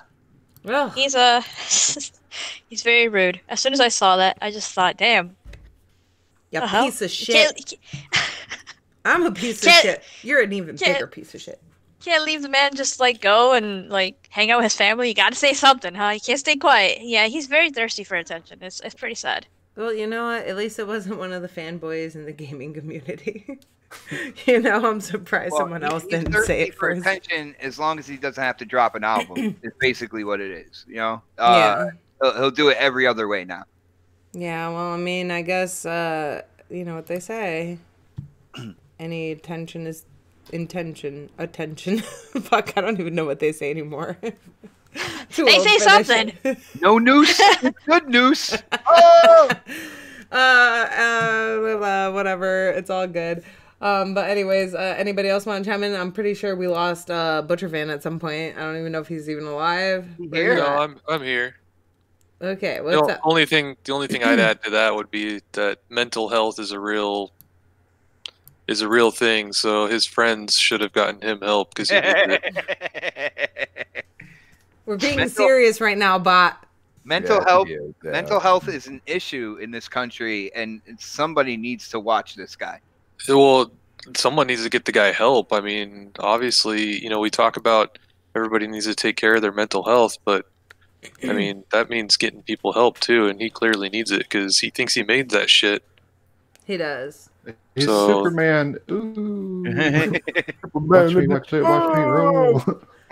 A: He's very rude. As soon as I saw that, I just thought, damn.
D: You piece of shit. I'm a piece of shit. You're an even bigger piece of shit.
A: Can't leave the man just like go and like hang out with his family. You gotta say something, huh? You can't stay quiet. Yeah, he's very thirsty for attention. It's pretty sad.
D: Well, you know what? At least it wasn't one of the fanboys in the gaming community. I'm surprised someone else didn't say it
B: for
D: first.
B: Attention, as long as he doesn't have to drop an album, is basically what it is.
D: Yeah.
B: He'll do it every other way now.
D: Yeah, well, I mean, I guess, you know what they say. Any attention is intention. Attention. Fuck, I don't even know what they say anymore.
A: They say something.
B: No noose, good noose. Oh!
D: Whatever. It's all good. But anyways, anybody else want to chime in? I'm pretty sure we lost Butcher Fan at some point. I don't even know if he's even alive.
B: Here?
E: No, I'm here.
D: Okay, what's up?
E: The only thing I'd add to that would be that mental health is a real thing. So his friends should have gotten him help because he needed it.
D: We're being serious right now, bot.
B: Mental health is an issue in this country, and somebody needs to watch this guy.
E: Well, someone needs to get the guy help. I mean, obviously, you know, we talk about everybody needs to take care of their mental health, but I mean, that means getting people help too, and he clearly needs it because he thinks he made that shit.
D: He does.
C: He's
E: So-
C: Superman. Ooh. Watch me roll.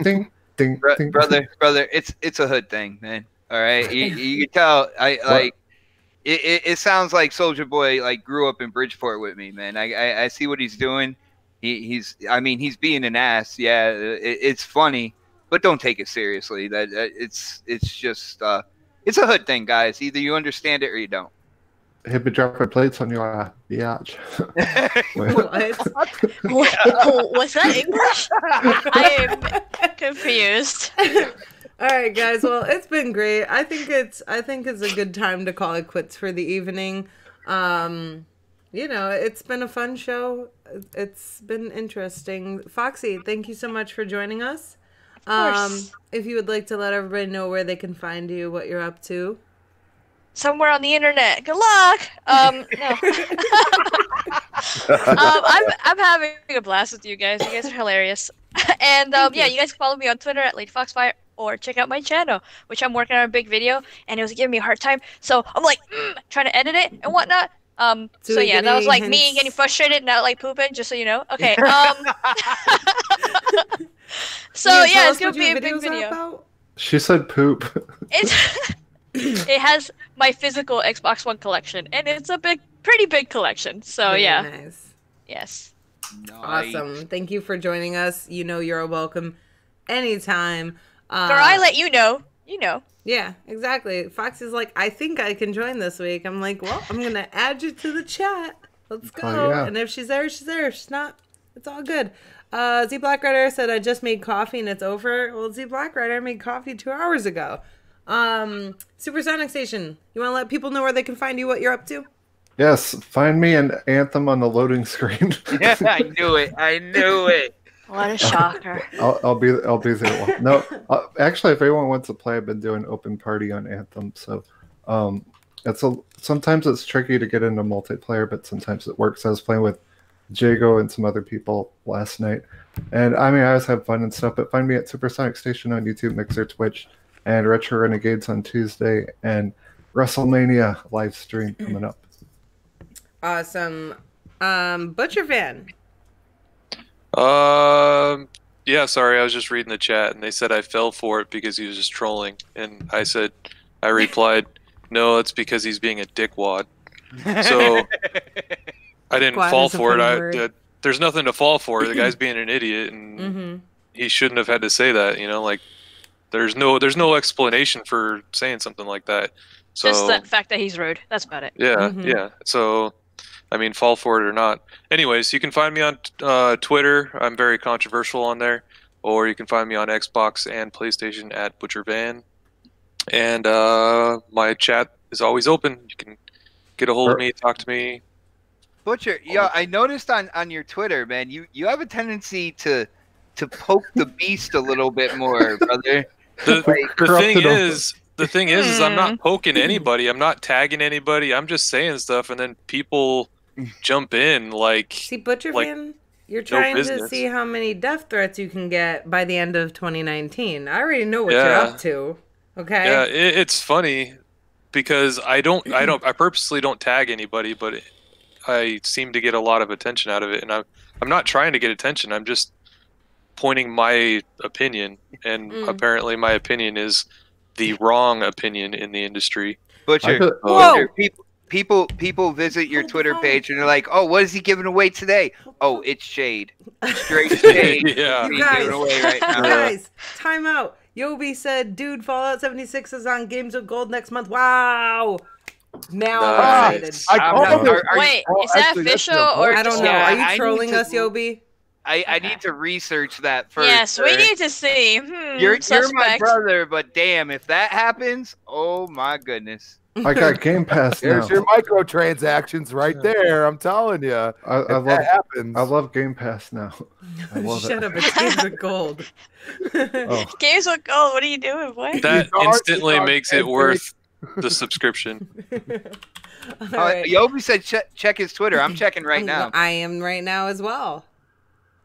C: Ding, ding, ding.
B: brother, it's a hood thing, man. All right, you can tell. It sounds like Soldier Boy like grew up in Bridgeport with me, man. I see what he's doing. He's being an ass. Yeah, it's funny, but don't take it seriously. It's just it's a hood thing, guys. Either you understand it or you don't.
C: He'll be dropping plates on your biatch.
D: What?
A: Was that English? I am confused.
D: All right, guys. Well, it's been great. I think it's a good time to call it quits for the evening. You know, it's been a fun show. It's been interesting. Foxy, thank you so much for joining us.
A: Of course.
D: If you would like to let everybody know where they can find you, what you're up to.
A: Somewhere on the internet. Good luck. No. I'm having a blast with you guys. You guys are hilarious. And yeah, you guys can follow me on Twitter at LadyFoxFire or check out my channel, which I'm working on a big video, and it was giving me a hard time. So I'm like trying to edit it and whatnot. So yeah, that was like me getting frustrated, not like pooping, just so you know. Okay. So yeah, it's gonna be a big video.
C: She said poop.
A: It has my physical Xbox One collection, and it's a pretty big collection. So
D: Very
A: yeah.
D: nice.
A: Yes.
B: Nice.
D: Awesome. Thank you for joining us. You know you're welcome anytime.
A: Girl, I let you know. You know.
D: Yeah, exactly. Fox is like, I think I can join this week. I'm like, well, I'm going to add you to the chat. Let's go.
C: Oh, yeah.
D: And if she's there, she's there. If she's not, it's all good. Z Black Rider said, I just made coffee and it's over. Well, Z Black Rider made coffee 2 hours ago. Supersonic Station, you want to let people know where they can find you, what you're up to?
C: Yes, find me an Anthem on the loading screen.
B: Yeah, I knew it.
A: What a shocker.
C: I'll be there. No, actually, if anyone wants to play, I've been doing open party on Anthem. So, sometimes it's tricky to get into multiplayer, but sometimes it works. I was playing with Jago and some other people last night, and I mean, I always have fun and stuff. But find me at Supersonic Station on YouTube, Mixer, Twitch, and Retro Renegades on Tuesday, and WrestleMania live stream coming up.
D: Awesome. Butcher Fan.
E: Yeah, sorry, I was just reading the chat, and they said I fell for it because he was just trolling, and I replied, no, it's because he's being a dickwad. So I didn't fall for it. There's nothing to fall for. The guy's being an idiot, and he shouldn't have had to say that. You know, like there's no explanation for saying something like that. So
A: Just the fact that he's rude. That's about it.
E: yeah, yeah. So I mean, fall for it or not. Anyways, you can find me on Twitter. I'm very controversial on there. Or you can find me on Xbox and PlayStation at ButcherVan. And my chat is always open. You can get a hold of me, talk to me.
B: Butcher, yeah, I noticed on your Twitter, man, you have a tendency to poke the beast a little bit more, brother.
E: The thing is I'm not poking anybody. I'm not tagging anybody. I'm just saying stuff, and then people jump in like.
D: See, Butcher Fan, you're trying to see how many death threats you can get by the end of 2019. I already know what you're up to. Okay.
E: Yeah, it's funny because I purposely don't tag anybody, but I seem to get a lot of attention out of it, and I'm not trying to get attention. I'm just pointing my opinion, and apparently my opinion is the wrong opinion in the industry.
B: Butcher,
D: Whoa.
B: people visit your Twitter page and they're like, "Oh, what is he giving away today?" Oh, it's shade. Straight shade.
E: Yeah.
B: Being
D: guys,
B: given away right now.
D: guys, time out. Yobi said, "Dude, Fallout 76 is on Games with Gold next month." Wow. Now I'm
E: Nice.
D: excited.
F: I
B: I'm
F: called
B: not-
F: it.
A: Wait,
F: Oh,
A: is that
F: actually, that's
A: official
F: the
A: or
F: voice.
D: I don't
A: just
D: know.
B: Yeah,
D: Are
B: I
D: you
B: need
D: trolling
B: to-
D: us, Yobi?
B: I need to research that first.
A: Yes, we
B: sir.
A: need to see.
B: You're my
A: Suspect.
B: brother, but damn, if that happens, oh my goodness.
C: I got Game Pass now.
F: There's your microtransactions right there. I'm telling you.
C: I
F: If
C: love
F: that happens.
C: I love Game Pass now. I love
D: Shut
C: it.
D: up. It's Games with Gold.
C: Oh,
A: Games with gold. What are you doing, boy?
E: That
F: It's hard-
E: instantly
F: it's hard
E: makes
F: to
E: it worth the subscription.
D: All right.
B: Yobi said check his Twitter. I'm checking right now.
D: I am right now as well.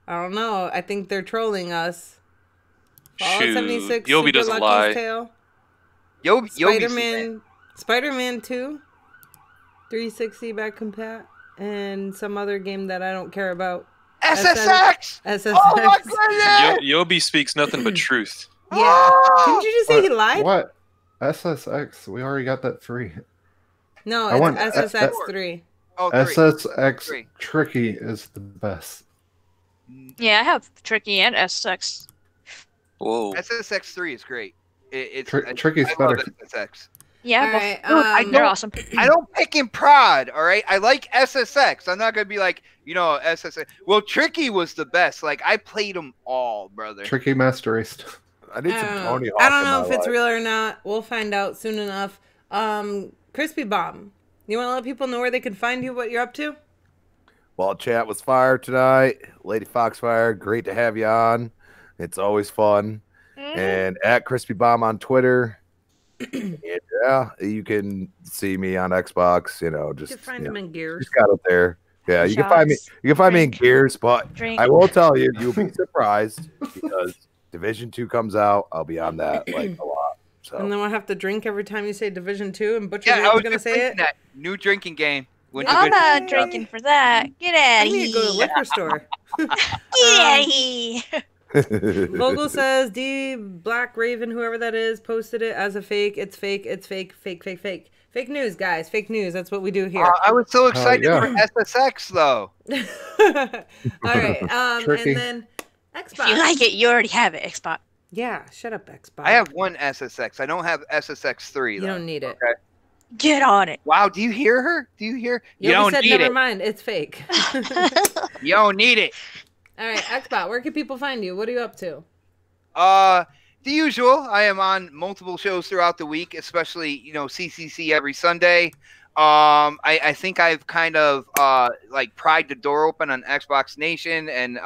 D: I don't know. I think they're trolling us. Fallout
E: Shoot,
D: 76,
E: Yobi
D: Super
E: doesn't
D: Lucky's
E: lie.
D: Tale,
B: Yobi.
D: Spider-Man 2, 360 back compat, and some other game that I don't care about.
B: SSX.
D: SSX.
B: Oh my goodness.
E: Yobi speaks nothing but truth.
D: Yeah. Didn't you just say he lied?
C: what? SSX. We already got that free.
D: No,
C: I
D: it's
C: want-
D: SSX 3.
B: Oh, three.
C: SSX
B: Three.
C: Tricky is the best.
A: Yeah, I have Tricky and SX.
E: Whoa.
B: SSX3 is great.
C: Tricky's
B: I love
C: better.
B: SSX.
A: Yeah,
D: All right.
B: I
A: they're
B: don't-
A: awesome.
B: I don't pick and prod, all right? I like SSX. I'm not going to be like, SSX. Well, Tricky was the best. Like, I played them all, brother.
C: Tricky Master Race.
F: I need some Tony Hawk.
D: I don't
F: in
D: know
F: my
D: if it's
F: life.
D: real or not. We'll find out soon enough. Crispy Bomb. You want to let people know where they can find you, what you're up to?
F: Well, chat was fire tonight. Lady Foxfire, great to have you on. It's always fun. And at Crispy Bomb on Twitter. And yeah, you can see me on Xbox.
D: You
F: Just
D: can find them in Gears.
F: just got it there. Yeah, you can find me.
A: Shots,
F: You can find me in
A: drink,
F: Gears, but
A: drink.
F: I will tell you, you'll be surprised because Division 2 comes out. I'll be on that like a lot. So
D: And then we'll have to drink every time you say Division 2, and Butcher's
B: Yeah, I was
D: going to
B: just
D: say
B: thinking
D: it.
B: that. New drinking game. When
A: I'm
B: Division-
A: not drinking for that. Get out
D: I
A: of
D: need to go to the
A: here.
D: liquor store.
A: Get out of here.
D: Vogel says, D Black Raven, whoever that is, posted it as a fake. It's fake. It's fake. Fake, fake, fake. Fake news, guys. Fake news. That's what we do here.
B: I was so excited
C: yeah.
B: for SSX, though.
D: All right.
C: Tricky.
D: And then Xbox.
A: If you like it, you already have it, Xbox.
D: Yeah, shut up, Xbox.
B: I have one SSX. I don't have SSX3,
D: You
B: though.
D: don't need it.
B: Okay.
A: Get on it.
B: Wow, do you hear her? Do you hear? You
D: Yobi
B: don't
D: said,
B: need
D: never
B: it.
D: mind. It's fake.
B: You don't need it.
D: All right, Xbox. Where can people find you? What are you up to?
B: The usual. I am on multiple shows throughout the week, especially CCC every Sunday. I think I've kind of like pried the door open on Xbox Nation, and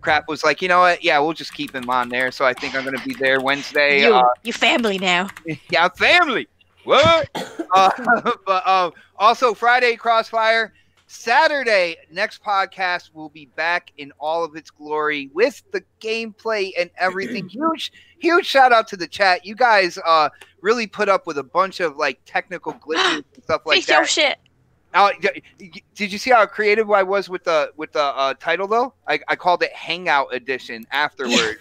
B: Crap was like, you know what? Yeah, we'll just keep him on there. So I think I'm gonna be there Wednesday.
A: You family now.
B: Yeah, family. What? But also Friday Crossfire. Saturday, next podcast will be back in all of its glory with the gameplay and everything. Huge shout out to the chat. You guys really put up with a bunch of like technical glitches and stuff like
A: Fix your
B: that.
A: shit.
B: Did you see how creative I was with the title though? I called it Hangout Edition afterward.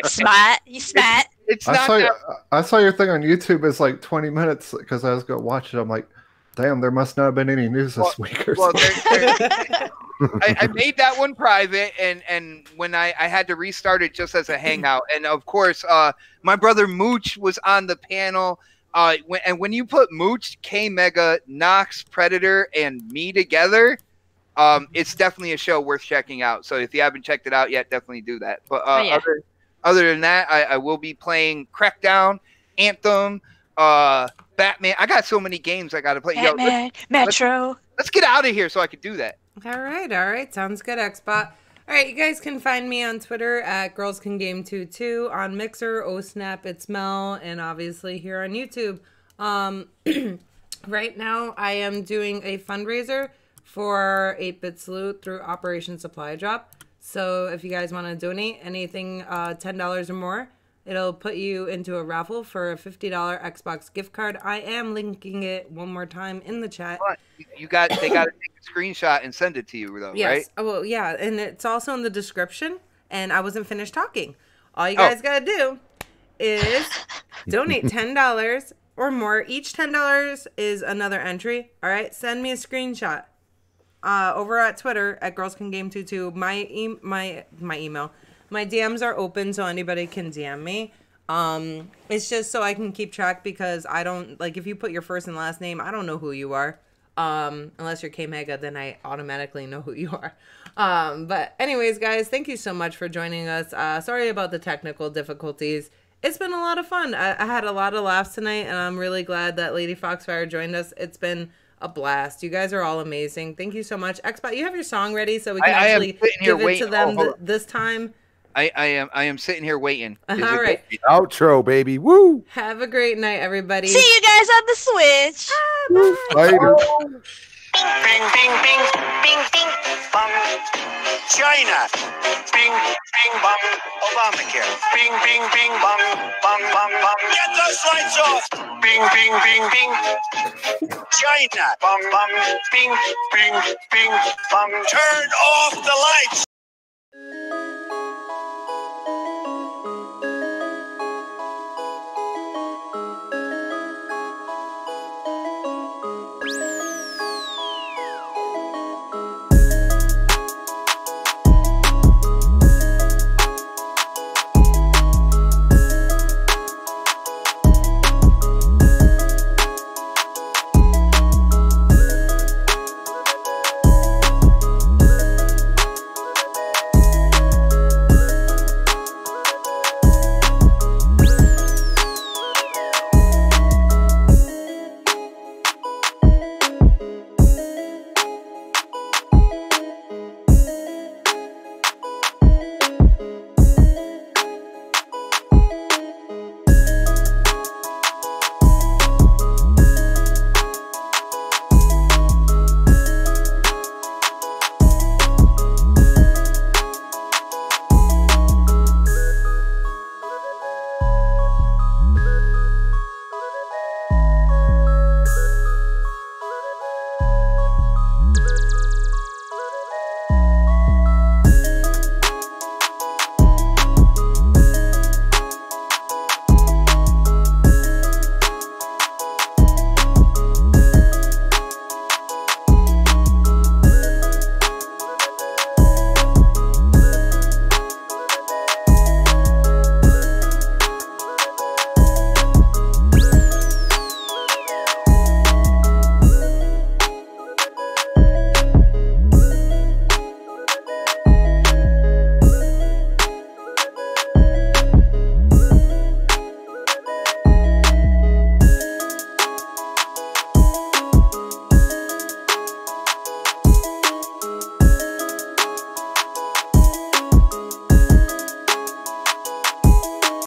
A: Smart. You smart.
B: It's
C: I
B: not
C: saw,
B: that
C: I saw your thing on YouTube. It's like 20 minutes because I was going to watch it. I'm like, damn, there must not have been any news this week or
B: well,
C: something.
B: I made that one private, and when I had to restart it just as a hangout, and of course, my brother Mooch was on the panel. When you put Mooch, K Mega, Nox, Predator, and me together, it's definitely a show worth checking out. So if you haven't checked it out yet, definitely do that. But
A: yeah.
B: other than that, I will be playing Crackdown, Anthem, Batman. I got so many games I got to play.
A: Batman, Metro.
B: Let's get out of here so I can do that.
D: All right. Sounds good, Xbot. All right, you guys can find me on Twitter at GirlsCanGame22, on Mixer, OhSnap, It's Mel, and obviously here on YouTube. Right now, I am doing a fundraiser for 8-Bit Salute through Operation Supply Drop. So if you guys want to donate anything $10 or more, it'll put you into a raffle for a $50 Xbox gift card. I am linking it one more time in the chat.
B: But they got to take a screenshot and send it to you, though,
D: Yes.
B: right?
D: Oh, well, yeah, and it's also in the description. And I wasn't finished talking. All you guys gotta do is donate $10 or more, each $10 is another entry. All right, send me a screenshot over at Twitter at girlscangame22. My email, my DMs are open, so anybody can DM me. It's just so I can keep track, because I don't, like, if you put your first and last name, I don't know who you are. Unless you're K-Mega, then I automatically know who you are. But anyways, guys, thank you so much for joining us. Sorry about the technical difficulties. It's been a lot of fun. I had a lot of laughs tonight, and I'm really glad that Lady Foxfire joined us. It's been a blast. You guys are all amazing. Thank you so much. Xbot, you have your song ready so we can actually give it to them this time?
B: I am sitting here waiting.
D: All right.
F: Outro, baby. Woo!
D: Have a great night, everybody.
A: See you guys on the Switch.
F: Later.
H: Bing, bing, bing, bing, bing, bum. China. Bing, bing, bum. Obamacare. Bing, bing, bing, bum, bum, bum, bum. Get those lights off. Bing, bing, bing, bing. China. Bum, bum. Bing, bing, bing, bum. Turn off the lights.